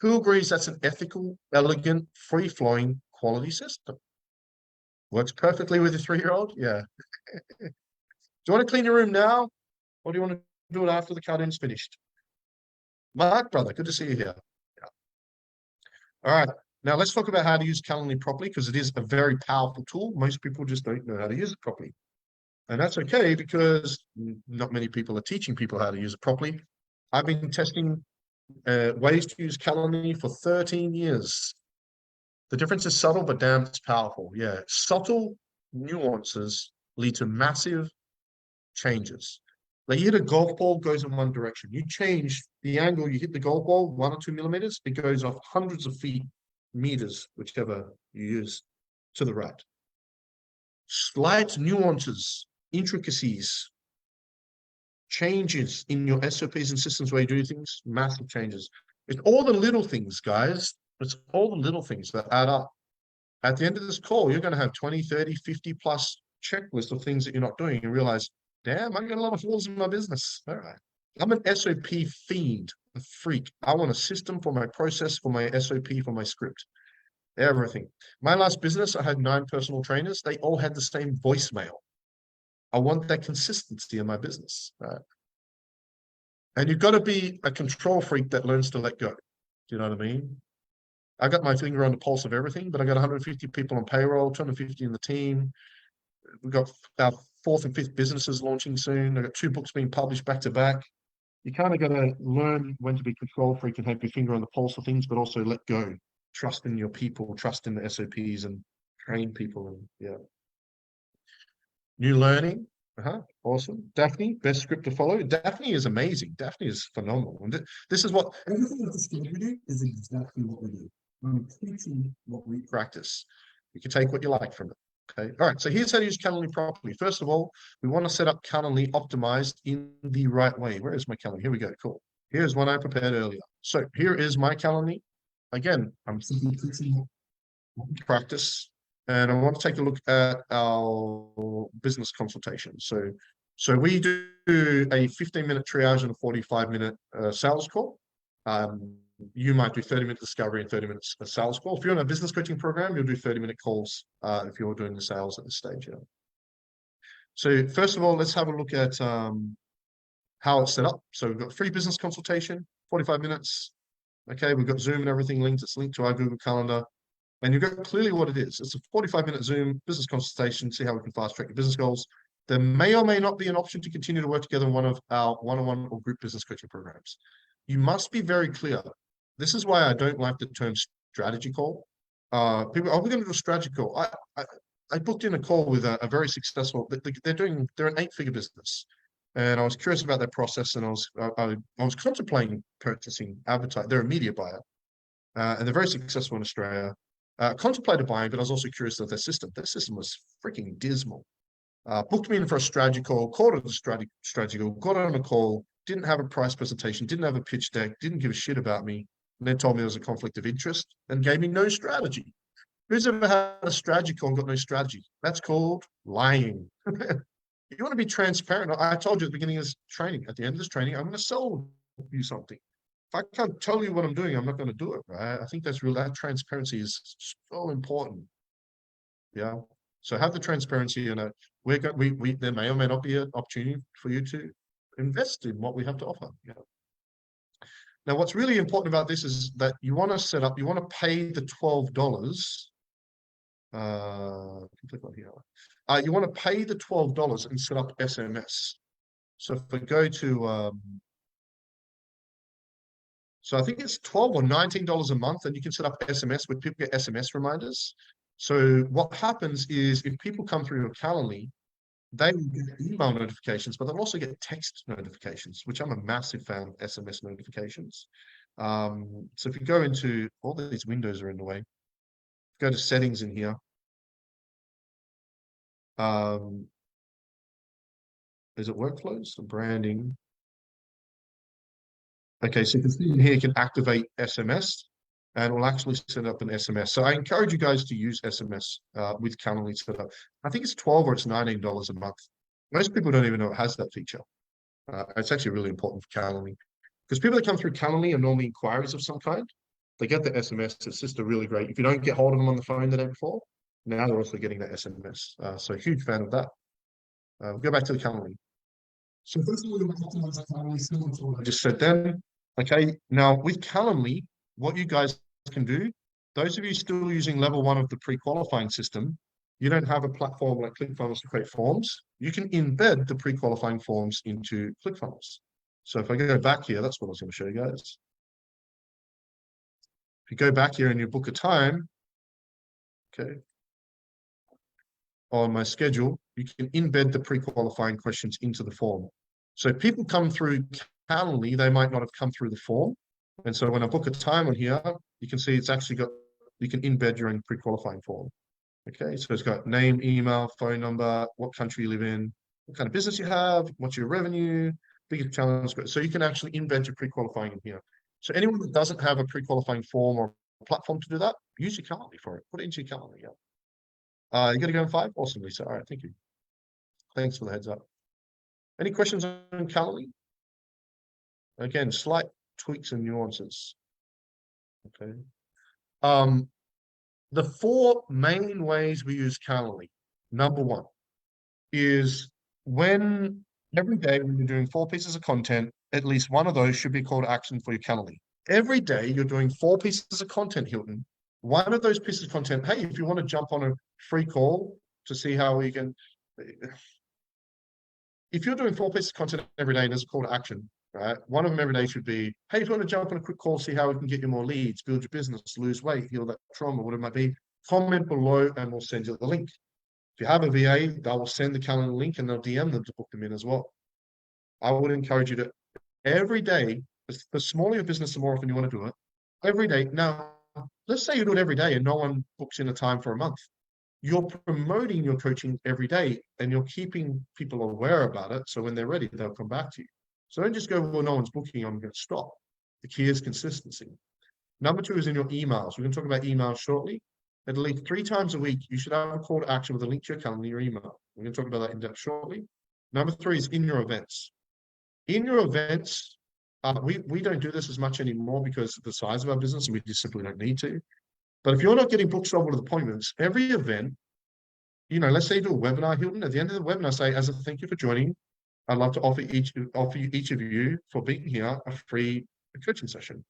Who agrees that's an ethical, elegant, free-flowing quality system? Works perfectly with a 3-year-old? Yeah. Do you want to clean your room now, or do you want to do it after the cartoon's finished? Mark, brother, good to see you here. Yeah. All right. Now let's talk about how to use Calendly properly, because it is a very powerful tool. Most people just don't know how to use it properly. And that's okay, because not many people are teaching people how to use it properly. I've been testing ways to use Calendly for 13 years. The difference is subtle, but damn, it's powerful. Yeah, subtle nuances lead to massive changes. Like you hit a golf ball, goes in one direction. You change the angle you hit the golf ball 1 or 2 millimeters, it goes off hundreds of feet, meters, whichever you use, to the right. Slight nuances, intricacies, changes in your SOPs and systems where you do things, massive changes. It's all the little things, guys. It's all the little things that add up. At the end of this call, you're going to have 20, 30, 50 plus checklists of things that you're not doing and realize, damn, I got a lot of flaws in my business. All right. I'm an SOP fiend, a freak. I want a system for my process, for my SOP, for my script, everything. My last business, I had 9 personal trainers. They all had the same voicemail. I want that consistency in my business. Right? And you've got to be a control freak that learns to let go. Do you know what I mean? I got my finger on the pulse of everything, but I got 150 people on payroll, 250 in the team. We've got our 4th and 5th businesses launching soon. I've got 2 books being published back to back. You kind of got to learn when to be control freak and have your finger on the pulse of things, but also let go. Trust in your people, trust in the SOPs, and train people. And yeah. New learning. Awesome. Daphne, best script to follow. Daphne is amazing. Daphne is phenomenal. And this is what everything that we do is exactly what we do. I'm teaching what we practice. You can take what you like from it. Okay. All right. So here's how to use Calendly properly. First of all, we want to set up Calendly optimized in the right way. Where is my Calendly? Here we go. Cool. Here's one I prepared earlier. So here is my Calendly. Again, I'm simply teaching practice. And I want to take a look at our business consultation. So we do a 15-minute triage and a 45-minute sales call. You might do 30-minute discovery and 30 minutes of sales call. If you're in a business coaching program, you'll do 30-minute calls if you're doing the sales at this stage. Yeah. So first of all, let's have a look at how it's set up. So we've got free business consultation, 45 minutes. Okay, we've got Zoom and everything linked. It's linked to our Google Calendar. And you've got clearly what it is. It's a 45-minute Zoom business consultation, see how we can fast track your business goals. There may or may not be an option to continue to work together in one of our one-on-one or group business coaching programs. You must be very clear. This is why I don't like the term strategy call. People, we're going to do a strategy call. I booked in a call with a very successful, they're an 8-figure business. And I was curious about their process, and I was contemplating purchasing advertising. They're a media buyer, and they're very successful in Australia. Contemplated buying, but I was also curious of their system. Their system was freaking dismal. Booked me in for a strategy call, called it a strategy call, got on a call, didn't have a price presentation, didn't have a pitch deck, didn't give a shit about me, and then told me there was a conflict of interest and gave me no strategy. Who's ever had a strategy call and got no strategy? That's called lying. You want to be transparent. I told you at the beginning of this training, at the end of this training, I'm going to sell you something. If I can't tell you what I'm doing, I'm not going to do it, right? I think that's real. That transparency is so important. Yeah. So have the transparency, and there may or may not be an opportunity for you to invest in what we have to offer. Yeah. Now, what's really important about this is that you want to set up, you want to pay the $12. Click on here. You want to pay the $12 and set up SMS. So if we go to so I think it's $12 or $19 a month, and you can set up SMS where people get SMS reminders. So what happens is if people come through your Calendly, they will get email notifications, but they'll also get text notifications, which I'm a massive fan of SMS notifications. So if you go into all these windows are in the way, go to settings in here. Is it workflows or branding? Okay, so you can see in here you can activate SMS and we'll actually set up an SMS. So I encourage you guys to use SMS with Calendly set up. I think it's 12 or it's $19 a month. Most people don't even know it has that feature. It's actually really important for Calendly because people that come through Calendly are normally inquiries of some kind. They get the SMS. It's just a really great. If you don't get hold of them on the phone the day before, now they're also getting that SMS. So huge fan of that. Go back to the Calendly. So first of all, Calendly similar to what I just said then. Okay, now with Calendly, what you guys can do, those of you still using level 1 of the pre-qualifying system, you don't have a platform like ClickFunnels to create forms. You can embed the pre-qualifying forms into ClickFunnels. So if I go back here, that's what I was going to show you guys. If you go back here and you book a time, okay, on my schedule, you can embed the pre-qualifying questions into the form. So people come through Calendly, they might not have come through the form. And so when I book a time on here, you can see it's actually got, you can embed your own pre-qualifying form. Okay, so it's got name, email, phone number, what country you live in, what kind of business you have, what's your revenue, biggest challenge. So you can actually embed your pre-qualifying in here. So anyone that doesn't have a pre-qualifying form or platform to do that, use your Calendly for it. Put it into your Calendly, yeah. You got to go in 5? Awesome, Lisa. All right, thank you. Thanks for the heads up. Any questions on Calendly? Again, slight tweaks and nuances. Okay. The 4 main ways we use Calendly. Number 1 is when every day when you're doing 4 pieces of content, at least one of those should be a call to action for your Calendly. Every day you're doing 4 pieces of content, Hilton. One of those pieces of content, hey, if you want to jump on a free call to see how we can, if you're doing 4 pieces of content every day, there's a call to action, right? One of them every day should be, hey, if you want to jump on a quick call, see how we can get you more leads, build your business, lose weight, heal that trauma, whatever it might be, comment below and we'll send you the link. If you have a VA, they will send the calendar link and they'll DM them to book them in as well. I would encourage you to every day, the smaller your business, the more often you want to do it. Every day. Now, let's say you do it every day and no one books in a time for a month. You're promoting your coaching every day and you're keeping people aware about it. So when they're ready, they'll come back to you. So don't just go, well, no one's booking, I'm going to stop. The key is consistency. Number 2 is in your emails. We're going to talk about emails shortly. At least 3 times a week, you should have a call to action with a link to your calendar, your email. We're going to talk about that in depth shortly. Number 3 is in your events. In your events, we don't do this as much anymore because of the size of our business and we just simply don't need to. But if you're not getting booked sold with appointments, every event, you know, let's say you do a webinar, Hilton, at the end of the webinar, say, as a thank you for joining, I'd love to offer each of you for being here a free coaching session.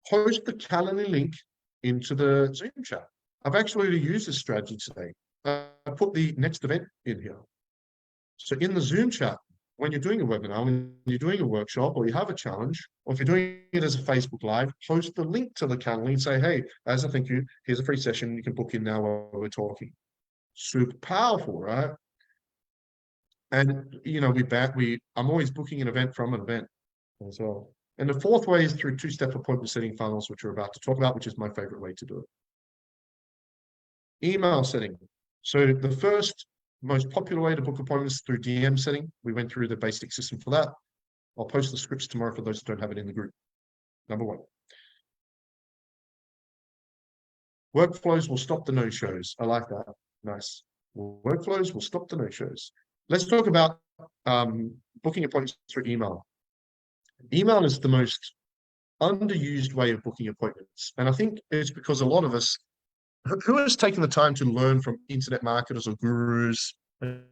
Post the Calendly link into the Zoom chat. I've actually used this strategy today. I put the next event in here. So in the Zoom chat, when you're doing a webinar, when you're doing a workshop, or you have a challenge, or if you're doing it as a Facebook Live, post the link to the Calendly and say, hey, as a thank you, here's a free session you can book in now while we're talking. Super powerful, right? And you know, I'm always booking an event from an event as well. And the 4th way is through 2-step appointment setting funnels, which we're about to talk about, which is my favorite way to do it. Email setting. So the first most popular way to book appointments is through DM setting. We went through the basic system for that. I'll post the scripts tomorrow for those who don't have it in the group. Number 1. Workflows will stop the no-shows. I like that. Nice. Workflows will stop the no-shows. Let's talk about booking appointments through email. Email is the most underused way of booking appointments. And I think it's because a lot of us, who has taken the time to learn from internet marketers or gurus,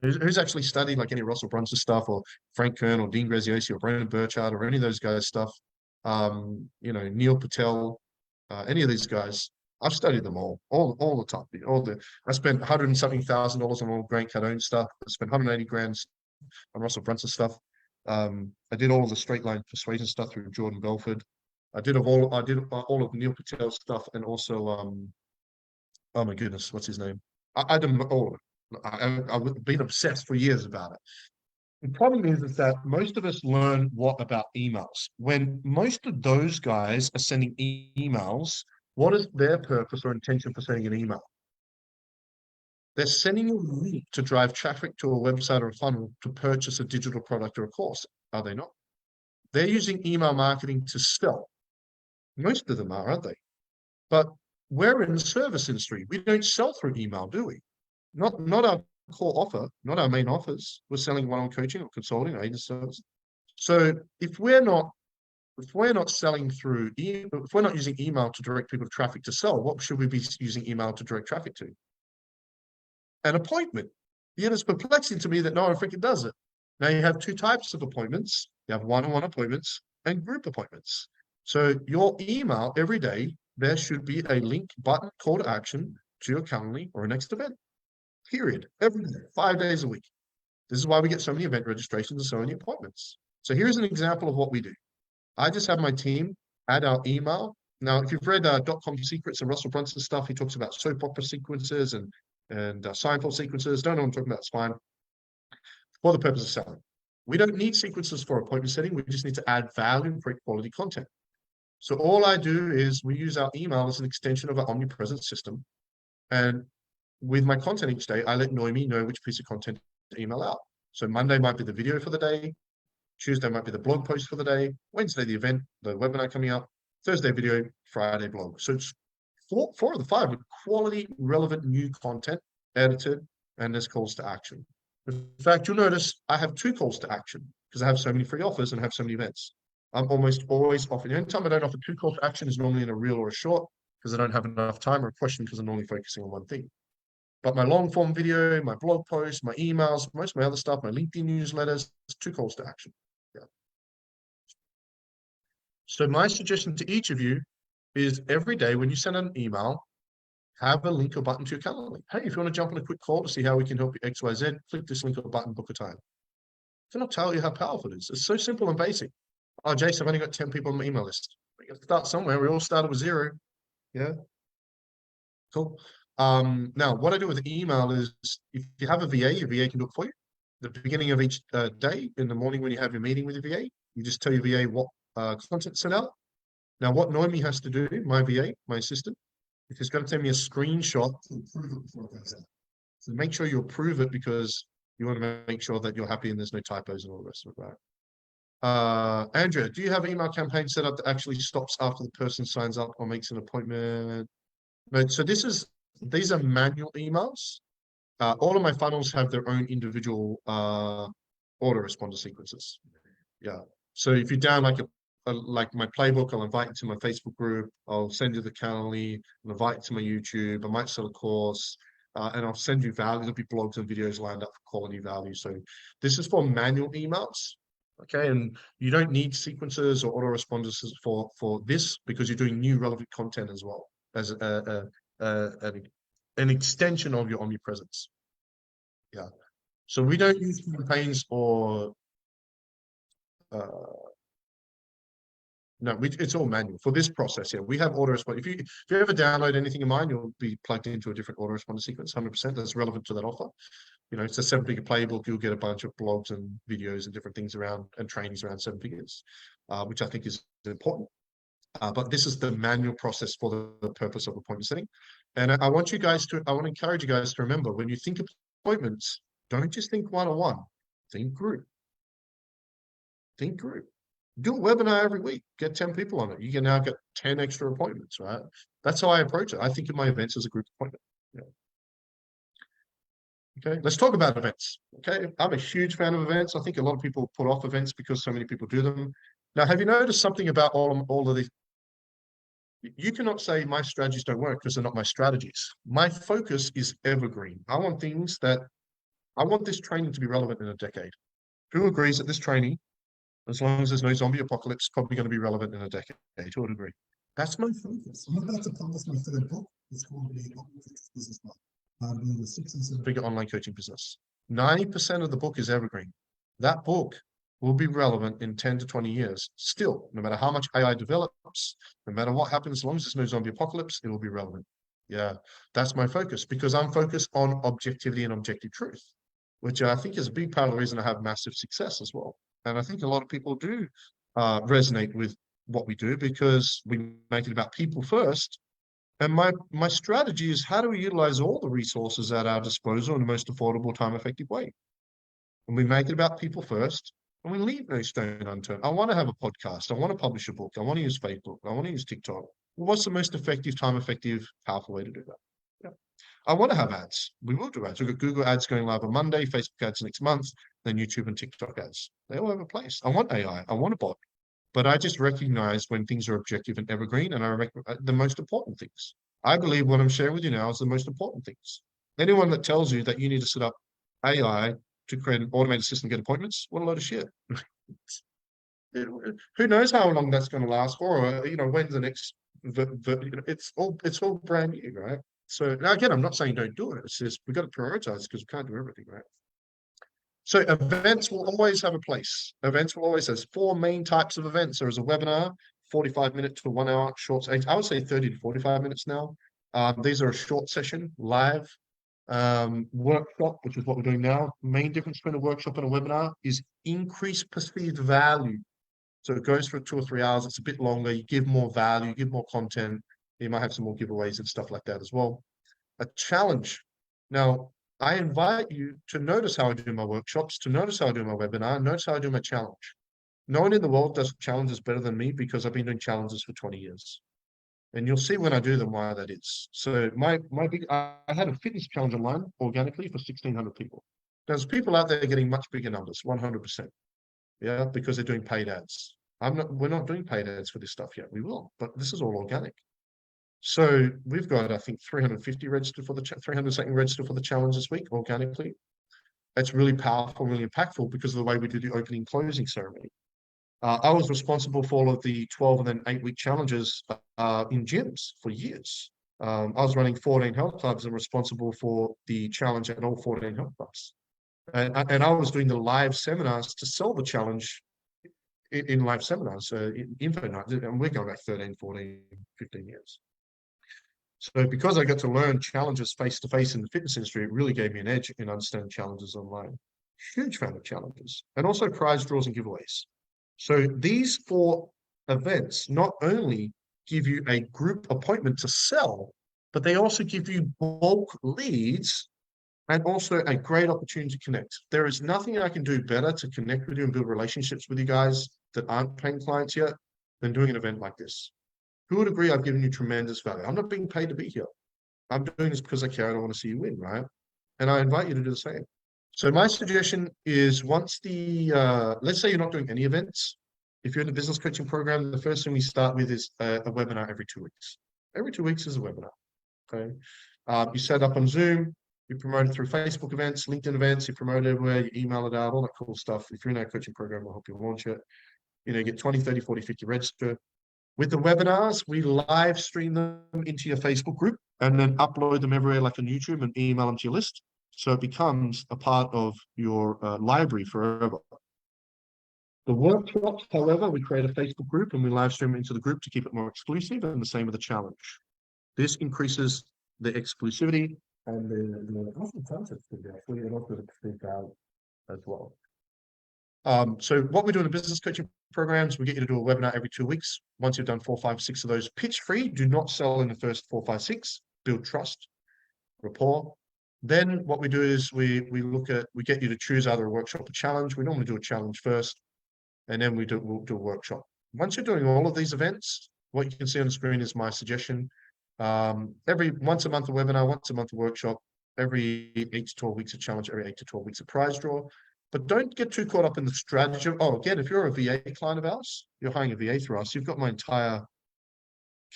who's actually studied like any Russell Brunson stuff or Frank Kern or Dean Graziosi or Brandon Burchard or any of those guys' stuff, you know, Neil Patel, any of these guys. I've studied them all the time. I spent $100 and something thousand on all Grant Cardone stuff. I spent 180 grand on Russell Brunson stuff. I did all of the straight line persuasion stuff through Jordan Belford. I did all of Neil Patel's stuff and also oh my goodness, what's his name? I did all of it. I've been obsessed for years about it. The problem is that most of us learn what about emails. When most of those guys are sending emails, what is their purpose or intention for sending an email? They're sending a link to drive traffic to a website or a funnel to purchase a digital product or a course. Are they not? They're using email marketing to sell. Most of them are, aren't they? But we're in the service industry. We don't sell through email, do we? Not our core offer, not our main offers. We're selling one-on-one coaching or consulting or agency service. So if we're not selling through, if we're not using email to direct people to traffic to sell, what should we be using email to direct traffic to? An appointment. Yet it's perplexing to me that no one freaking does it. Now you have two types of appointments. You have one-on-one appointments and group appointments. So your email every day, there should be a link, button, call to action to your Calendly or a next event. Period. Every day, 5 days a week. This is why we get so many event registrations and so many appointments. So here's an example of what we do. I just have my team add our email. Now, if you've read .com Secrets and Russell Brunson stuff, he talks about soap opera sequences and Seinfeld sequences. Don't know what I'm talking about. It's fine. For the purpose of selling. We don't need sequences for appointment setting. We just need to add value and create quality content. So all I do is we use our email as an extension of our omnipresent system. And with my content each day, I let Noemi know which piece of content to email out. So Monday might be the video for the day. Tuesday might be the blog post for the day. Wednesday, the event, the webinar coming up. Thursday, video. Friday, blog. So it's four of the five with quality, relevant new content, edited, and there's calls to action. In fact, you'll notice I have 2 calls to action because I have so many free offers and I have so many events. I'm almost always offering. The only time I don't offer 2 calls to action is normally in a reel or a short because I don't have enough time, or a question because I'm normally focusing on one thing. But my long form video, my blog posts, my emails, most of my other stuff, my LinkedIn newsletters, 2 calls to action. Yeah. So my suggestion to each of you is every day when you send an email, have a link or button to your Calendly. Hey, if you want to jump on a quick call to see how we can help you XYZ, click this link or button, book a time. I cannot tell you how powerful it is. It's so simple and basic. Oh, Jason, I've only got 10 people on my email list. We got to start somewhere. We all started with 0. Yeah. Cool. Now, what I do with email is if you have a VA, your VA can do it for you. The beginning of each day, in the morning when you have your meeting with your VA, you just tell your VA what content to send out. Now, what Noemi has to do, my VA, my assistant, is going to send me a screenshot to approve it before it goes out. So make sure you approve it because you want to make sure that you're happy and there's no typos and all the rest of it, right? Andrea, do you have an email campaign set up that actually stops after the person signs up or makes an appointment? No, so these are manual emails. All of my funnels have their own individual autoresponder sequences. Yeah. So if you're down like my playbook, I'll invite you to my Facebook group. I'll send you the Calendly. I'll invite you to my YouTube. I might sell a course, and I'll send you value. There'll be blogs and videos lined up for quality value. So this is for manual emails. Okay, and you don't need sequences or autoresponders for this because you're doing new relevant content as well as an extension of your omnipresence. Yeah. So we don't use campaigns or no, it's all manual for this process here. We have autoresponder. If you ever download anything in mine, you'll be plugged into a different autoresponder sequence, 100%. That's relevant to that offer. You know, it's a 7-figure playbook. You'll get a bunch of blogs and videos and different things around and trainings around 7 figures, which I think is important. But this is the manual process for the purpose of appointment setting. And I want to encourage you guys to remember when you think of appointments, don't just think one-on-one, think group. Think group. Do a webinar every week. Get 10 people on it. You can now get 10 extra appointments, right? That's how I approach it. I think of my events as a group appointment. Yeah. Okay, let's talk about events. Okay, I'm a huge fan of events. I think a lot of people put off events because so many people do them. Now, have you noticed something about all of these? You cannot say my strategies don't work because they're not my strategies. My focus is evergreen. I want this training to be relevant in a decade. Who agrees that this training, as long as there's no zombie apocalypse, probably going to be relevant in a decade? Who would agree? That's my focus. I'm about to publish my 3rd book. It's called The Business Model. I'm building a 6 and 7-figure online coaching business. 90% of the book is evergreen. That book will be relevant in 10 to 20 years. Still, no matter how much AI develops, no matter what happens, as long as there's no zombie apocalypse, it will be relevant. Yeah, that's my focus because I'm focused on objectivity and objective truth, which I think is a big part of the reason I have massive success as well. And I think a lot of people do resonate with what we do because we make it about people first. And my strategy is how do we utilize all the resources at our disposal in the most affordable, time-effective way? And we make it about people first, and we leave no stone unturned. I want to have a podcast. I want to publish a book. I want to use Facebook. I want to use TikTok. What's the most effective, time-effective, powerful way to do that? Yeah. I want to have ads. We will do ads. We've got Google ads going live on Monday, Facebook ads next month, then YouTube and TikTok ads. They all have a place. I want AI. I want a bot. But I just recognize when things are objective and evergreen, and the most important things. I believe what I'm sharing with you now is the most important things. Anyone that tells you that you need to set up AI to create an automated system to get appointments, what a load of shit. Who knows how long that's going to last for, or when's the next it's all brand new, right? So now again, I'm not saying don't do it. It's just we've got to prioritize because we can't do everything, right? So events will always have a place. Events will always, there's four main types of events. There is a webinar, 45 minutes to 1 hour, short. I would say 30 to 45 minutes now. These are a short session, live. Workshop, which is what we're doing now. Main difference between a workshop and a webinar is increased perceived value. So it goes for 2 or 3 hours. It's a bit longer. You give more value, you give more content. You might have some more giveaways and stuff like that as well. A challenge. Now, I invite you to notice how I do my workshops, to notice how I do my webinar, notice how I do my challenge. No one in the world does challenges better than me because I've been doing challenges for 20 years. And you'll see when I do them why that is. So I had a fitness challenge online organically for 1,600 people. There's people out there getting much bigger numbers, 100%. Yeah, because they're doing paid ads. We're not doing paid ads for this stuff yet. We will, but this is all organic. So we've got, I think, 350 registered for the 300 something registered for the challenge this week organically. That's really powerful, really impactful because of the way we do the opening closing ceremony. I was responsible for all of the 12 and then 8-week challenges in gyms for years. I was running 14 health clubs and responsible for the challenge at all 14 health clubs. And I was doing the live seminars to sell the challenge in live seminars, info night, and we're going back 13, 14, 15 years. So because I got to learn challenges face-to-face in the fitness industry, it really gave me an edge in understanding challenges online. Huge fan of challenges, and also prize draws and giveaways. So these 4 events not only give you a group appointment to sell, but they also give you bulk leads and also a great opportunity to connect. There is nothing I can do better to connect with you and build relationships with you guys that aren't paying clients yet than doing an event like this. Who would agree I've given you tremendous value? I'm not being paid to be here. I'm doing this because I care and I want to see you win, right? And I invite you to do the same. So my suggestion is let's say you're not doing any events. If you're in the business coaching program, the first thing we start with is a webinar every 2 weeks. Every 2 weeks is a webinar, okay? You set up on Zoom, you promote it through Facebook events, LinkedIn events, you promote it everywhere, you email it out, all that cool stuff. If you're in our coaching program, we'll help you launch it. Get 20, 30, 40, 50 register. With the webinars, we live stream them into your Facebook group and then upload them everywhere like on YouTube and email them to your list. So it becomes a part of your library forever. The workshops, however, we create a Facebook group and we live stream it into the group to keep it more exclusive, and the same with the challenge. This increases the exclusivity and the content actually, and also the perceived value as well. So what we do in the business coaching programs, we get you to do a webinar every 2 weeks. Once you've done 4, 5, 6 of those, pitch free. Do not sell in the first 4, 5, 6. Build trust, rapport. Then what we do is we get you to choose either a workshop or challenge. We normally do a challenge first, and then we'll do a workshop. Once you're doing all of these events, what you can see on the screen is my suggestion. Once a month a webinar, once a month a workshop, every 8 to 12 weeks a challenge, every 8 to 12 weeks a prize draw. But don't get too caught up in the strategy. Again, if you're a VA client of ours, you're hiring a VA through us, you've got my entire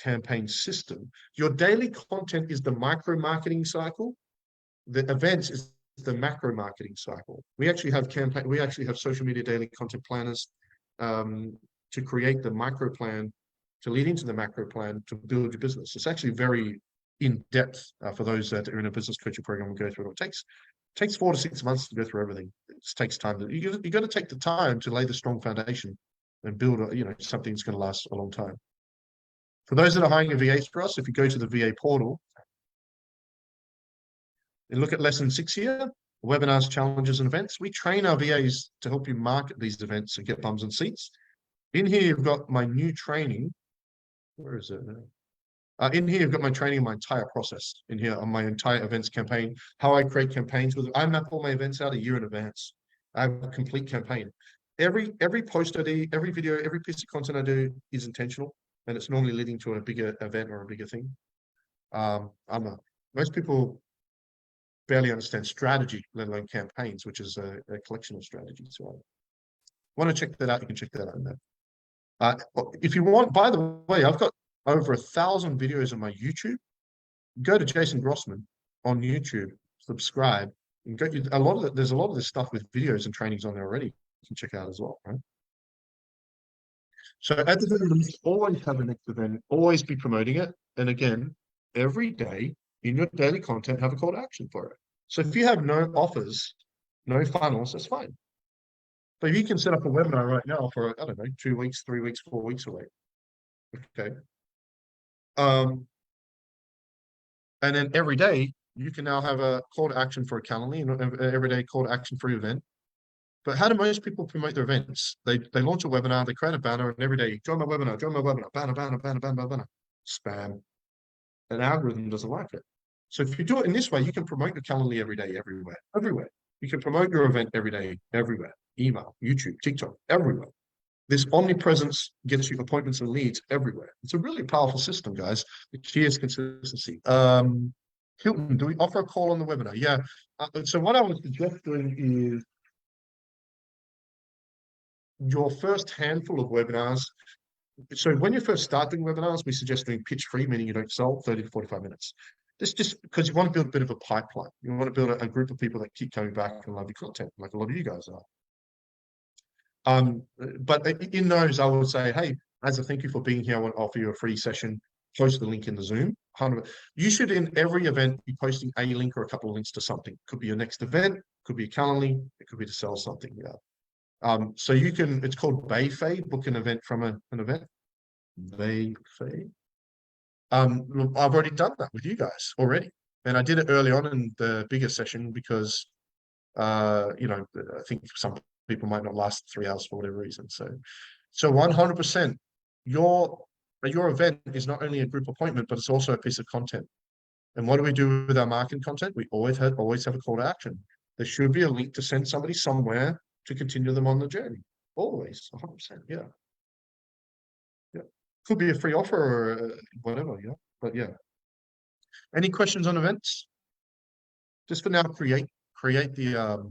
campaign system. Your daily content is the micro marketing cycle. The events is the macro marketing cycle. We actually have social media daily content planners to create the micro plan, to lead into the macro plan to build your business. It's actually very in depth for those that are in a business coaching program and go through it. It takes 4 to 6 months to go through everything. It just takes time. You got to take the time to lay the strong foundation and build something that's going to last a long time. For those that are hiring a VA for us, if you go to the VA portal, And look at lesson 6 here, webinars, challenges, and events. We train our VAs to help you market these events and get bums and seats. In here, you've got my new training. Where is it? In here, you've got my training, my entire process in here on my entire events campaign, how I create campaigns with it. I map all my events out a year in advance. I have a complete campaign. Every post I do, every video, every piece of content I do is intentional, and it's normally leading to a bigger event or a bigger thing. Most people barely understand strategy, let alone campaigns, which is a collection of strategies. So want to check that out, you can check that out in there. If you want, by the way, I've got over 1,000 videos on my YouTube. Go to Jason Grossman on YouTube, subscribe, and go. There's a lot of this stuff with videos and trainings on there already. You can check out as well, right? So at the very least, always have a next event, always be promoting it. And again, every day in your daily content, have a call to action for it. So if you have no offers, no funnels, that's fine. But you can set up a webinar right now for, I don't know, 2 weeks, 3 weeks, 4 weeks away. Okay. And then every day you can now have a call to action for a Calendly and every day call to action for your event. But how do most people promote their events? They launch a webinar, they create a banner, and every day, join my webinar, banner, banner, spam. An algorithm doesn't like it. So if you do it in this way, you can promote your Calendly every day, everywhere. You can promote your event every day, everywhere. Email, YouTube, TikTok, everywhere. This omnipresence gets you appointments and leads everywhere. It's a really powerful system, guys. The key is consistency. Hilton, do we offer a call on the webinar? Yeah. So what I would suggest doing is your first handful of webinars. So when you first start doing webinars, we suggest doing pitch free, meaning you don't sell 30 to 45 minutes. This just because you want to build a bit of a pipeline. You want to build a group of people that keep coming back and love your content, like a lot of you guys are. But in those, I would say, hey, as a thank you for being here, I want to offer you a free session. Post the link in the Zoom. You should, in every event, be posting a link or a couple of links to something. Could be your next event, could be a Calendly, it could be to sell something. Yeah. So you can, it's called Bayfade, book an event from an event. Bayfade. I've already done that with you guys already. And I did it early on in the bigger session because, I think some people might not last 3 hours for whatever reason. So 100%, your event is not only a group appointment, but it's also a piece of content. And what do we do with our marketing content? We always have a call to action. There should be a link to send somebody somewhere to continue them on the journey. Always, 100%, yeah. Yeah. Could be a free offer or whatever, yeah. But yeah. Any questions on events? Just for now, create the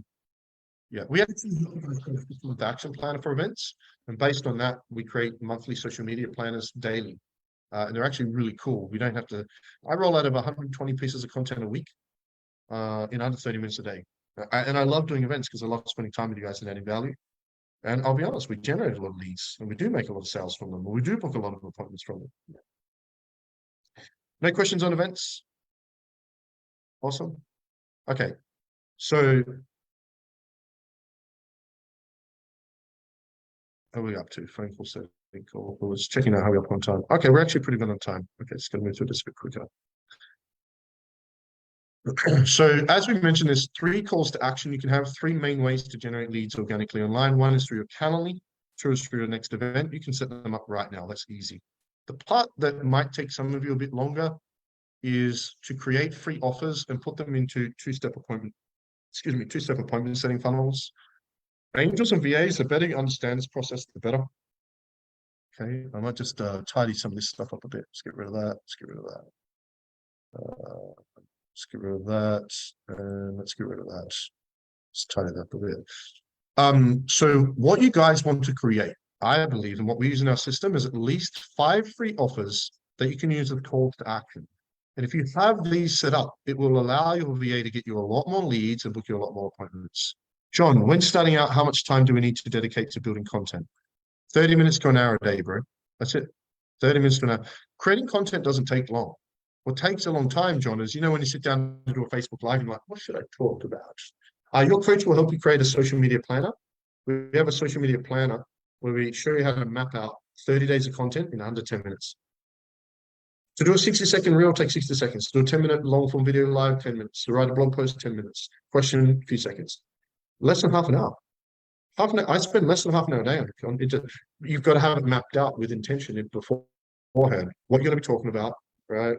we actually have the action planner for events, and based on that, we create monthly social media planners daily, and they're actually really cool. We don't have to. I roll out over 120 pieces of content a week, in under 30 minutes a day, and I love doing events because I love spending time with you guys and adding value. And I'll be honest, we generate a lot of leads, and we do make a lot of sales from them, and we do book a lot of appointments from them. No questions on events? Awesome. Okay, so. How are we up to? Phone call setting call. I was checking out how we're up on time. Okay, we're actually pretty good on time. Okay, just gonna move through this a bit quicker. So as we mentioned, there's 3 calls to action. You can have 3 main ways to generate leads organically online. One is through your Calendly, 2 is through your next event. You can set them up right now. That's easy. The part that might take some of you a bit longer is to create free offers and put them into two-step appointment setting funnels. Angels and VAs, the better you understand this process, the better. Okay, I might just tidy some of this stuff up a bit. Let's get rid of that. Let's get rid of that. Let's get rid of that. And let's get rid of that. Let's tidy that up a bit. So what you guys want to create, I believe, and what we use in our system is at least 5 free offers that you can use as calls to action. And if you have these set up, it will allow your VA to get you a lot more leads and book you a lot more appointments. John, when starting out, how much time do we need to dedicate to building content? 30 minutes to an hour a day, bro. That's it. 30 minutes to an hour. Creating content doesn't take long. What takes a long time, John, is, when you sit down to do a Facebook Live, you're like, what should I talk about? Your coach will help you create a social media planner. We have a social media planner where we show you how to map out 30 days of content in under 10 minutes. To do a 60-second reel takes 60 seconds. To do a 10-minute long form video live, 10 minutes. To write a blog post, 10 minutes. Question, a few seconds. Less than half an hour. Half an hour. I spend less than half an hour a day on it. You've got to have it mapped out with intention beforehand. What you're going to be talking about, right?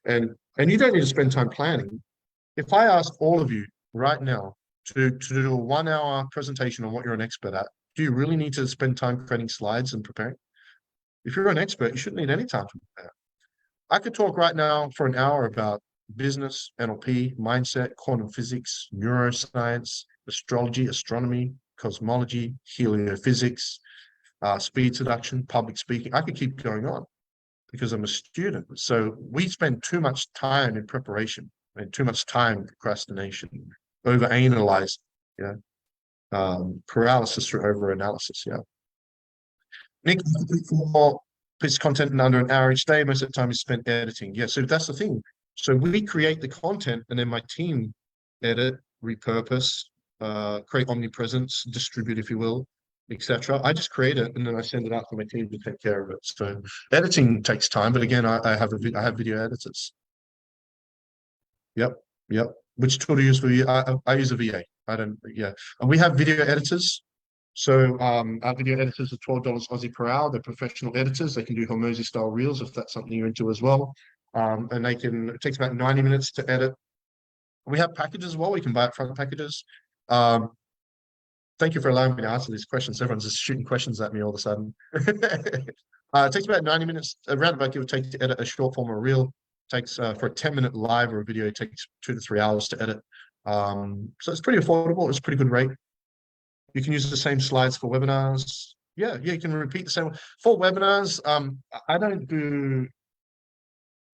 And you don't need to spend time planning. If I asked all of you right now to do a 1 hour presentation on what you're an expert at, do you really need to spend time creating slides and preparing? If you're an expert, you shouldn't need any time to prepare. I could talk right now for an hour about business, NLP, mindset, quantum physics, neuroscience, astrology, astronomy, cosmology, heliophysics, speed seduction, public speaking. I could keep going on because I'm a student. So we spend too much time in preparation and too much time in procrastination, over-analyze, paralysis through over-analysis, Nick, for piece of content in under an hour each day, most of the time is spent editing. Yeah, so that's the thing. So we create the content and then my team edit, repurpose, create omnipresence, distribute, if you will, etc. I just create it and then I send it out for my team to take care of it. So editing takes time, but again, I have video editors. Yep. Which tool do you use for you? I use a VA. And we have video editors. So our video editors are $12 Aussie per hour. They're professional editors. They can do Hormozy style reels if that's something you're into as well. And it takes about 90 minutes to edit. We have packages as well. We can buy upfront packages. Thank you for allowing me to answer these questions. Everyone's just shooting questions at me all of a sudden. It takes about 90 minutes, around about give or take, to edit a short form or reel. Takes for a 10-minute live or a video, it takes 2 to 3 hours to edit. So it's pretty affordable. It's a pretty good rate. You can use the same slides for webinars. Yeah, you can repeat the same. For webinars, I don't do,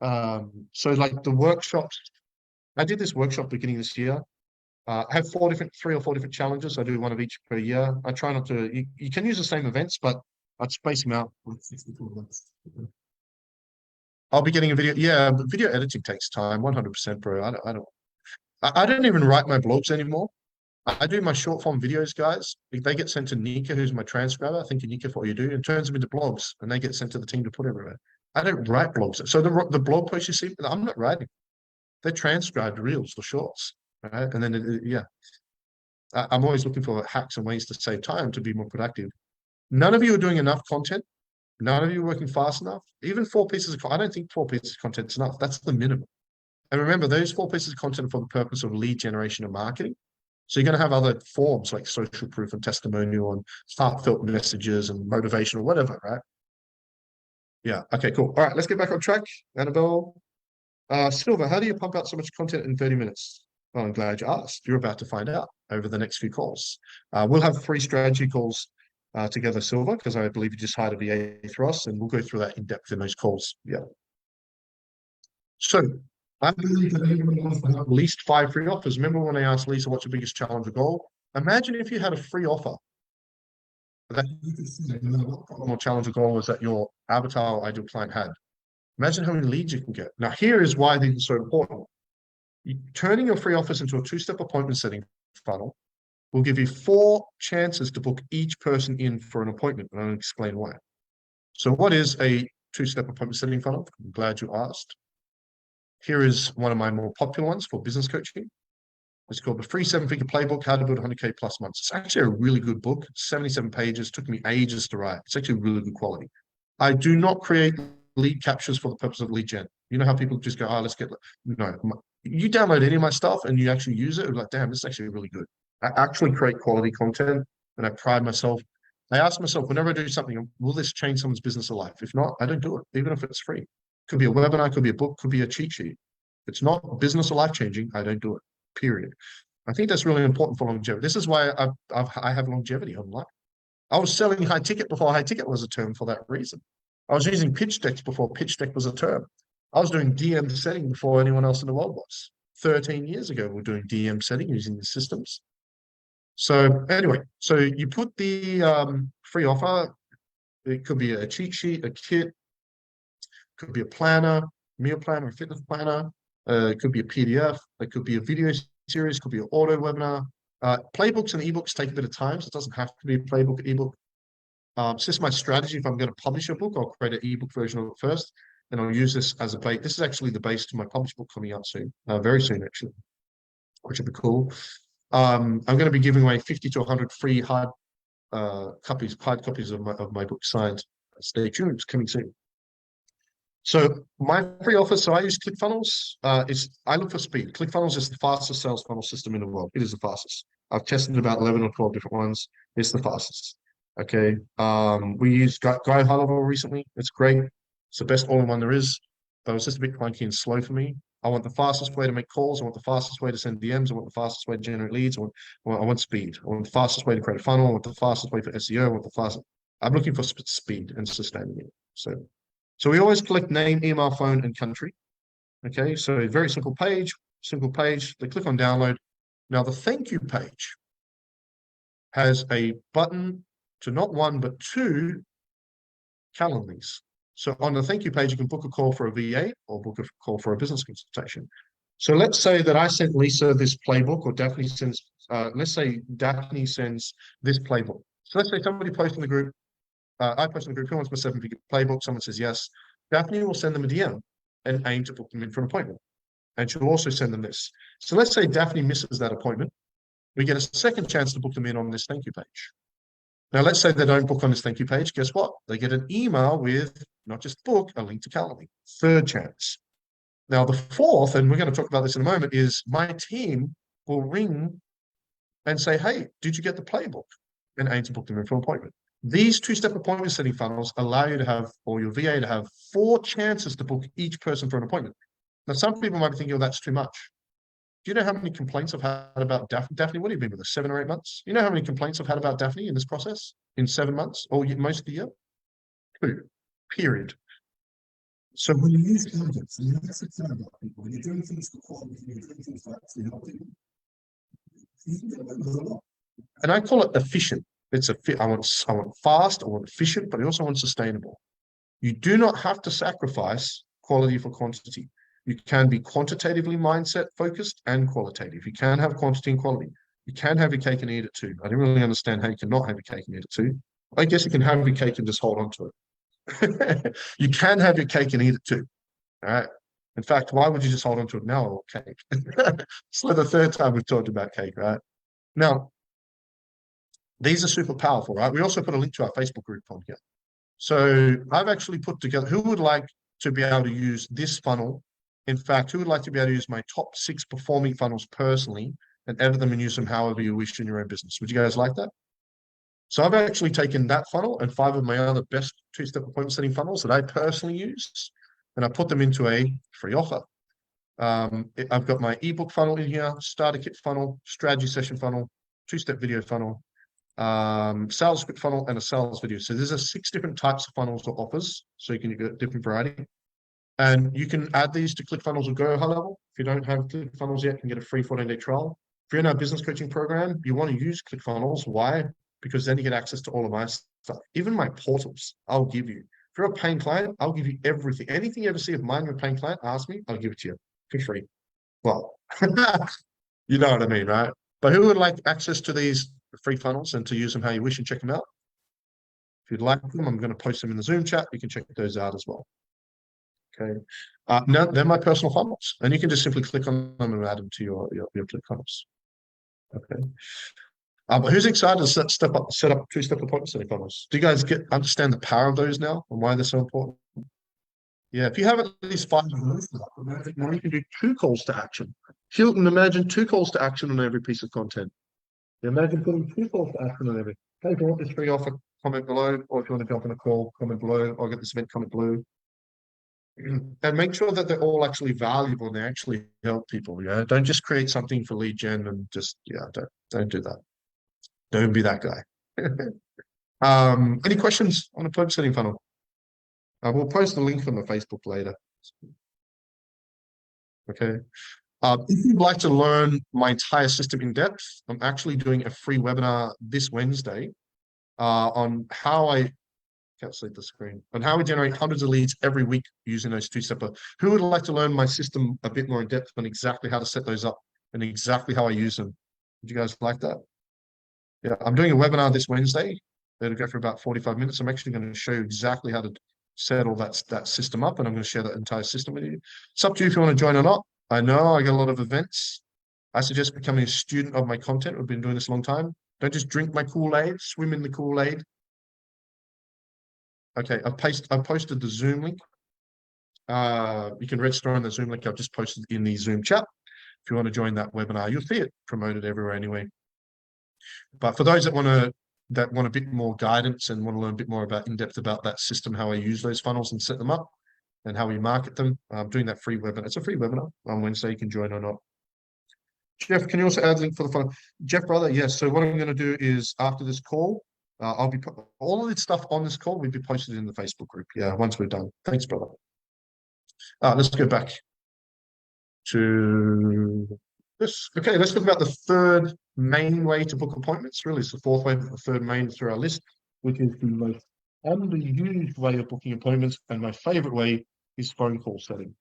so like the workshops, I did this workshop beginning this year. I have 3 or 4 different challenges. I do one of each per year. I try not to, you can use the same events, but I'd space them out. I'll be getting a video. Yeah, but video editing takes time, 100%, bro. I don't even write my blogs anymore. I do my short form videos, guys. They get sent to Nika, who's my transcriber. Thank you, Nika, for what you do, and turns them into blogs, and they get sent to the team to put everywhere. I don't write blogs. So the blog posts you see, I'm not writing. They're transcribed reels or shorts, right? And then, I'm always looking for hacks and ways to save time to be more productive. None of you are doing enough content. None of you are working fast enough. Even 4 pieces of content, I don't think 4 pieces of content is enough. That's the minimum. And remember, those 4 pieces of content are for the purpose of lead generation and marketing. So you're going to have other forms like social proof and testimonial and heartfelt messages and motivation or whatever, right? Yeah. Okay, cool. All right, let's get back on track. Annabelle. Silver, how do you pump out so much content in 30 minutes? Well, I'm glad you asked. You're about to find out over the next few calls. We'll have 3 strategy calls together, Silver, because I believe you just hired a VA for us, and we'll go through that in depth in those calls. Yeah. So I believe that everyone wants to have at least 5 free offers. Remember when I asked Lisa, what's your biggest challenge or goal? Imagine if you had a free offer that you could see what problem or challenge or goal was that your avatar or ideal client had. Imagine how many leads you can get. Now, here is why these are so important. Turning your free offers into a 2-step appointment setting funnel will give you 4 chances to book each person in for an appointment, and I'll explain why. So what is a 2-step appointment setting funnel? I'm glad you asked. Here is one of my more popular ones for business coaching. It's called The Free 7-Figure Playbook, How to Build 100K Plus Months. It's actually a really good book, 77 pages, took me ages to write. It's actually really good quality. I do not create lead captures for the purpose of lead gen. You know how people just go, let's get, no. You download any of my stuff and you actually use it, you're like, damn, this is actually really good. I actually create quality content and I pride myself. I ask myself, whenever I do something, will this change someone's business or life? If not, I don't do it, even if it's free. Could be a webinar, could be a book, could be a cheat sheet. If it's not business or life-changing, I don't do it, period. I think that's really important for longevity. This is why I have longevity online. I was selling high ticket before high ticket was a term for that reason. I was using pitch decks before pitch deck was a term. I was doing DM setting before anyone else in the world was. 13 years ago, we were doing DM setting using the systems. So anyway, so you put the free offer. It could be a cheat sheet, a kit, could be a planner, meal planner, a fitness planner. It could be a PDF. It could be a video series. Could be an auto webinar. Playbooks and ebooks take a bit of time, so it doesn't have to be a playbook ebook. It's just my strategy. If I'm going to publish a book, I'll create an ebook version of it first. and I'll use this as a base. This is actually the base to my published book coming out soon, very soon actually, which will be cool. I'm going to be giving away 50 to 100 free hard copies of my book signed. Stay tuned, it's coming soon. So my free offer, so I use ClickFunnels. I look for speed. ClickFunnels is the fastest sales funnel system in the world. It is the fastest. I've tested about 11 or 12 different ones. It's the fastest. Okay. We used Guy High Level recently. It's great. It's the best all-in-one there is, but it's just a bit clunky and slow for me. I want the fastest way to make calls. I want the fastest way to send DMs. I want the fastest way to generate leads. I want speed. I want the fastest way to create a funnel. I want the fastest way for SEO. I want the fastest. I'm looking for speed and sustainability. So we always collect name, email, phone, and country. Okay, so a very simple page. They click on download. Now the thank you page has a button to not one but two Calendlies. So on the thank you page, you can book a call for a VA or book a call for a business consultation. So let's say that I sent Lisa this playbook, or Daphne sends, let's say Daphne sends this playbook. So let's say somebody posts in the group, I post in the group, who wants my 7-figure playbook? Someone says yes. Daphne will send them a DM and aim to book them in for an appointment. And she'll also send them this. So let's say Daphne misses that appointment. We get a second chance to book them in on this thank you page. Now, let's say they don't book on this thank you page. Guess what? They get an email with not just book, a link to Calendly. Third chance. Now, the fourth, and we're going to talk about this in a moment, is my team will ring and say, hey, did you get the playbook? And aim to book them in for an appointment. These two-step appointment setting funnels allow you to have, or your VA to have, 4 chances to book each person for an appointment. Now, some people might be thinking, oh, that's too much. Do you know how many complaints I've had about Daphne? Daphne, what have you been with us, 7 or 8 months? You know how many complaints I've had about Daphne in this process in 7 months, or most of the year? 2, period. So when you use candidates, you have to care about people. When you're doing things for quality, you're doing things for actually helping them. You can get away with a lot. And I call it efficient. I want fast, I want efficient, but I also want sustainable. You do not have to sacrifice quality for quantity. You can be quantitatively mindset focused and qualitative. You can have quantity and quality. You can have your cake and eat it too. I don't really understand how you cannot have your cake and eat it too. I guess you can have your cake and just hold on to it. You can have your cake and eat it too. All right. In fact, why would you just hold on to it now or cake? It's like the third time we've talked about cake, right? Now, these are super powerful, right? We also put a link to our Facebook group on here. So I've actually put together, who would like to be able to use this funnel? In fact, who would like to be able to use my top 6 performing funnels personally and edit them and use them however you wish in your own business? Would you guys like that? So I've actually taken that funnel and 5 of my other best 2-step appointment setting funnels that I personally use, and I put them into a free offer. I've got my ebook funnel in here, starter kit funnel, strategy session funnel, 2-step video funnel, sales script funnel, and a sales video. So there's 6 different types of funnels or offers, so you can get different variety. And you can add these to ClickFunnels or Go High Level. If you don't have ClickFunnels yet, you can get a free 14-day trial. If you're in our business coaching program, you want to use ClickFunnels. Why? Because then you get access to all of my stuff. Even my portals, I'll give you. If you're a paying client, I'll give you everything. Anything you ever see of mine with a paying client, ask me, I'll give it to you for free. Well, you know what I mean, right? But who would like access to these free funnels and to use them how you wish and check them out? If you'd like them, I'm going to post them in the Zoom chat. You can check those out as well. Okay. Now they're my personal funnels, and you can just simply click on them and add them to your ClickFunnels. Okay. But who's excited to set up 2-step appointment setting funnels? Do you guys understand the power of those now and why they're so important? Yeah, if you have at least 5 of those, now you can do 2 calls to action. Hilton, imagine 2 calls to action on every piece of content. Imagine putting 2 calls to action on every. Hey, if you want this free offer, comment below, or if you want to jump in a call, comment below, or get this event, comment below. And make sure that they're all actually valuable and they actually help people. Yeah, don't just create something for lead gen and just don't do that. Don't be that guy. Any questions on a appointment setting funnel? We'll post the link on the Facebook later. Okay. If you'd like to learn my entire system in depth, I'm actually doing a free webinar this Wednesday on how I can't see the screen, on how we generate hundreds of leads every week using those 2-step. Who would like to learn my system a bit more in depth on exactly how to set those up and exactly how I use them? Would you guys like that? Yeah, I'm doing a webinar this Wednesday. It'll go for about 45 minutes. I'm actually going to show you exactly how to set all that system up, and I'm going to share that entire system with you. It's up to you if you want to join or not. I know I get a lot of events. I suggest becoming a student of my content. We've been doing this a long time. Don't just drink my Kool-Aid, swim in the Kool-Aid. Okay, I've posted the Zoom link. You can register on the Zoom link I've just posted in the Zoom chat. If you want to join that webinar, you'll see it promoted everywhere anyway. But for those that want a bit more guidance and want to learn a bit more about in depth about that system, how I use those funnels and set them up, and how we market them, I'm doing that free webinar. It's a free webinar on Wednesday. You can join or not. Jeff, can you also add the link for the funnel? Jeff, brother, yes. So what I'm going to do is after this call, I'll be all of this stuff on this call will be posted in the Facebook group. Yeah, once we're done. Thanks, brother. Let's go back to this. Okay, let's talk about the third main way to book appointments. Really, it's the fourth way, but the third main through our list, which is the most underused way of booking appointments. And my favorite way is phone call setting.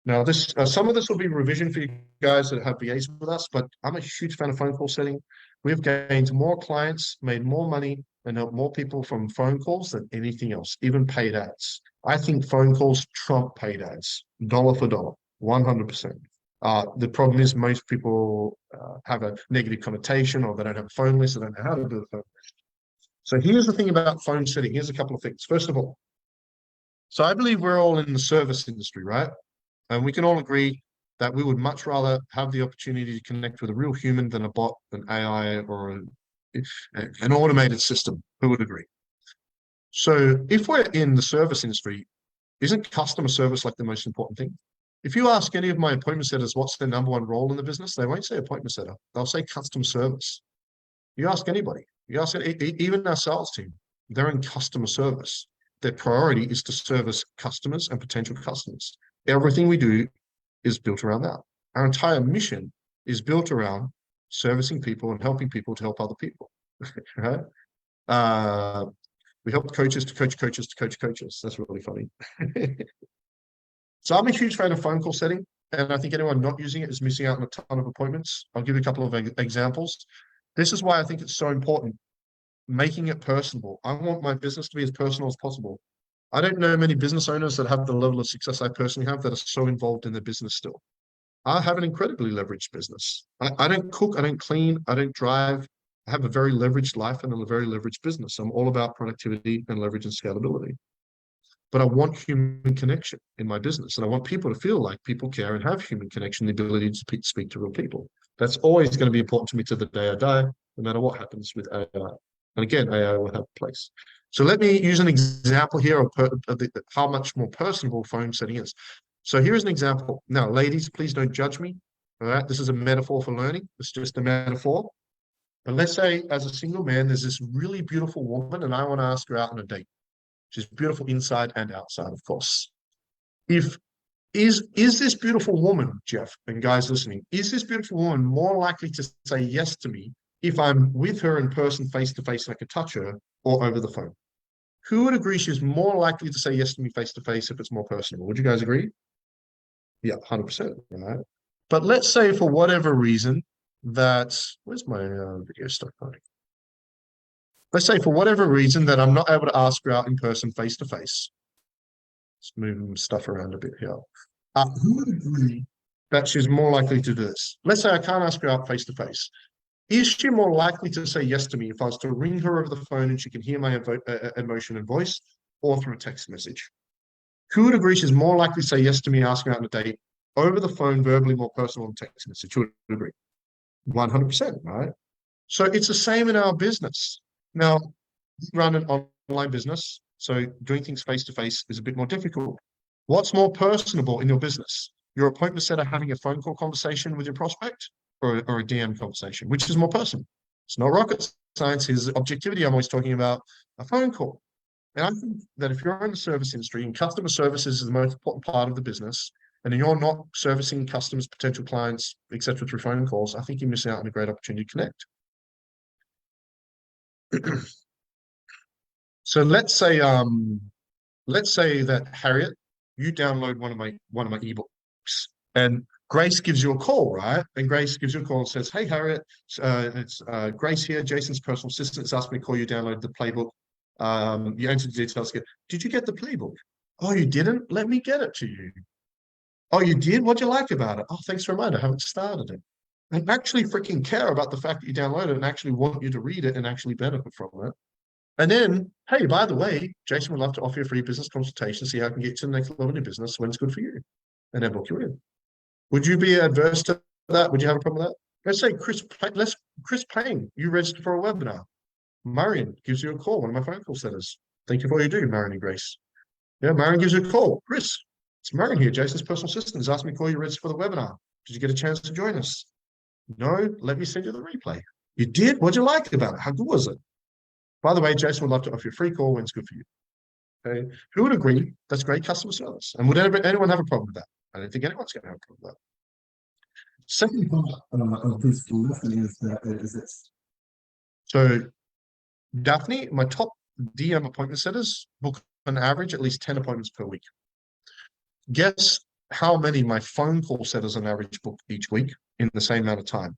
Now, this some of this will be revision for you guys that have VAs with us, but I'm a huge fan of phone call setting. We've gained more clients, made more money, and helped more people from phone calls than anything else, even paid ads. I think phone calls trump paid ads, dollar for dollar, 100%. The problem is most people have a negative connotation, or they don't have a phone list, they don't know how to do a phone list. So here's the thing about phone setting. Here's a couple of things. First of all, so I believe we're all in the service industry, right? And we can all agree that we would much rather have the opportunity to connect with a real human than a bot, an AI, or an automated system. Who would agree? So if we're in the service industry, isn't customer service like the most important thing? If you ask any of my appointment setters what's their number one role in the business, they won't say appointment setter. They'll say customer service. You ask anybody, you ask even our sales team, they're in customer service. Their priority is to service customers and potential customers. Everything we do is built around that. Our entire mission is built around servicing people and helping people to help other people, right? We help coaches to coach coaches to coach coaches. That's really funny. So I'm a huge fan of phone call setting, and I think anyone not using it is missing out on a ton of appointments. I'll give you a couple of examples. This is why I think it's so important, making it personable. I want my business to be as personal as possible. I don't know many business owners that have the level of success I personally have that are so involved in their business still. I have an incredibly leveraged business. I don't cook, I don't clean, I don't drive. I have a very leveraged life and a very leveraged business. I'm all about productivity and leverage and scalability. But I want human connection in my business. And I want people to feel like people care and have human connection, the ability to speak to real people. That's always going to be important to me to the day I die, no matter what happens with AI. And again, AI will have a place. So let me use an example here of how much more personable phone setting is. So here's an example. Now, ladies, please don't judge me. All right, this is a metaphor for learning. It's just a metaphor. But let's say as a single man, there's this really beautiful woman and I want to ask her out on a date. She's beautiful inside and outside, of course. Is this beautiful woman, Jeff, and guys listening, is this beautiful woman more likely to say yes to me if I'm with her in person, face to face, and I could touch her, or over the phone? Who would agree she's more likely to say yes to me face to face if it's more personal? Would you guys agree? Yeah, 100%, right? But let's say for whatever reason that, where's my video start running? Let's say for whatever reason that I'm not able to ask her out in person, face to face. Let's move stuff around a bit here. Who would agree that she's more likely to do this? Let's say I can't ask her out face to face. Is she more likely to say yes to me if I was to ring her over the phone and she can hear my emotion and voice, or through a text message? Who would agree she's more likely to say yes to me asking her out on a date over the phone, verbally, more personal than text message? Who would agree? 100%, right? So it's the same in our business. Now, we run an online business, so doing things face to face is a bit more difficult. What's more personable in your business? Your appointment setter having a phone call conversation with your prospect, or a DM conversation? Which is more personal? It's not rocket science. It's objectivity. I'm always talking about a phone call. And I think that if you're in the service industry and customer services is the most important part of the business, and you're not servicing customers, potential clients, etc., through phone calls, I think you're missing out on a great opportunity to connect. So let's say that Harriet, you download one of my ebooks, and Grace gives you a call, right? And Grace gives you a call and says, "Hey Harriet, it's Grace here, Jason's personal assistant. Has asked me to call you. Download the playbook. You enter the details. Did you get the playbook? Oh, you didn't? Let me get it to you. Oh, you did? What'd you like about it? Oh, thanks for reminding. I haven't started it. And actually freaking care about the fact that you download it and actually want you to read it and actually benefit from it. And then, hey, by the way, Jason would love to offer you a free business consultation, see how I can get you to the next level in your business when it's good for you. And then book you in. Would you be adverse to that? Would you have a problem with that? Let's say Chris Payne, you register for a webinar. Marion gives you a call, one of my phone call setters. Thank you for all you do, Marion and Grace. Yeah, Marion gives you a call. Chris, it's Marion here, Jason's personal assistant, has asked me to call you register for the webinar. Did you get a chance to join us? No, let me send you the replay. You did? What'd you like about it? How good was it? By the way, Jason would love to offer you a free call when it's good for you. Okay. Who would agree? That's great customer service. And would anyone have a problem with that? I don't think anyone's going to have a problem with that. Second part of this lesson is this. So, Daphne, my top DM appointment setters book on average at least 10 appointments per week. Guess how many my phone call setters on average book each week in the same amount of time?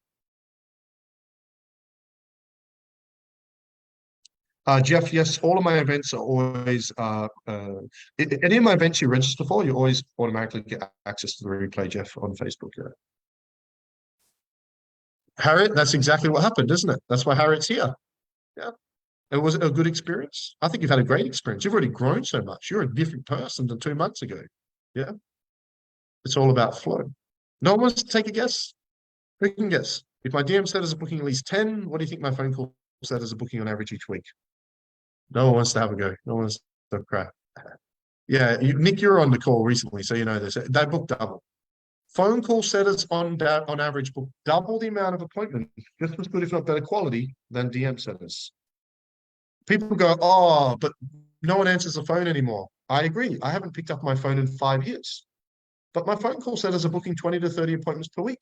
Jeff, yes, all of my events are always, any of my events you register for, you always automatically get access to the replay, Jeff, on Facebook. Yeah. Harriet, that's exactly what happened, isn't it? That's why Harriet's here. Yeah. It was a good experience. I think you've had a great experience. You've already grown so much. You're a different person than 2 months ago. Yeah. It's all about flow. No one wants to take a guess. Who can guess? If my DM setters are booking at least 10, what do you think my phone call setters are booking on average each week? No one wants to have a go. No one wants to crack. Yeah, Nick, you're on the call recently, so you know this. They book double. Phone call setters on average book double the amount of appointments, just as good, if not better quality, than DM setters. People go, oh, but no one answers the phone anymore. I agree. I haven't picked up my phone in 5 years. But my phone call setters are booking 20 to 30 appointments per week.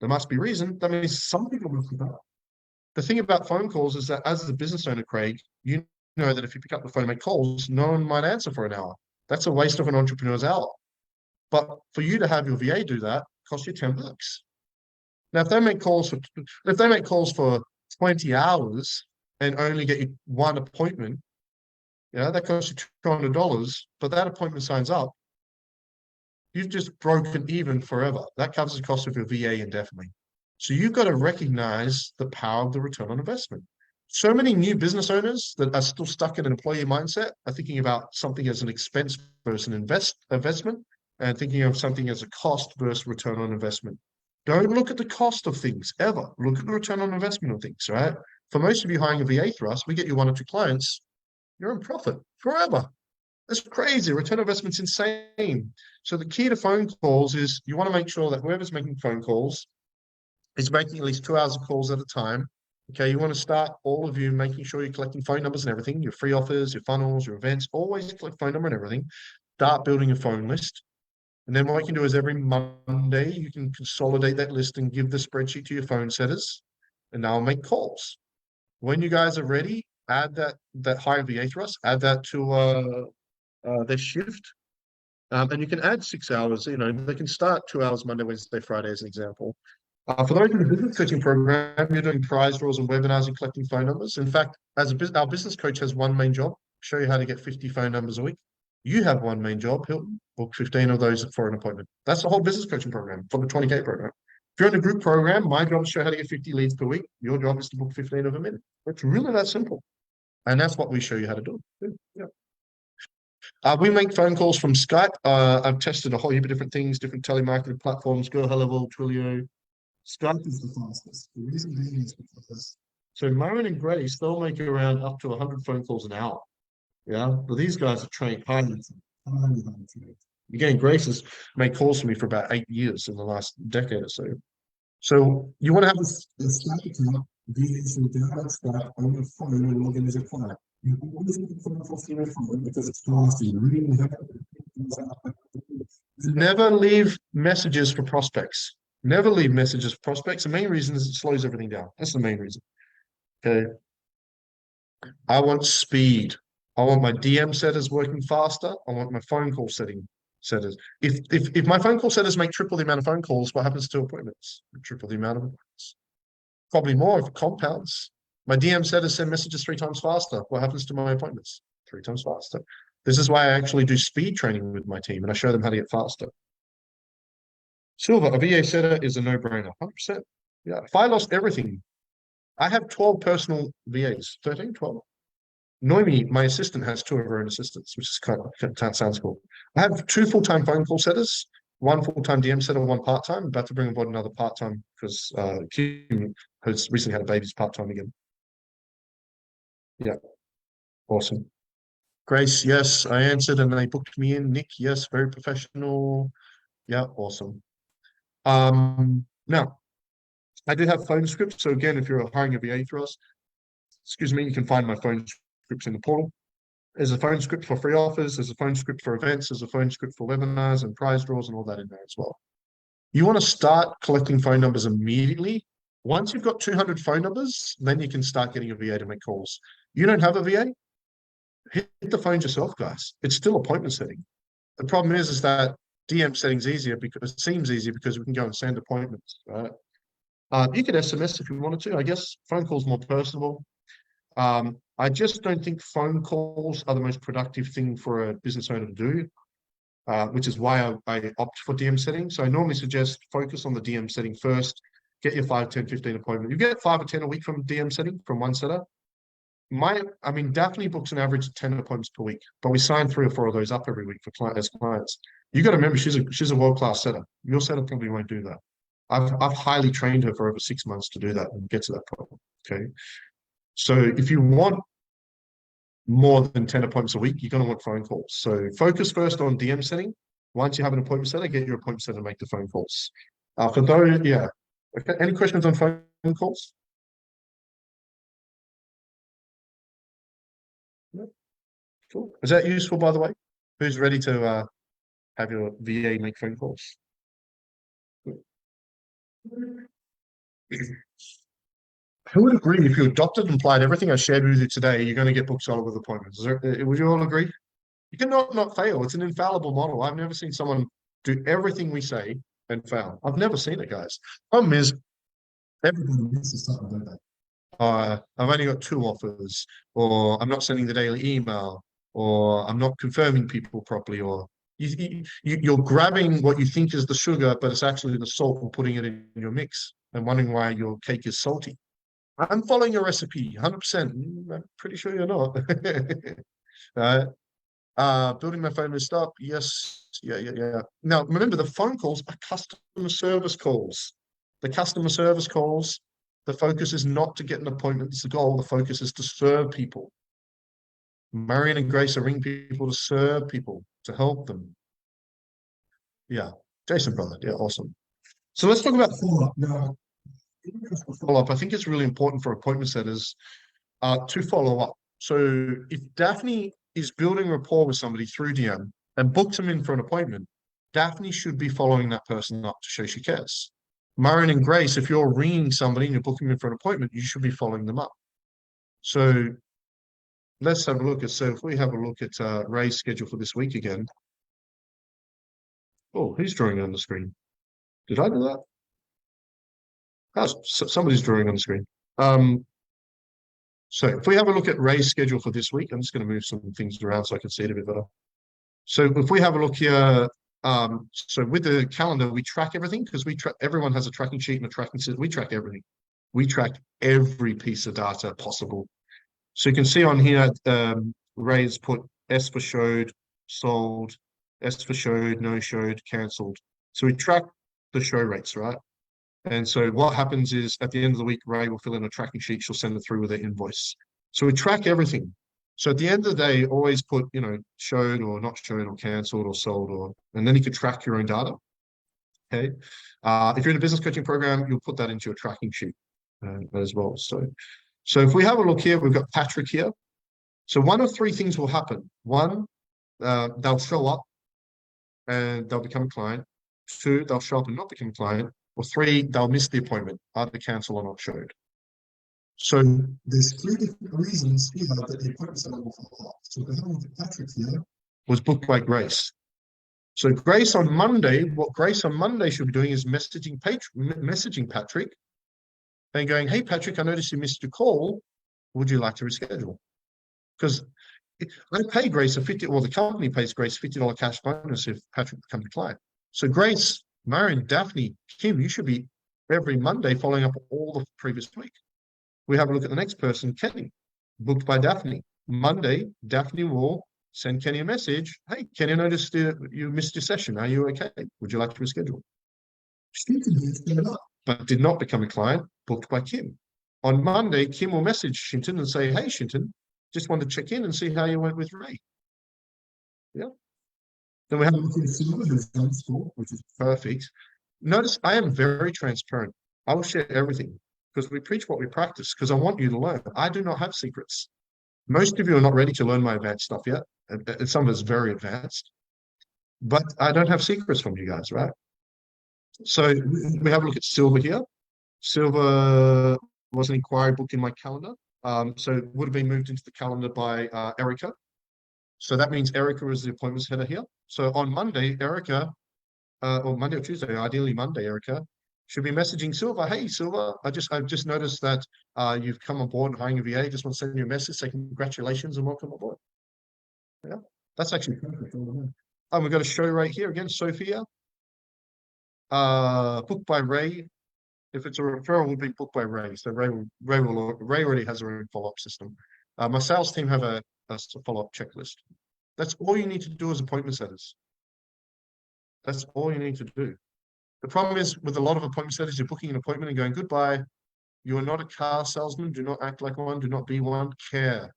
There must be a reason. That means some people must be better. The thing about phone calls is that as a business owner, Craig, you know that if you pick up the phone and make calls, no one might answer for an hour. That's a waste of an entrepreneur's hour. But for you to have your VA do that, costs you $10. Now, if they make calls for 20 hours and only get you one appointment, that costs you $200, but that appointment signs up, you've just broken even forever. That covers the cost of your VA indefinitely. So you've got to recognize the power of the return on investment. So many new business owners that are still stuck in an employee mindset are thinking about something as an expense versus an investment, and thinking of something as a cost versus return on investment. Don't look at the cost of things ever. Look at the return on investment of things, right? For most of you hiring a VA through us, we get you 1 or 2 clients, you're in profit forever. That's crazy. Return on investment's insane. So the key to phone calls is you want to make sure that whoever's making phone calls is making at least 2 hours of calls at a time. Okay, you want to start, all of you, making sure you're collecting phone numbers and everything, your free offers, your funnels, your events, always collect phone number and everything. Start building a phone list. And then what you can do is every Monday, you can consolidate that list and give the spreadsheet to your phone setters, and they'll make calls. When you guys are ready, add that higher VA thrust, add that to their shift. And you can add 6 hours, they can start 2 hours Monday, Wednesday, Friday as an example. For those in the business coaching program, you're doing prize draws and webinars and collecting phone numbers. In fact, our business coach has one main job, show you how to get 50 phone numbers a week. You have one main job, Hilton, book 15 of those for an appointment. That's the whole business coaching program for the 20K program. If you're in a group program, my job is to show how to get 50 leads per week. Your job is to book 15 of them in. It's really that simple. And that's what we show you how to do. Yeah. We make phone calls from Skype. I've tested a whole heap of different things, different telemarketing platforms, Go Hello, Twilio. Skype is the fastest. The reason being is because Marion and Grace, they'll make around up to 100 phone calls an hour. Yeah, but these guys are trained highly. Again, Grace has made calls for me for about 8 years in the last decade or so. So you want to have this Skype account, Skype on your phone and log in as a client. You always need to phone call from your phone because it's faster. You really have Never leave messages for prospects. Never leave messages for prospects. The main reason is it slows everything down. That's the main reason. Okay. I want speed. I want my DM setters working faster. I want my phone call setters. If my phone call setters make triple the amount of phone calls, what happens to appointments? Triple the amount of appointments. Probably more if it compounds. My DM setters send messages 3 times faster. What happens to my appointments? 3 times faster. This is why I actually do speed training with my team and I show them how to get faster. Silver, a VA setter is a no-brainer, 100%. Yeah, if I lost everything, I have 12 personal VAs, 13, 12. Noemi, my assistant, has 2 of her own assistants, which is sounds cool. I have 2 full-time phone call setters, 1 full-time DM setter, 1 part-time. I'm about to bring on board another part-time because Kim has recently had a baby's part-time again. Yeah, awesome. Grace, yes, I answered and they booked me in. Nick, yes, very professional. Yeah, awesome. Now, I do have phone scripts. So again, if you're hiring a VA through us, excuse me, you can find my phone scripts in the portal. There's a phone script for free offers. There's a phone script for events. There's a phone script for webinars and prize draws and all that in there as well. You want to start collecting phone numbers immediately. Once you've got 200 phone numbers, then you can start getting a VA to make calls. You don't have a VA? Hit the phones yourself, guys. It's still appointment setting. The problem is that DM setting's easier because it seems easier because we can go and send appointments, right? You could SMS if you wanted to. I guess phone calls more personable. I just don't think phone calls are the most productive thing for a business owner to do, which is why I opt for DM setting. So I normally suggest focus on the DM setting first, get your 5, 10, 15 appointment. You get 5 or 10 a week from DM setting from one setter. Daphne books an average of 10 appointments per week, but we sign 3 or 4 of those up every week as clients. You got to remember, she's a world-class setter. Your setter probably won't do that. I've highly trained her for over 6 months to do that and get to that point. Okay. So if you want more than 10 appointments a week, you're going to want phone calls. So focus first on DM setting. Once you have an appointment setter, get your appointment setter to make the phone calls. For those, yeah. Okay. Any questions on phone calls? No? Cool. Is that useful, by the way? Who's ready to have your VA make phone calls? Who would agree if you adopted and applied everything I shared with you today, you're going to get booked solid with appointments? Would you all agree? You cannot not fail. It's an infallible model. I've never seen someone do everything we say and fail. I've never seen it, guys. Problem is, everybody misses something, don't they? I've only got 2 offers, or I'm not sending the daily email, or I'm not confirming people properly, or you're grabbing what you think is the sugar, but it's actually the salt and putting it in your mix and wondering why your cake is salty. I'm following your recipe, 100%. I'm pretty sure you're not. Building my phone list up. Yes. Yeah. Now, remember, the phone calls are customer service calls. The customer service calls, the focus is not to get an appointment. It's the goal. The focus is to serve people. Marion and Grace are ringing people to serve people, to help them. Yeah. Jason, brother. Yeah, awesome. So let's talk about follow-up. Now, follow-up, I think it's really important for appointment setters to follow up. So if Daphne is building rapport with somebody through DM and books them in for an appointment, Daphne should be following that person up to show she cares. Marion and Grace, if you're ringing somebody and you're booking them in for an appointment, you should be following them up. So let's have a look at, so if we have a look at Ray's schedule for this week again. Oh, who's drawing on the screen? Did I do that? Somebody's drawing on the screen. So if we have a look at Ray's schedule for this week, I'm just going to move some things around so I can see it a bit better. So if we have a look here, so with the calendar, we track everything because everyone has a tracking sheet and a tracking system. We track everything. We track every piece of data possible. So you can see on here, Ray's put S for showed, sold, S for showed, no showed, cancelled. So we track the show rates, right? And so what happens is at the end of the week, Ray will fill in a tracking sheet. She'll send it through with an invoice. So we track everything. So at the end of the day, always put, showed or not showed or canceled or sold, and then you can track your own data. Okay. If you're in a business coaching program, you'll put that into your tracking sheet as well. So if we have a look here, we've got Patrick here. So one of 3 things will happen. One, they'll show up and they'll become a client. 2, they'll show up and not become a client. Or 3, they'll miss the appointment, either cancel or not showed. So there's 3 different reasons here that the appointments are not follow up. So the whole Patrick here was booked by Grace. So Grace on Monday, what Grace on Monday should be doing is messaging Patrick and going, hey, Patrick, I noticed you missed your call. Would you like to reschedule? Because I pay Grace a 50, or the company pays Grace $50 cash bonus if Patrick becomes a client. So Grace, Marion, Daphne, Kim, you should be every Monday following up all the previous week. We have a look at the next person, Kenny, booked by Daphne. Monday, Daphne will send Kenny a message. Hey, Kenny, I noticed you missed your session. Are you okay? Would you like to reschedule? She but did not become a client, booked by Kim. On Monday, Kim will message Shinton and say, hey, Shinton, just wanted to check in and see how you went with Ray. Yeah. Then we have a look at Silver, who's done school, which is perfect. Notice I am very transparent. I will share everything because we preach what we practice because I want you to learn. I do not have secrets. Most of you are not ready to learn my advanced stuff yet. And some of it's very advanced, but I don't have secrets from you guys, right? So we have a look at Silver here. Silver was an inquiry booked in my calendar. So it would have been moved into the calendar by Erica. So that means Erica is the appointments header here. So on Monday, Erica, or Monday or Tuesday, ideally Monday, Erica should be messaging Silver. Hey, Silver, I've just noticed that you've come on board and hiring a VA. Just want to send you a message, say congratulations and welcome aboard. Yeah, that's actually perfect. And we've got a show right here again, Sophia. Booked by Ray. If it's a referral, will be booked by Ray. So Ray already has her own follow-up system. My sales team have a follow-up checklist. That's all you need to do as appointment setters. That's all you need to do. The problem is with a lot of appointment setters, you're booking an appointment and going goodbye. You are not a car salesman. Do not act like one. Do not be one. Care.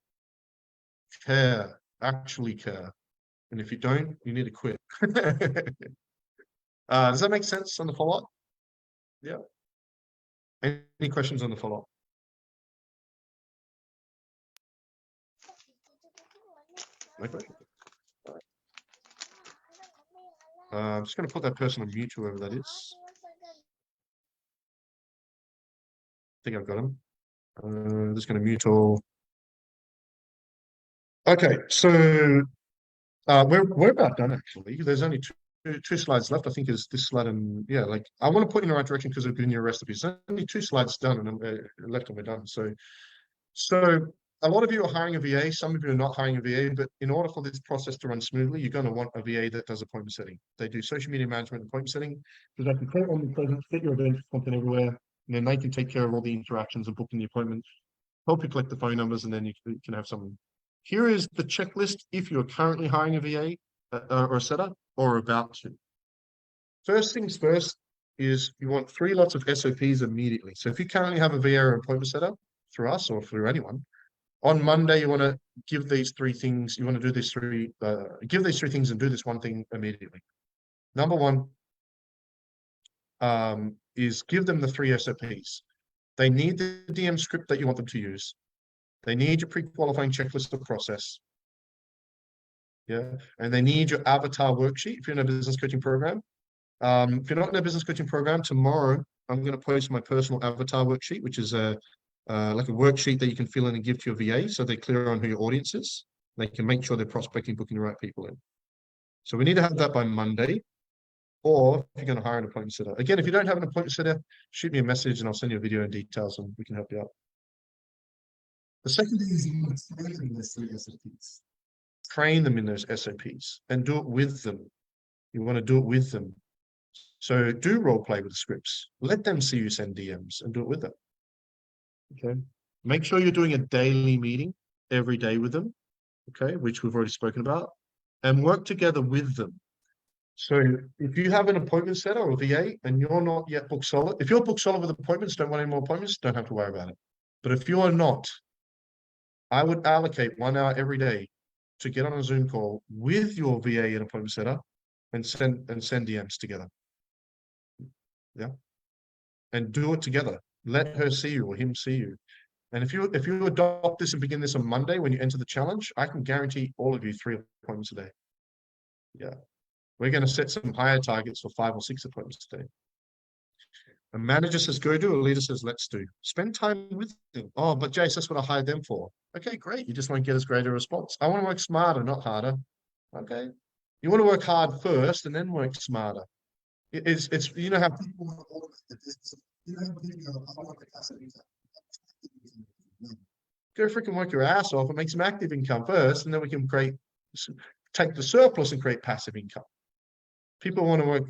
Care. Actually care. And if you don't, you need to quit. Does that make sense on the follow-up? Yeah. Any questions on the follow-up? No question. All right. I'm just going to put that person on mute, whoever that is. I think I've got him. I'm just going to mute all. Okay, so we're about done actually. There's only two slides left. I think is this slide, and yeah, like I want to put you in the right direction because I've given you a recipe. So only 2 slides done, and left and we're done. So a lot of you are hiring a VA. Some of you are not hiring a VA, but in order for this process to run smoothly, you're going to want a VA that does appointment setting. They do social media management, appointment setting, so they can create omnipresence, get your event content everywhere, and then they can take care of all the interactions and booking the appointments, help you collect the phone numbers, and then you can have some. Here is the checklist if you're currently hiring a VA or a setter or about to. First things first is you want 3 lots of SOPs immediately. So if you currently have a VA or appointment setter through us or through anyone, on Monday you want to give these 3 things. You want to do these 3, give these 3 things and do this one thing immediately. Number 1 is give them the 3 SOPs. They need the DM script that you want them to use. They need your pre-qualifying checklist of process. Yeah, and they need your avatar worksheet if you're in a business coaching program. If you're not in a business coaching program, tomorrow I'm going to post my personal avatar worksheet, which is like a worksheet that you can fill in and give to your VA so they're clear on who your audience is. They can make sure they're prospecting, booking the right people in. So we need to have that by Monday, or if you're going to hire an appointment setter. Again, if you don't have an appointment setter, shoot me a message and I'll send you a video and details and we can help you out. The second thing is you want to train them in those 3 SOPs. Train them in those SOPs and do it with them. You want to do it with them. So do role play with the scripts. Let them see you send DMs and do it with them. Okay. Make sure you're doing a daily meeting every day with them. Okay, which we've already spoken about, and work together with them. So if you have an appointment setter or VA and you're not yet booked solid, if you're booked solid with appointments, don't want any more appointments, don't have to worry about it. But if you are not, I would allocate 1 hour every day to get on a Zoom call with your VA and appointment setter and send DMs together. Yeah. And do it together. Let her see you or him see you. And if you adopt this and begin this on Monday when you enter the challenge, I can guarantee all of you 3 appointments a day. Yeah. We're going to set some higher targets for 5 or 6 appointments a day. A manager says, go do, a leader says, let's do. Spend time with them. Oh, but Jace, that's what I hired them for. Okay, great. You just won't get as great a response. I want to work smarter, not harder. Okay. You want to work hard first and then work smarter. It's you know how people go freaking work your ass off and make some active income first, and then we can take the surplus and create passive income. People want to work.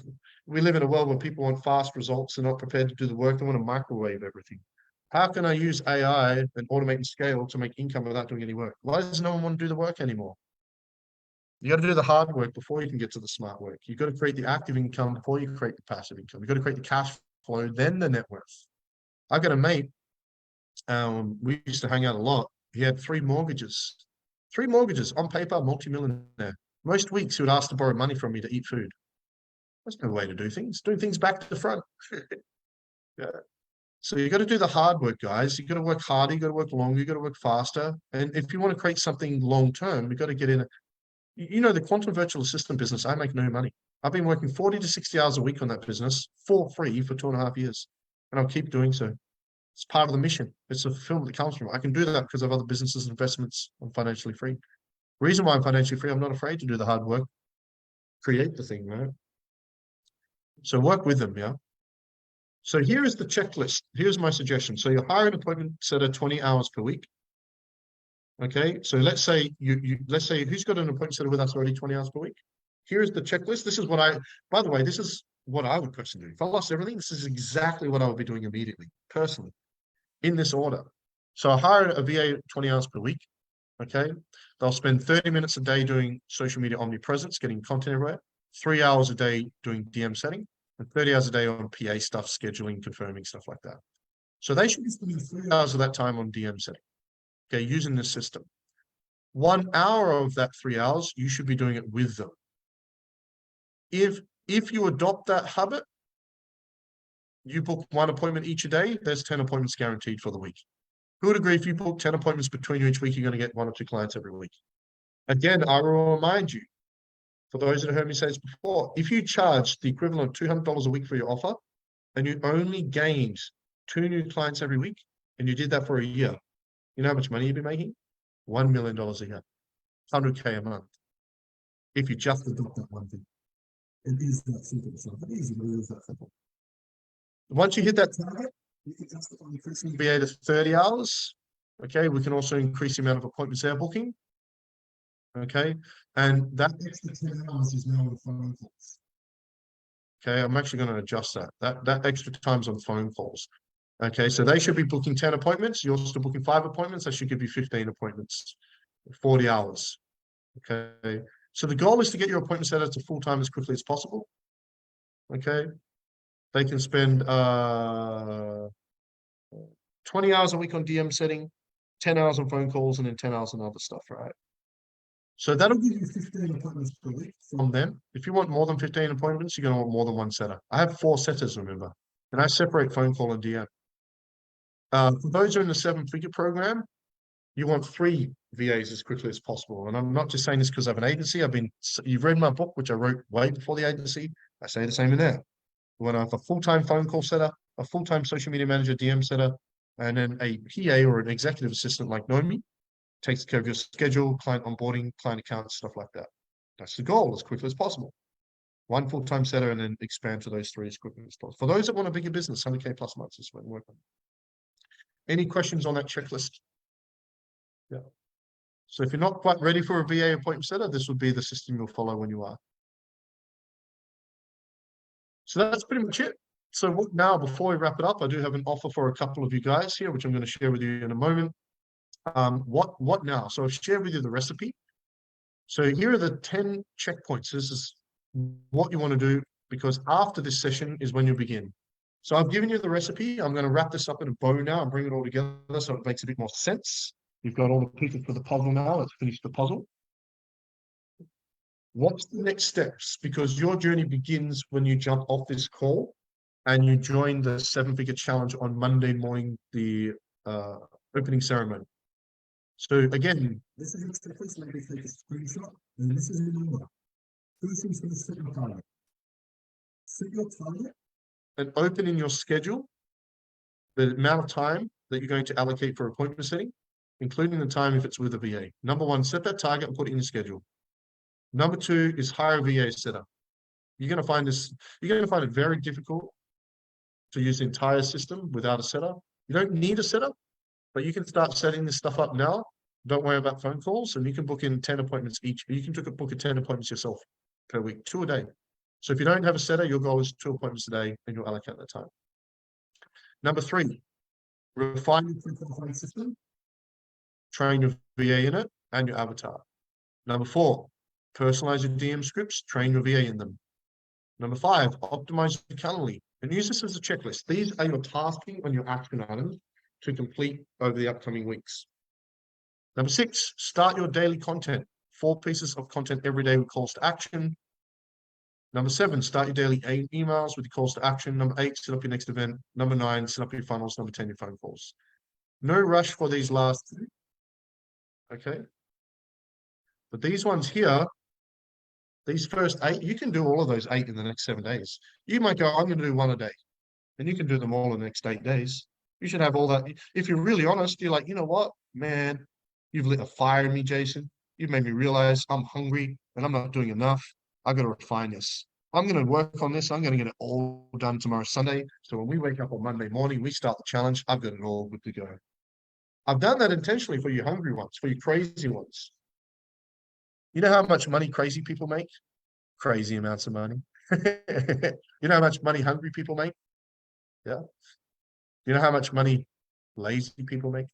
We live in a world where people want fast results and not prepared to do the work. They want to microwave everything. How can I use AI and automate and scale to make income without doing any work? Why does no one want to do the work anymore? You got to do the hard work before you can get to the smart work. You've got to create the active income before you create the passive income. You've got to create the cash flow, then the net worth. I've got a mate, we used to hang out a lot. He had three mortgages on paper, multi-millionaire. Most weeks he would ask to borrow money from me to eat food. That's no way to do things. Doing things back to the front. Yeah. So you got to do the hard work, guys. You got to work harder. You got to work longer. You got to work faster. And if you want to create something long term, you got to get in. You know, the quantum virtual assistant business, I make no money. I've been working 40 to 60 hours a week on that business for free for 2.5 years. And I'll keep doing so. It's part of the mission. It's a fulfillment that comes from it. I can do that because of other businesses and investments. I'm financially free. Reason why I'm financially free, I'm not afraid to do the hard work. Create the thing, right? So work with them, yeah? So here is the checklist. Here's my suggestion. So you hire an appointment setter 20 hours per week. Okay, so let's say let's say who's got an appointment setter with us already 20 hours per week? Here's the checklist. This is what by the way, this is what I would personally do. If I lost everything, this is exactly what I would be doing immediately, personally, in this order. So I hire a VA 20 hours per week. Okay, they'll spend 30 minutes a day doing social media omnipresence, getting content everywhere, 3 hours a day doing DM setting, and 30 hours a day on PA stuff, scheduling, confirming, stuff like that. So they should be spending 3 hours of that time on DM setting, okay, using this system. 1 hour of that 3 hours, you should be doing it with them. If you adopt that habit, you book 1 appointment each a day, there's 10 appointments guaranteed for the week. Who would agree if you book 10 appointments between you each week, you're going to get 1 or 2 clients every week? Again, I will remind you, for those that have heard me say this before, if you charge the equivalent of $200 a week for your offer, and you only gained 2 new clients every week, and you did that for a year, you know how much money you'd be making? $1 million a year, 100K a month. If you just adopt that one thing. It is that simple. It's not easy, but it is that simple. Once you hit that target, you can justify increasing VA to 30 hours. Okay, we can also increase the amount of appointments they're booking. Okay, and that extra 10 hours is now on phone calls. Okay, I'm actually going to adjust that. That extra time's on phone calls. Okay, so they should be booking 10 appointments. You're still booking 5 appointments. That should give you 15 appointments, 40 hours. Okay, so the goal is to get your appointment set up to full-time as quickly as possible. Okay, they can spend 20 hours a week on DM setting, 10 hours on phone calls, and then 10 hours on other stuff, right? So that'll give you 15 appointments per week from them. If you want more than 15 appointments, you're going to want more than 1 setter. I have 4 setters, remember, and I separate phone call and DM. For those who are in the 7-figure program, you want 3 VAs as quickly as possible. And I'm not just saying this because I have an agency. You've read my book, which I wrote way before the agency. I say the same in there. When I have a full-time phone call setter, a full-time social media manager, DM setter, and then a PA or an executive assistant like Nomi, takes care of your schedule, client onboarding, client accounts, stuff like that. That's the goal, as quickly as possible. 1 full-time setter and then expand to those 3 as quickly as possible. For those that want a bigger business, 100K plus months is what we're working on. Any questions on that checklist? Yeah. So if you're not quite ready for a VA appointment setter, this would be the system you'll follow when you are. So that's pretty much it. So now, before we wrap it up, I do have an offer for a couple of you guys here, which I'm going to share with you in a moment. What now? So I've shared with you the recipe. So here are the 10 checkpoints. This is what you want to do, because after this session is when you begin. So I've given you the recipe. I'm going to wrap this up in a bow now and bring it all together so it makes a bit more sense. You've got all the pieces for the puzzle now. Let's finish the puzzle. What's the next steps? Because your journey begins when you jump off this call and you join the 7-figure challenge on Monday morning, the opening ceremony. So again, this is a checklist. Maybe take a screenshot, and this is a number. First thing's going to set your target. Set your target and open in your schedule the amount of time that you're going to allocate for appointment setting, including the time if it's with a VA. Number 1, set that target and put it in your schedule. Number 2 is hire a VA setter. You're going to find it very difficult to use the entire system without a setter. You don't need a setter. but you can start setting this stuff up now. Don't worry about phone calls, and you can book in 10 appointments each. You can book 10 appointments yourself per week, 2 a day. So if you don't have a setter, your goal is 2 appointments a day, and you'll allocate that time. Number 3, refine your pre-qualifying system, train your VA in it, and your avatar. Number 4, personalize your DM scripts, train your VA in them. Number 5, optimize your Calendly, and use this as a checklist. These are your tasking on your action items to complete over the upcoming weeks. Number 6, start your daily content. 4 pieces of content every day with calls to action. Number 7, start your daily emails with your calls to action. Number 8, set up your next event. Number 9, set up your funnels. Number 10, your phone calls. No rush for these last 2. Okay. But these ones here, these first 8, you can do all of those 8 in the next 7 days. You might go, I'm going to do 1 a day, and you can do them all in the next 8 days. You should have all that. If you're really honest, you're like, you know what, man, you've lit a fire in me, Jason. You've made me realize I'm hungry and I'm not doing enough. I've got to refine this. I'm going to work on this. I'm going to get it all done tomorrow, Sunday. So when we wake up on Monday morning, we start the challenge. I've got it all good to go. I've done that intentionally for you hungry ones, for you crazy ones. You know how much money crazy people make? Crazy amounts of money. You know how much money hungry people make? Yeah. You know how much money lazy people make?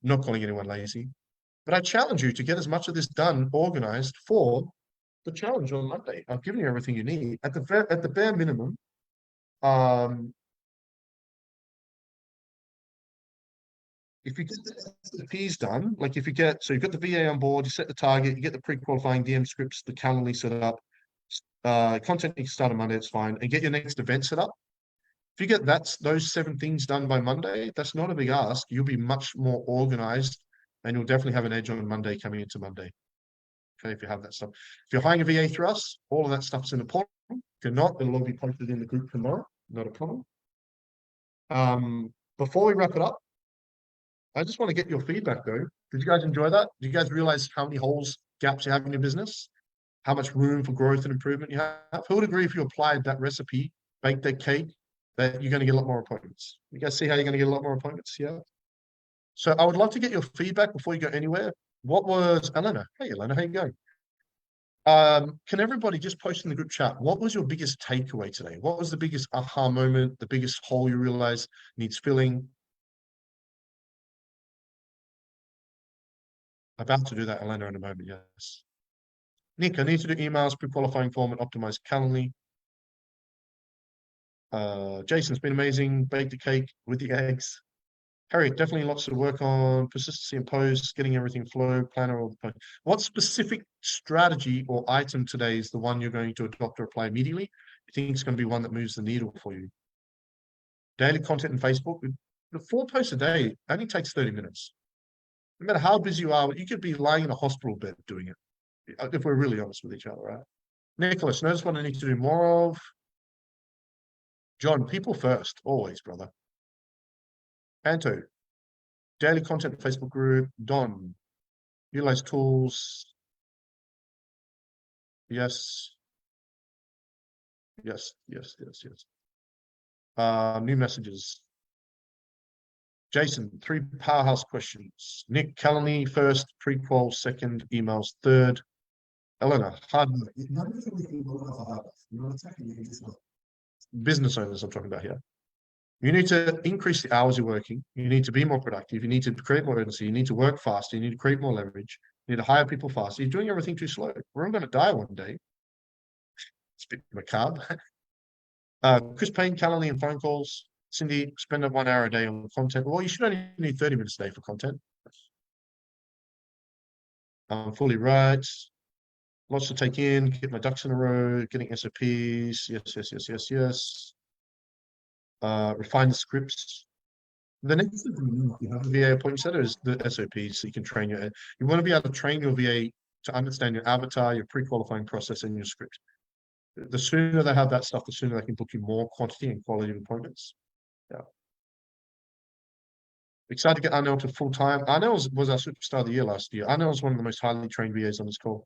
I'm not calling anyone lazy, but I challenge you to get as much of this done, organized for the challenge on Monday. I've given you everything you need. At the bare minimum, if you get the P's done, like if you get, so you've got the VA on board, you set the target, you get the pre-qualifying DM scripts, the Calendly set up, content you can start on Monday, it's fine, and get your next event set up. If you get those 7 things done by Monday, that's not a big ask. You'll be much more organized, and you'll definitely have an edge on Monday coming into Monday. Okay, if you have that stuff. If you're hiring a VA through us, all of that stuff's in the portal. If you're not, it'll all be posted in the group tomorrow. Not a problem. Before we wrap it up, I just want to get your feedback though. Did you guys enjoy that? Did you guys realize how many holes, gaps you have in your business? How much room for growth and improvement you have? Who would agree if you applied that recipe, baked that cake, that you're going to get a lot more appointments? You guys see how you're going to get a lot more appointments? Yeah. So I would love to get your feedback before you go anywhere. What was Elena? Hey, Elena, how you going? Can everybody just post in the group chat? What was your biggest takeaway today? What was the biggest aha moment? The biggest hole you realize needs filling? About to do that, Elena, in a moment. Yes. Nick, I need to do emails, pre-qualifying form, and optimize Calendly. Jason's been amazing. Baked a cake with the eggs. Harry, definitely lots to work on. Persistency and posts, getting everything flow, planner, or the post. What specific strategy or item today is the one you're going to adopt or apply immediately? You think it's going to be one that moves the needle for you? Daily content in Facebook. The 4 posts a day only takes 30 minutes. No matter how busy you are, you could be lying in a hospital bed doing it, if we're really honest with each other, right? Nicholas, notice what I need to do more of. John, people first, always, brother. Anto, daily content Facebook group. Don, utilize tools. Yes. Yes. New messages. Jason, 3 powerhouse questions. Nick, Calendly first, pre-qual second, emails third. Elena, hard business owners I'm talking about here. You need to increase the hours you're working. You need to be more productive. You need to create more urgency. You need to work faster. You need to create more leverage. You need to hire people faster. You're doing everything too slow. We're all going to die one day. It's a bit macabre. Chris Payne, Calendly and phone calls. Cindy, spend 1 hour a day on content. Well, you should only need 30 minutes a day for content. Fully right. Lots to take in. Get my ducks in a row. Getting SOPs. Yes. Refine the scripts. The next thing you have a VA appointment setter is the SOPs, so you can train your. You want to be able to train your VA to understand your avatar, your pre-qualifying process, and your script. The sooner they have that stuff, the sooner they can book you more quantity and quality of appointments. Yeah. Excited to get Arnell to full time. Arnell was our superstar of the year last year. Arnell is one of the most highly trained VAs on this call.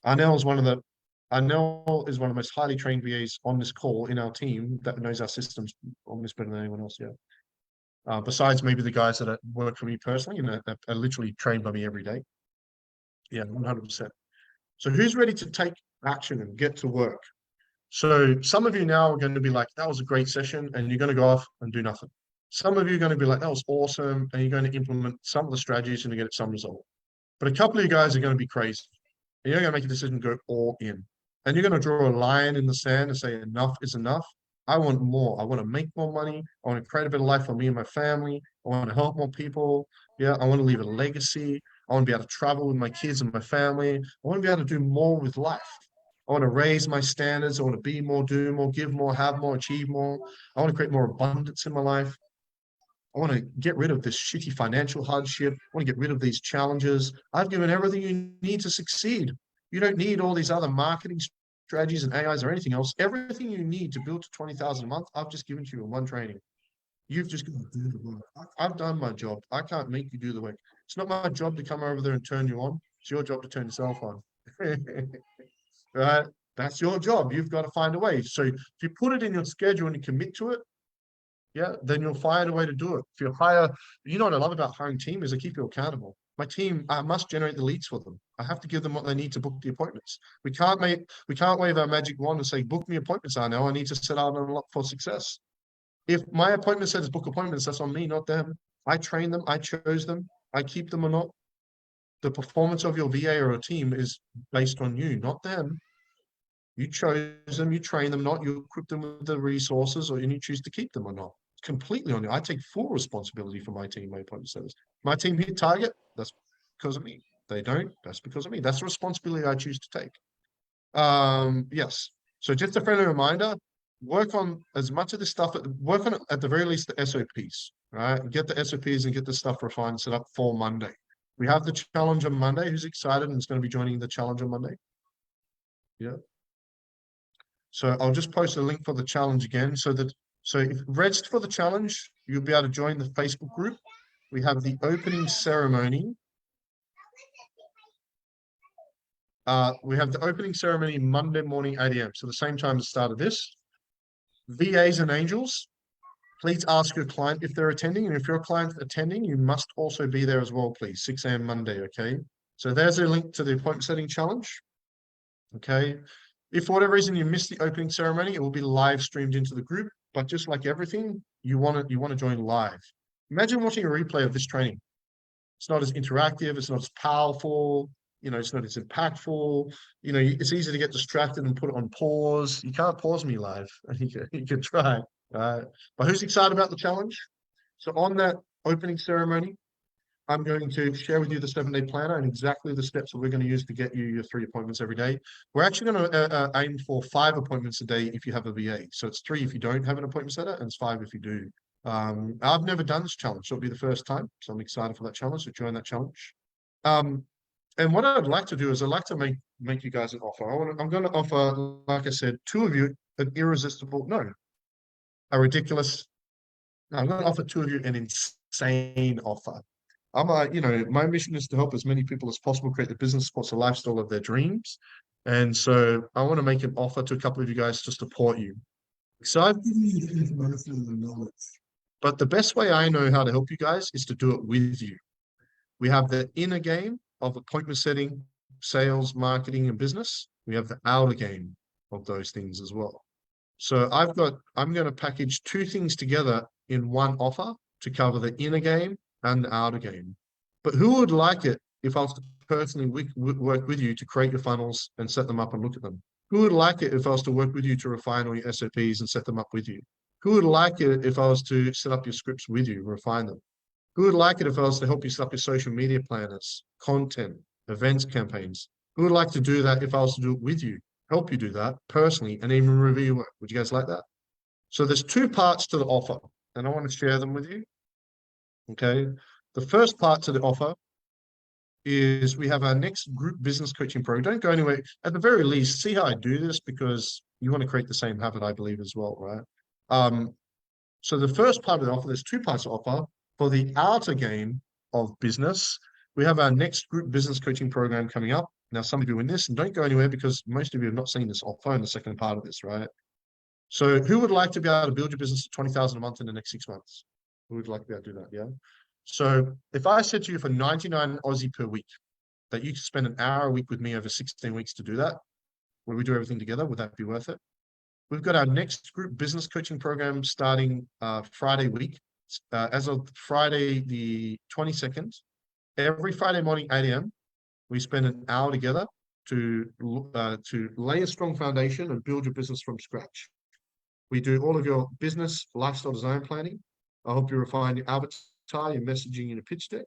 Arnell is one of the most highly trained VAs on this call in our team that knows our systems almost better than anyone else. Yeah. besides maybe the guys that work for me personally and are literally trained by me every day. Yeah, 100%. So who's ready to take action and get to work? So some of you now are going to be like, that was a great session, and you're going to go off and do nothing. Some of you are going to be like, that was awesome, and you're going to implement some of the strategies and to get some result. But a couple of you guys are going to be crazy. And you're going to make a decision to go all in. And you're going to draw a line in the sand and say, enough is enough. I want more. I want to make more money. I want to create a better life for me and my family. I want to help more people. Yeah, I want to leave a legacy. I want to be able to travel with my kids and my family. I want to be able to do more with life. I want to raise my standards. I want to be more, do more, give more, have more, achieve more. I want to create more abundance in my life. I want to get rid of this shitty financial hardship. I want to get rid of these challenges. I've given everything you need to succeed. You don't need all these other marketing strategies and AIs or anything else. Everything you need to build to 20,000 a month, I've just given to you in one training. You've just got to do the work. I've done my job. I can't make you do the work. It's not my job to come over there and turn you on. It's your job to turn yourself on. Right? That's your job. You've got to find a way. So if you put it in your schedule and you commit to it, yeah, then you'll find a way to do it. If you hire, you know what I love about hiring team is I keep you accountable. My team, I must generate the leads for them. I have to give them what they need to book the appointments. We can't wave our magic wand and say, book me appointments. I know I need to set out and unlock for success. If my appointment says book appointments, that's on me, not them. I train them, I chose them, I keep them or not. The performance of your VA or a team is based on you, not them. You chose them, you train them, not you equip them with the resources, or you choose to keep them or not. It's completely on you. I take full responsibility for my team, my appointment setters. My team hit target, that's because of me. They don't, that's because of me. That's the responsibility I choose to take. Yes. So just a friendly reminder, work on as much of this stuff, work on it at the very least the SOPs, right? Get the SOPs and get the stuff refined, set up for Monday. We have the challenge on Monday. Who's excited and is going to be joining the challenge on Monday? Yeah. So I'll just post a link for the challenge again so if registered for the challenge, you'll be able to join the Facebook group. We have the opening ceremony. We have the opening ceremony Monday morning, 8 a.m. So the same time as the start of this. VAs and angels, please ask your client if they're attending. And if your client's attending, you must also be there as well, please. 6 a.m. Monday, okay? So there's a link to the appointment setting challenge. Okay. If for whatever reason you missed the opening ceremony, it will be live streamed into the group. But just like everything, you want to join live. Imagine watching a replay of this training. It's not as interactive. It's not as powerful. You know, it's not as impactful. You know, it's easy to get distracted and put it on pause. You can't pause me live. You can try. But who's excited about the challenge? So on that opening ceremony, I'm going to share with you the 7-day planner and exactly the steps that we're going to use to get you your 3 appointments every day. We're actually going to aim for 5 appointments a day if you have a VA. So it's 3 if you don't have an appointment setter, and it's 5 if you do. I've never done this challenge, so it'll be the first time. So I'm excited for that challenge, to join that challenge. And what I'd like to do is I'd like to make you guys an offer. I'm going to offer, like I said, 2 of you an a ridiculous. No, I'm going to offer 2 of you an insane offer. My mission is to help as many people as possible create the business, sports, a lifestyle of their dreams. And so I want to make an offer to a couple of you guys to support you. So I've given you the information and the knowledge. But the best way I know how to help you guys is to do it with you. We have the inner game of appointment setting, sales, marketing, and business. We have the outer game of those things as well. So I'm going to package 2 things together in one offer to cover the inner game and the outer game. But who would like it if I was to personally work with you to create your funnels and set them up and look at them? Who would like it if I was to work with you to refine all your SOPs and set them up with you? Who would like it if I was to set up your scripts with you, refine them? Who would like it if I was to help you set up your social media planners, content, events, campaigns? Who would like to do that if I was to do it with you, help you do that personally, and even review your work? Would you guys like that? So there's 2 parts to the offer, and I want to share them with you. Okay. The first part to the offer is we have our next group business coaching program. Don't go anywhere. At the very least, see how I do this, because you want to create the same habit, I believe, as well, right? So the first part of the offer, there's 2 parts to offer. For the outer game of business, we have our next group business coaching program coming up. Now, some of you are in this, and don't go anywhere because most of you have not seen this offer in the second part of this, right? So who would like to be able to build your business to 20,000 a month in the next 6 months? Who would like to be able to do that? Yeah. So if I said to you for 99 Aussie per week, that you could spend an hour a week with me over 16 weeks to do that, where we do everything together, would that be worth it? We've got our next group business coaching program starting Friday week. As of Friday the 22nd, every Friday morning, 8 a.m., we spend an hour together to lay a strong foundation and build your business from scratch. We do all of your business lifestyle design planning. I'll help you refine your avatar, your messaging, and your pitch deck.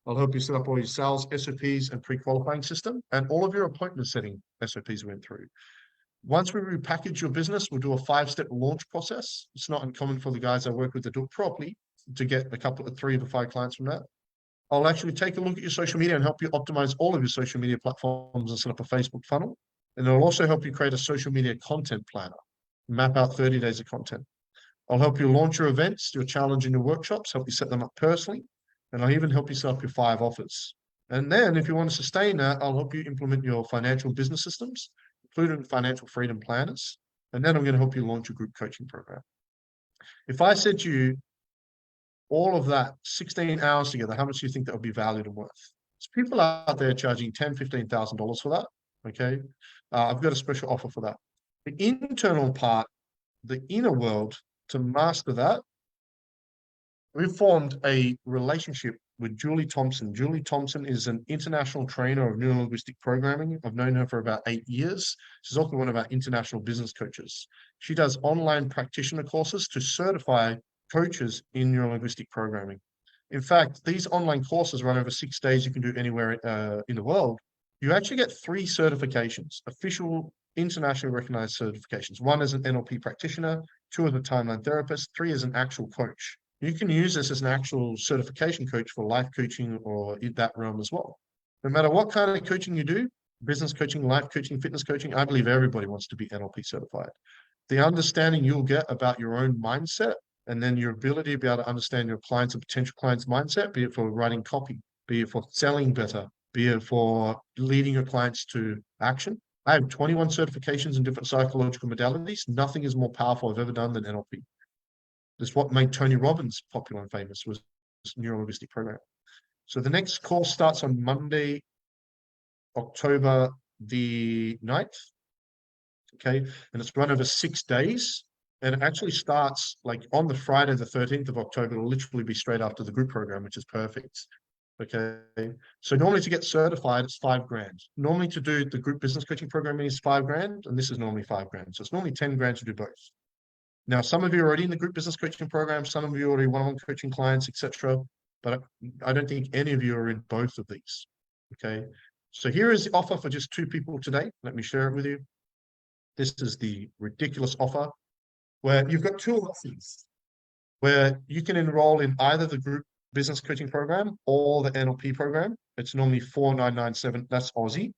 I'll help you set up all your sales SOPs and pre-qualifying system and all of your appointment setting SOPs we went through. Once we repackage your business, we'll do a 5-step launch process. It's not uncommon for the guys I work with to do it properly to get a couple of 3 to 5 clients from that. I'll actually take a look at your social media and help you optimize all of your social media platforms and set up a Facebook funnel. And it'll also help you create a social media content planner, map out 30 days of content. I'll help you launch your events, your challenge, and your workshops, help you set them up personally. And I'll even help you set up your 5 offers. And then if you want to sustain that, I'll help you implement your financial business systems, including financial freedom planners. And then I'm going to help you launch your group coaching program. If I said to you, all of that, 16 hours together, how much do you think that would be valued and worth? There's people out there charging $10,000, $15,000 for that, okay? I've got a special offer for that. The internal part, the inner world, to master that, we've formed a relationship with Julie Thompson. Julie Thompson is an international trainer of neuro-linguistic programming. I've known her for about 8 years. She's also one of our international business coaches. She does online practitioner courses to certify coaches in neuro-linguistic programming. In fact, these online courses run over 6 days. You can do anywhere in the world. You actually get 3 certifications, official internationally recognized certifications. 1 as an NLP practitioner, 2 as a timeline therapist, 3 as an actual coach. You can use this as an actual certification coach for life coaching or in that realm as well. No matter what kind of coaching you do, business coaching, life coaching, fitness coaching, I believe everybody wants to be NLP certified. The understanding you'll get about your own mindset and then your ability to be able to understand your clients and potential clients' mindset, be it for writing copy, be it for selling better, be it for leading your clients to action. I have 21 certifications in different psychological modalities. Nothing is more powerful I've ever done than NLP. That's what made Tony Robbins popular and famous, was this neuro-linguistic program. So the next course starts on Monday, October the 9th. Okay, and it's run over 6 days. And it actually starts like on the Friday, the 13th of October. It'll literally be straight after the group program, which is perfect. Okay, so normally to get certified, it's $5,000. Normally to do the group business coaching program is $5,000, and this is normally $5,000. So it's normally $10,000 to do both. Now, some of you are already in the group business coaching program, some of you are already one-on-one coaching clients, etc. But I don't think any of you are in both of these. Okay, so here is the offer for just 2 people today. Let me share it with you. This is the ridiculous offer where you've got 2 options where you can enroll in either the group business coaching program or the NLP program. It's normally $4,997. That's Aussie.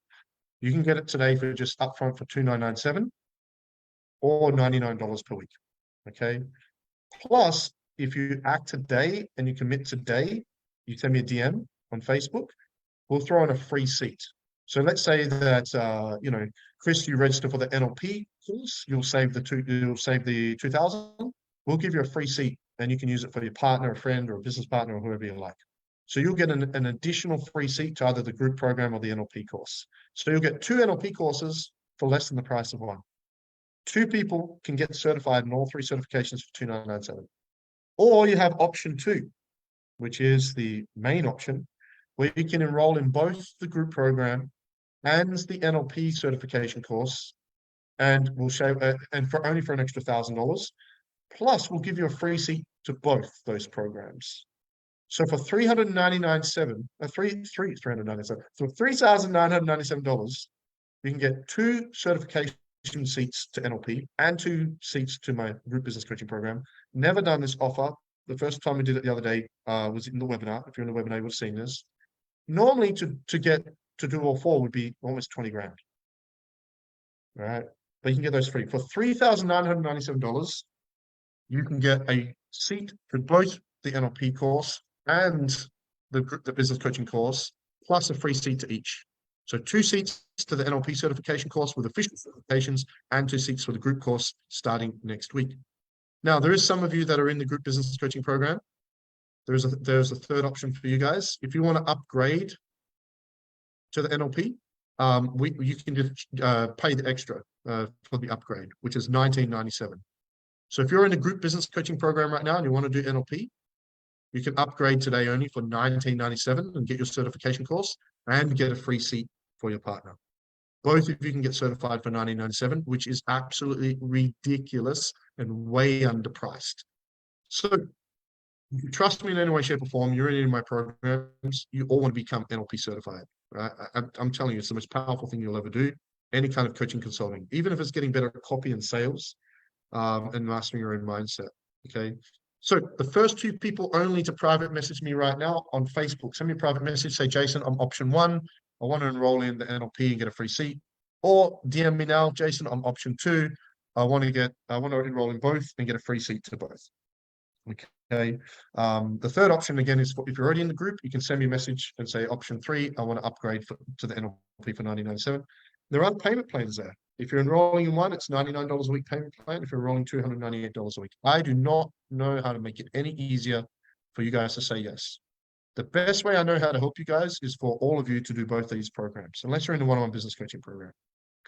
You can get it today for just upfront for $2,997 or $99 per week. Okay. Plus, if you act today and you commit today, you send me a DM on Facebook, we'll throw in a free seat. So let's say that Chris, you register for the NLP course, you'll save the 2,000. We'll give you a free seat and you can use it for your partner, a friend, or a business partner, or whoever you like. So you'll get an additional free seat to either the group program or the NLP course. So you'll get 2 NLP courses for less than the price of 1. 2 people can get certified in all 3 certifications for $2,997. Or you have option 2, which is the main option, where you can enroll in both the group program and the NLP certification course, and we'll show and for only an extra $1,000. Plus, we'll give you a free seat to both those programs. So for $3,997, you can get 2 certification seats to NLP and 2 seats to my group business coaching program. Never done this offer. The first time we did it the other day was in the webinar. If you're in the webinar, you would have seen this. Normally to do all 4 would be almost $20,000. All right. But you can get those free. For $3,997, you can get a seat for both the NLP course and the business coaching course, plus a free seat to each. So 2 seats to the NLP certification course with official certifications and 2 seats for the group course starting next week. Now, there is some of you that are in the group business coaching program. there's a third option for you guys. If you want to upgrade to the NLP, you can just pay the extra for the upgrade, which is $19.97. So if you're in a group business coaching program right now and you want to do NLP, you can upgrade today only for $19.97 and get your certification course and get a free seat for your partner. Both of you can get certified for $19.97, which is absolutely ridiculous and way underpriced. So if you trust me in any way, shape, or form, you're in any of my programs, you all want to become NLP certified. Right? I'm telling you, it's the most powerful thing you'll ever do. Any kind of coaching consulting, even if it's getting better at copy and sales, and mastering your own mindset. Okay. So the first 2 people only to private message me right now on Facebook. Send me a private message, say, Jason, I'm option 1. I want to enroll in the NLP and get a free seat. Or DM me now, Jason, I'm option 2. I want to enroll in both and get a free seat to both. Okay. The third option again is if you're already in the group, you can send me a message and say option 3, I want to upgrade to the NLP for $19.97. There are payment plans there. If you're enrolling in one, it's $99 a week payment plan. If you're enrolling $298 a week, I do not know how to make it any easier for you guys to say yes. The best way I know how to help you guys is for all of you to do both these programs, unless you're in the one-on-one business coaching program.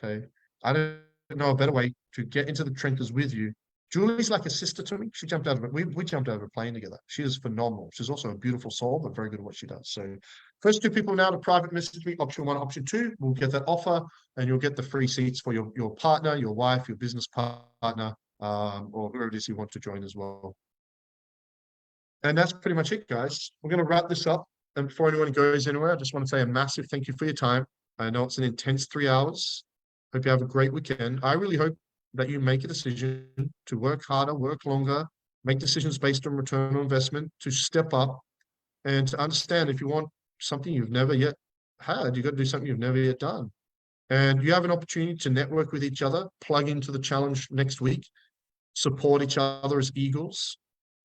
Okay. I don't know a better way to get into the trenches with you. Julie's like a sister to me. She jumped out of it. We jumped out of a plane together. She is phenomenal. She's also a beautiful soul, but very good at what she does. So first 2 people now to private message me, option 1, option 2, we'll get that offer and you'll get the free seats for your partner, your wife, your business partner, or whoever it is you want to join as well. And that's pretty much it, guys. We're going to wrap this up. And before anyone goes anywhere, I just want to say a massive thank you for your time. I know it's an intense 3 hours. Hope you have a great weekend. I really hope that you make a decision to work harder, work longer, make decisions based on return on investment, to step up and to understand if you want something you've never yet had, you've got to do something you've never yet done. And you have an opportunity to network with each other, plug into the challenge next week, support each other as eagles.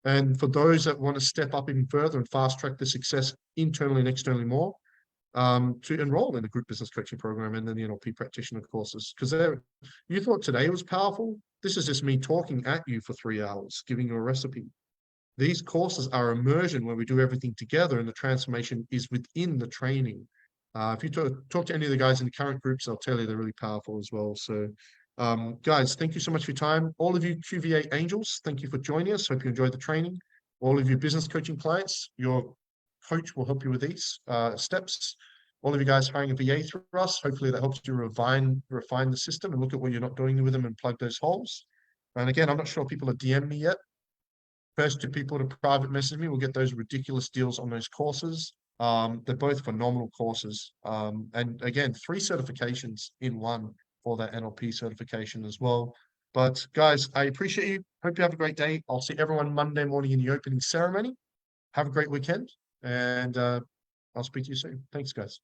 And for those that want to step up even further and fast track the success internally and externally more, to enroll in the group business coaching program and then the NLP practitioner courses. Because you thought today was powerful. This is just me talking at you for 3 hours, giving you a recipe. These courses are immersion where we do everything together and the transformation is within the training. If you talk to any of the guys in the current groups, they'll tell you they're really powerful as well. So guys, thank you so much for your time. All of you QVA angels, thank you for joining us. Hope you enjoyed the training. All of you business coaching clients, your coach will help you with these steps. All of you guys hiring a VA through us, hopefully that helps you refine the system and look at what you're not doing with them and plug those holes. And again, I'm not sure people are DM me yet. First 2 people to private message me will get those ridiculous deals on those courses. They're both phenomenal courses. And again, 3 certifications in one for that NLP certification as well. But guys, I appreciate you. Hope you have a great day. I'll see everyone Monday morning in the opening ceremony. Have a great weekend. And I'll speak to you soon. Thanks, guys.